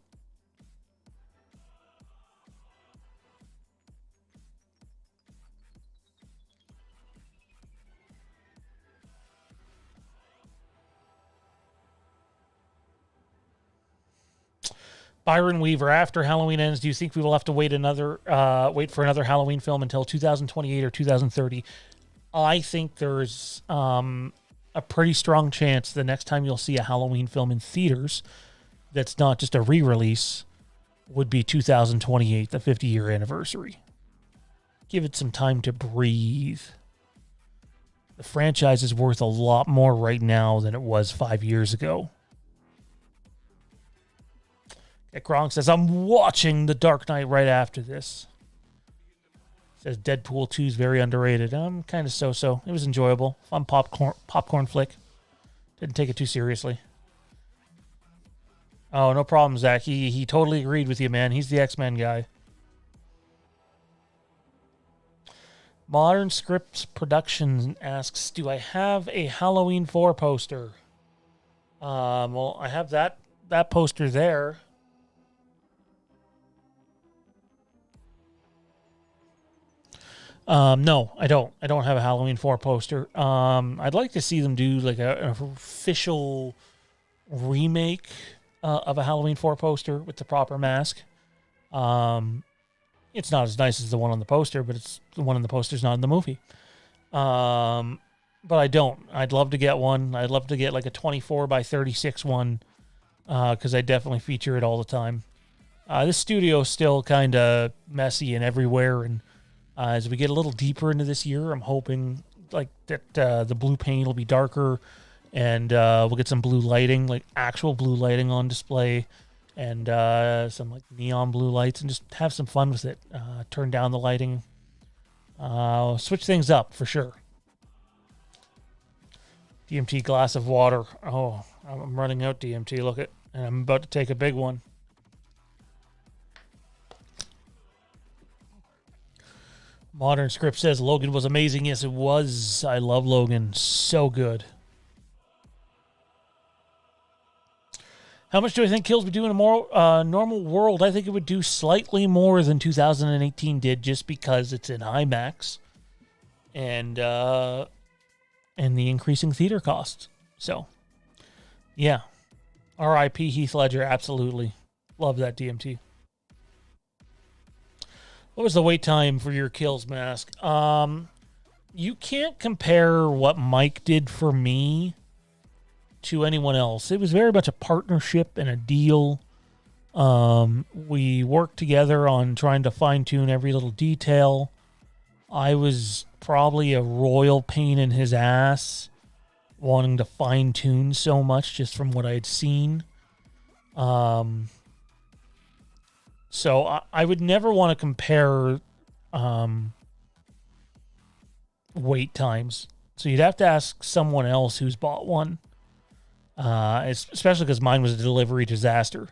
[SPEAKER 1] Byron Weaver, after Halloween ends, do you think we will have to wait for another Halloween film until 2028 or 2030? I think there's a pretty strong chance the next time you'll see a Halloween film in theaters that's not just a re-release would be 2028, the 50-year anniversary. Give it some time to breathe. The franchise is worth a lot more right now than it was 5 years ago. Gronk says, I'm watching The Dark Knight right after this. Says Deadpool 2 is very underrated. I'm kind of so-so. It was enjoyable. Fun popcorn flick. Didn't take it too seriously. Oh, no problem, Zach. He totally agreed with you, man. He's the X-Men guy. Modern Scripts Productions asks, do I have a Halloween 4 poster? Well, I have that poster there. No, I don't. I don't have a Halloween 4 poster. I'd like to see them do like an official remake of a Halloween 4 poster with the proper mask. It's not as nice as the one on the poster, but it's the one on the poster's not in the movie. But I don't. I'd love to get one. I'd love to get like a 24 by 36 one because I definitely feature it all the time. This studio is still kind of messy and everywhere, and as we get a little deeper into this year, I'm hoping like that the blue paint will be darker, and we'll get some blue lighting, like actual blue lighting on display, and some like neon blue lights, and just have some fun with it. Turn down the lighting, switch things up for sure. DMT glass of water. Oh, I'm running out, DMT. Look at, and I'm about to take a big one. Modern Script says Logan was amazing. Yes, it was. I love Logan. So good. How much do I think Kills would do in a more normal world? I think it would do slightly more than 2018 did, just because it's in IMAX and the increasing theater costs. So, yeah. R.I.P. Heath Ledger. Absolutely. Love that DMT. What was the wait time for your Kills mask? You can't compare what Mike did for me to anyone else. It was very much a partnership and a deal. We worked together on trying to fine-tune every little detail. I was probably a royal pain in his ass, wanting to fine-tune so much just from what I had seen. So I would never want to compare wait times. So you'd have to ask someone else who's bought one, especially because mine was a delivery disaster.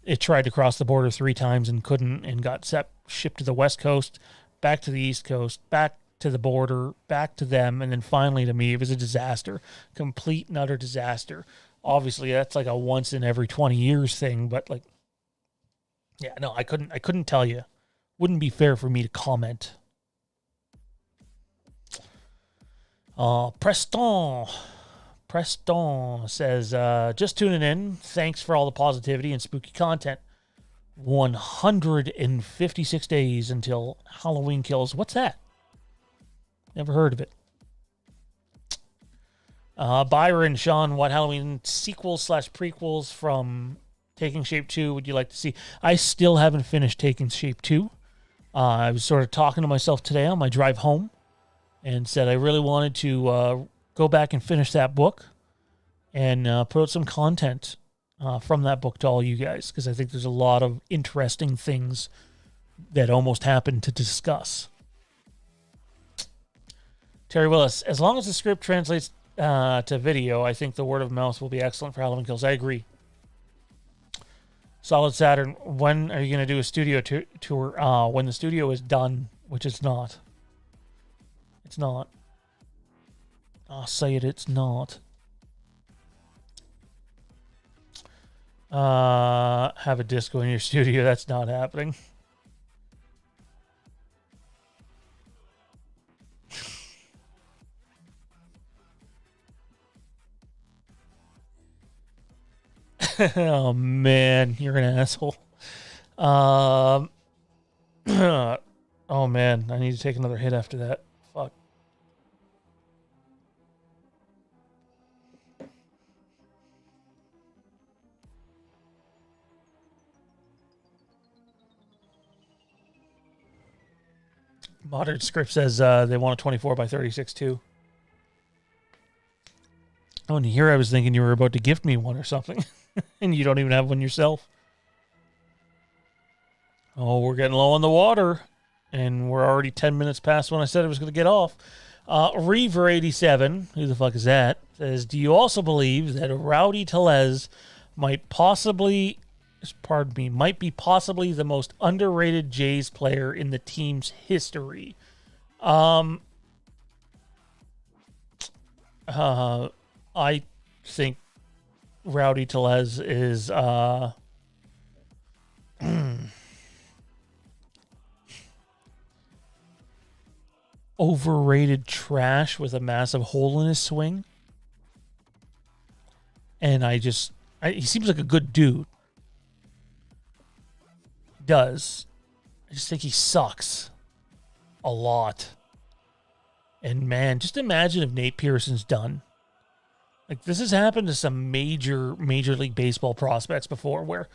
[SPEAKER 1] It tried to cross the border 3 times and couldn't, and got shipped to the West Coast, back to the East Coast, back to the border, back to them, and then finally to me. It was a disaster. Complete and utter disaster. Obviously, that's like a once in every 20 years thing, but like, yeah, no, I couldn't tell you. Wouldn't be fair for me to comment. Preston says, just tuning in. Thanks for all the positivity and spooky content. 156 days until Halloween Kills. What's that? Never heard of it. Byron, Sean, what Halloween sequels / prequels from Taking Shape 2 would you like to see? I still haven't finished Taking Shape 2. I was sort of talking to myself today on my drive home and said I really wanted to go back and finish that book and put out some content from that book to all you guys, because I think there's a lot of interesting things that almost happened to discuss. Terry Willis, as long as the script translates to video, I think the word of mouth will be excellent for Halloween Kills. I agree. Solid Saturn, when are you going to do a studio tour? When the studio is done, which it's not. It's not. I'll say it, it's not. Have a disco in your studio. That's not happening. Oh man, you're an asshole. Oh man, I need to take another hit after that. Fuck. Modern Script says they want a 24 by 36 too. Oh, and here I was thinking you were about to gift me one or something, and you don't even have one yourself. Oh, we're getting low on the water, and we're already 10 minutes past when I said I was going to get off. Reaver87, who the fuck is that, says, do you also believe that Rowdy Tellez might be possibly the most underrated Jays player in the team's history? I think Rowdy Tellez is overrated trash with a massive hole in his swing. And he seems like a good dude. He does. I just think he sucks a lot. And man, just imagine if Nate Pearson's done. Like, this has happened to some Major League Baseball prospects before, where,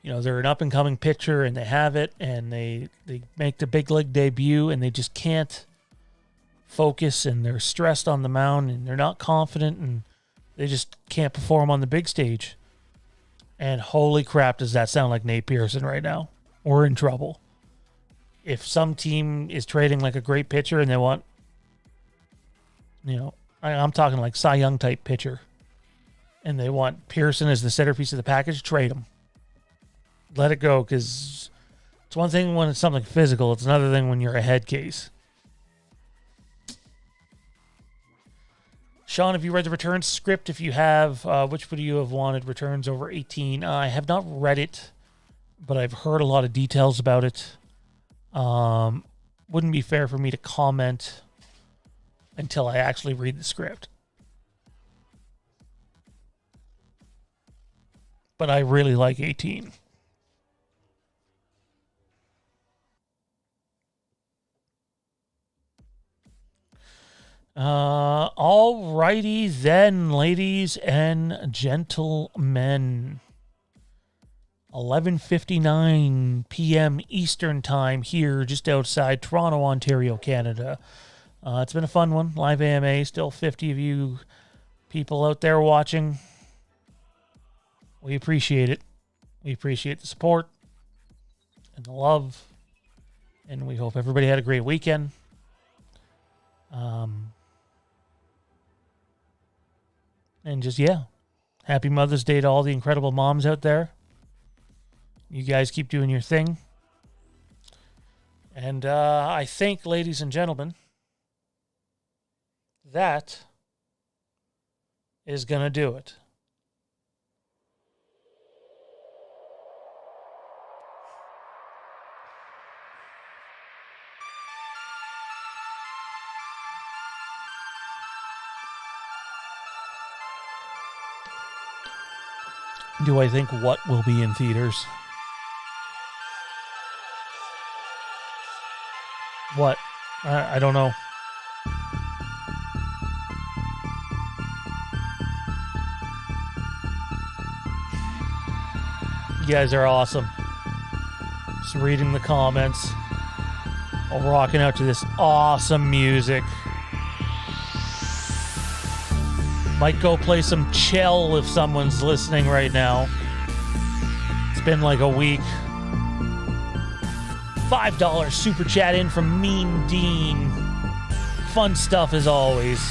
[SPEAKER 1] you know, they're an up-and-coming pitcher and they have it and they make the big league debut and they just can't focus and they're stressed on the mound and they're not confident and they just can't perform on the big stage. And holy crap, does that sound like Nate Pearson right now? We're in trouble. If some team is trading like a great pitcher and they want, you know, I'm talking like Cy Young type pitcher, and they want Pearson as the centerpiece of the package, trade him. Let it go, because it's one thing when it's something physical. It's another thing when you're a head case. Sean, have you read the returns script? If you have, which would you have wanted returns over 18? I have not read it, but I've heard a lot of details about it. Wouldn't be fair for me to comment until I actually read the script. But I really like 18. Alrighty then, ladies and gentlemen. 11:59 p.m. Eastern Time here, just outside Toronto, Ontario, Canada. It's been a fun one. Live AMA, still 50 of you people out there watching. We appreciate it. We appreciate the support and the love. And we hope everybody had a great weekend. And just, yeah, happy Mother's Day to all the incredible moms out there. You guys keep doing your thing. And I think, ladies and gentlemen, that is going to do it. Do I think what will be in theaters? What? I don't know. You guys are awesome. Just reading the comments. Rocking out to this awesome music. Might go play some chill if someone's listening right now. It's been like a week. $5 super chat in from Mean Dean. Fun stuff as always.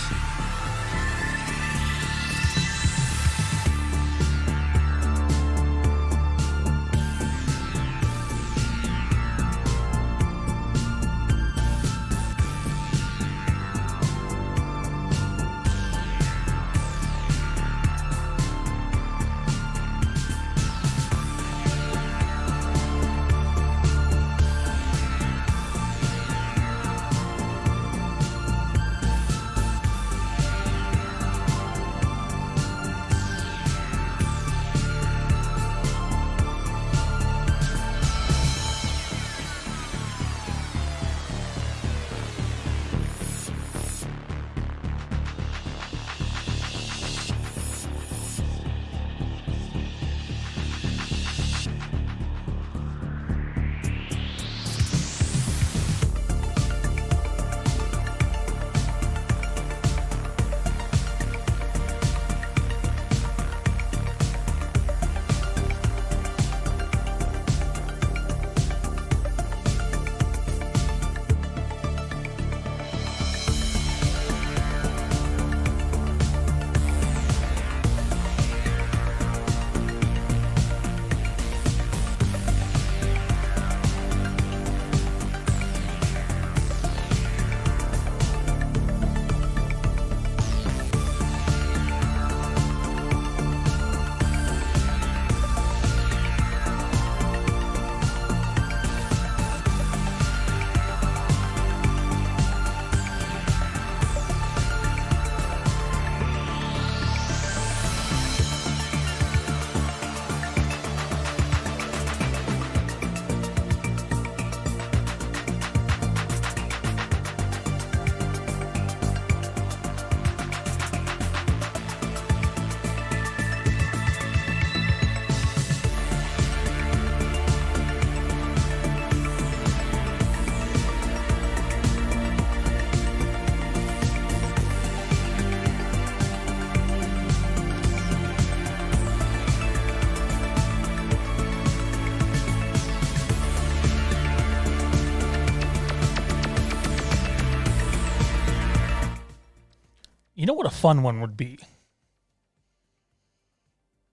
[SPEAKER 1] You know what a fun one would be?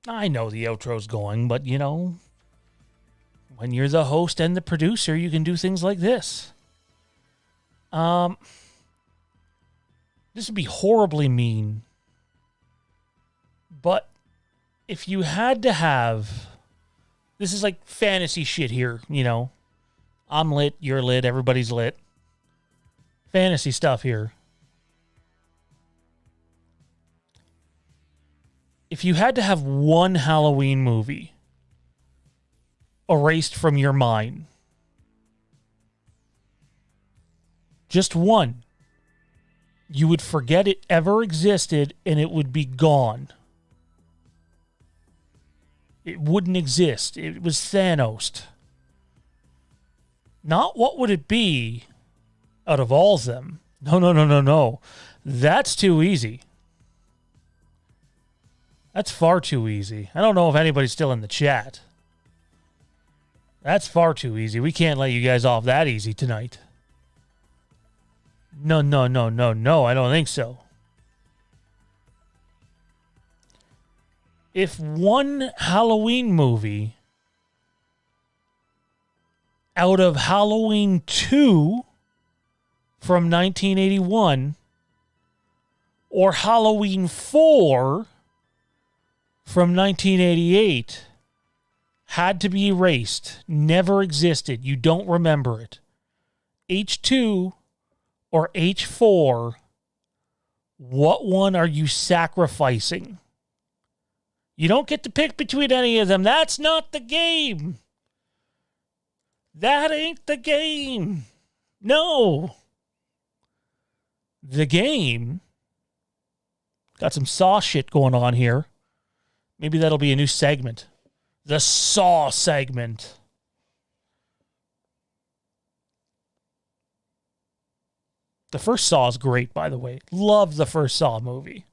[SPEAKER 1] I know the outro's going, but you know, when you're the host and the producer, you can do things like this. This would be horribly mean. But if you had to have, this is like fantasy shit here, you know. I'm lit, you're lit, everybody's lit. Fantasy stuff here. If you had to have one Halloween movie erased from your mind, just one, you would forget it ever existed and it would be gone. It wouldn't exist. It was Thanos. Not what would it be out of all of them. No. That's too easy. That's far too easy. I don't know if anybody's still in the chat. That's far too easy. We can't let you guys off that easy tonight. No. I don't think so. If one Halloween movie out of Halloween 2 from 1981 or Halloween 4 from 1988 had to be erased, never existed, you don't remember it, H2 or H4, what one are you sacrificing You don't get to pick between any of them. That's not the game. That ain't the game. No. The game. Got some Saw shit going on here. Maybe that'll be a new segment. The Saw segment. The first Saw is great, by the way. Love the first Saw movie.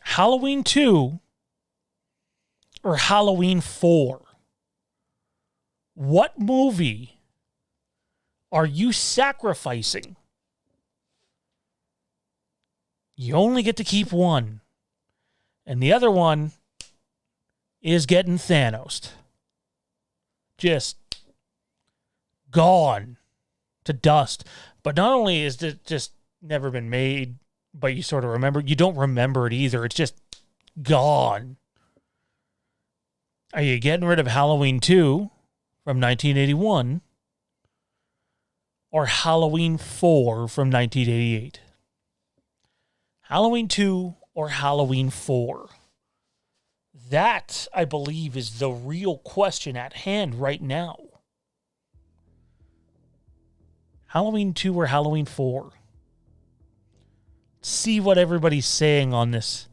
[SPEAKER 1] Halloween 2 or Halloween 4? What movie are you sacrificing? You only get to keep one. And the other one is getting Thanos. Just gone to dust. But not only is it just never been made, but you sort of remember, you don't remember it either. It's just gone. Are you getting rid of Halloween 2 from 1981 or Halloween 4 from 1988? Halloween 2 or Halloween 4? That, I believe, is the real question at hand right now. Halloween 2 or Halloween 4? See what everybody's saying on this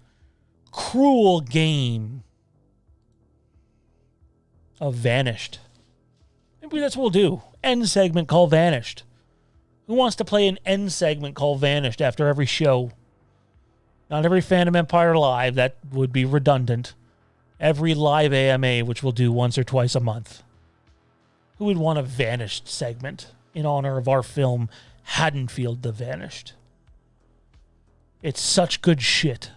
[SPEAKER 1] cruel game of Vanished. Maybe that's what we'll do. End segment called Vanished. Who wants to play an end segment called Vanished after every show? Not every Fandom Empire Live, that would be redundant. Every live AMA, which we'll do once or twice a month. Who would want a Vanished segment in honor of our film, Haddonfield the Vanished? It's such good shit.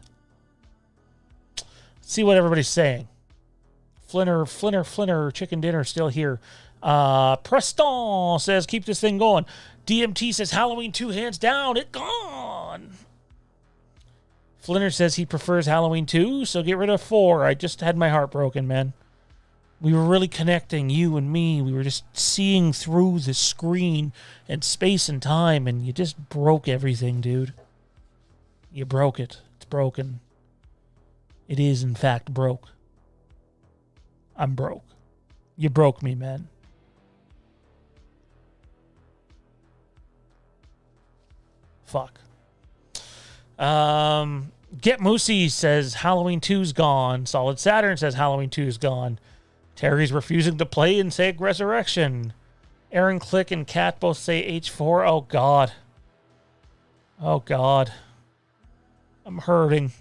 [SPEAKER 1] Let's see what everybody's saying. Flinner, chicken dinner still here. Preston says, keep this thing going. DMT says, Halloween 2 hands down, it gone. Flinner says he prefers Halloween 2, so get rid of 4. I just had my heart broken, man. We were really connecting, you and me. We were just seeing through the screen and space and time, and you just broke everything, dude. You broke it. It's broken. It is, in fact, broke. I'm broke. You broke me, man. Fuck. Get Moosey says Halloween 2's gone. Solid Saturn says Halloween 2's gone. Terry's refusing to play and say Resurrection. Aaron Click and Kat both say H4. Oh, God. Oh, God. I'm hurting.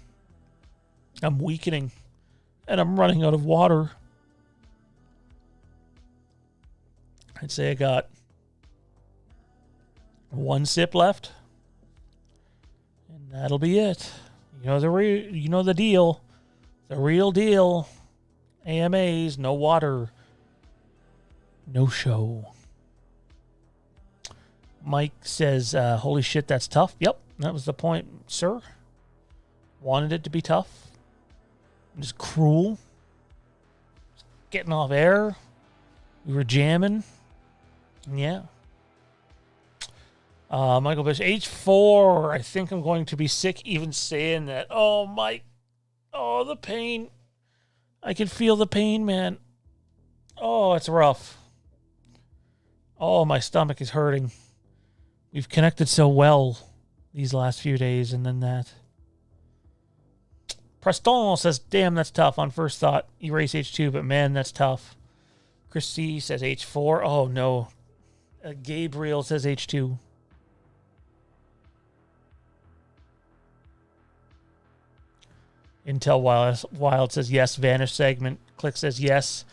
[SPEAKER 1] I'm weakening. And I'm running out of water. I'd say I got one sip left. And that'll be it. You know the deal. The real deal. AMAs, no water. No show. Mike says, holy shit, that's tough. Yep, that was the point, sir. Wanted it to be tough. Just cruel. Just getting off air. We were jamming. Yeah. Michael Bish, H4. I think I'm going to be sick even saying that. Oh, Mike. Oh, the pain. I can feel the pain, man. Oh, it's rough. Oh, my stomach is hurting. We've connected so well these last few days, and then that. Preston says, damn, that's tough. On first thought, erase H2, but man, that's tough. Christy says H4. Oh, no. Gabriel says H2. Intel Wild says yes. Vanish segment. Click says yes.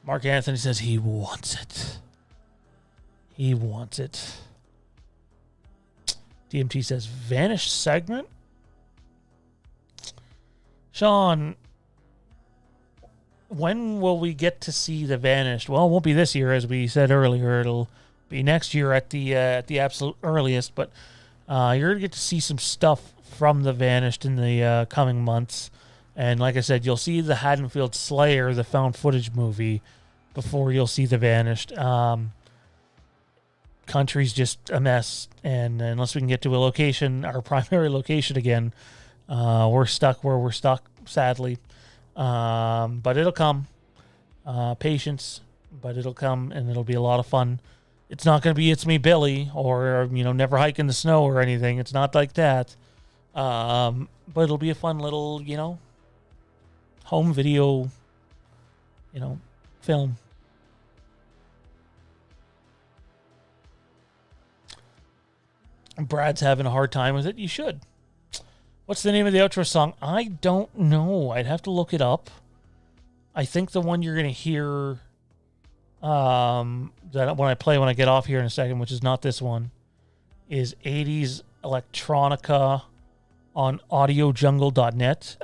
[SPEAKER 1] Mark Anthony says he wants it. He wants it. DMT says Vanish segment. Sean, when will we get to see the Vanished? Well, it won't be this year, as we said earlier. It'll be next year at the absolute earliest. But you're going to get to see some stuff from the Vanished in the coming months. And like I said, you'll see the Haddonfield Slayer, the found footage movie, before you'll see the Vanished. Country's just a mess, and unless we can get to a location, our primary location again, we're stuck where we're stuck, sadly. But it'll come. Patience, but it'll come, and it'll be a lot of fun. It's not going to be It's Me, Billy, or, Never Hike in the Snow or anything. It's not like that. But it'll be a fun little, home video, film. Brad's having a hard time with it. You should. What's the name of the outro song? I don't know. I'd have to look it up. I think the one you're going to hear that when I get off here in a second, which is not this one, is 80s electronica on audiojungle.net.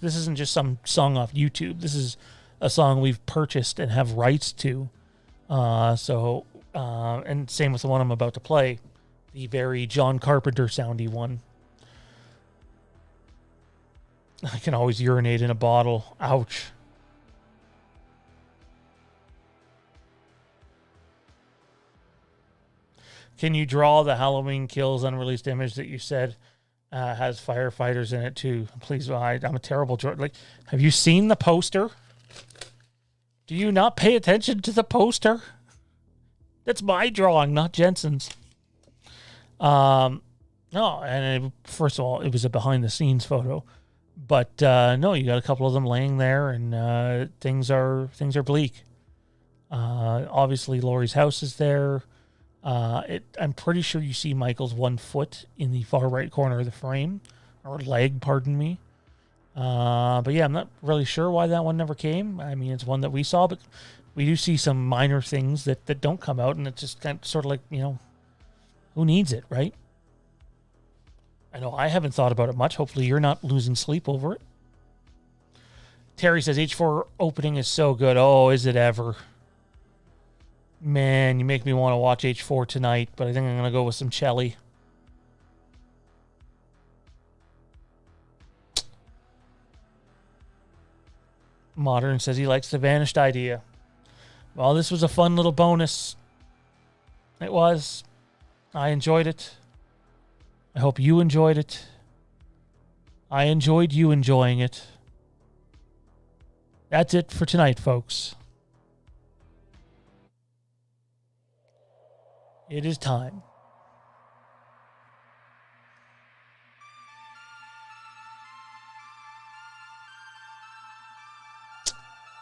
[SPEAKER 1] This isn't just some song off YouTube. This is a song we've purchased and have rights to. And same with the one I'm about to play. The very John Carpenter soundy one. I can always urinate in a bottle. Ouch. Can you draw the Halloween Kills unreleased image that you said has firefighters in it too? Please, I'm a terrible drawer. Have you seen the poster? Do you not pay attention to the poster? That's my drawing, not Jensen's. No, and first of all, it was a behind-the-scenes photo, but no, you got a couple of them laying there, and things are bleak. Obviously, Laurie's house is there. I'm pretty sure you see Michael's 1 foot in the far right corner of the frame, or leg, pardon me. But yeah, I'm not really sure why that one never came. I mean, it's one that we saw, but we do see some minor things that don't come out, and it's just kind of sort of like, who needs it, right? I know I haven't thought about it much. Hopefully you're not losing sleep over it. Terry says, H4 opening is so good. Oh, is it ever? Man, you make me want to watch H4 tonight, but I think I'm going to go with some Chelly. Modern says he likes the Vanished idea. Well, this was a fun little bonus. It was. I enjoyed it. I hope you enjoyed it. I enjoyed you enjoying it. That's it for tonight, folks. It is time.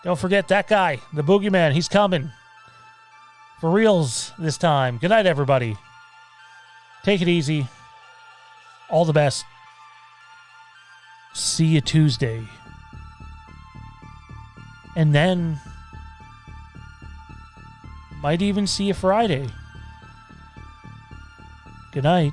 [SPEAKER 1] Don't forget that guy, the boogeyman. He's coming. For reals this time. Good night, everybody. Take it easy. All the best. See you Tuesday. And then might even see you Friday. Good night.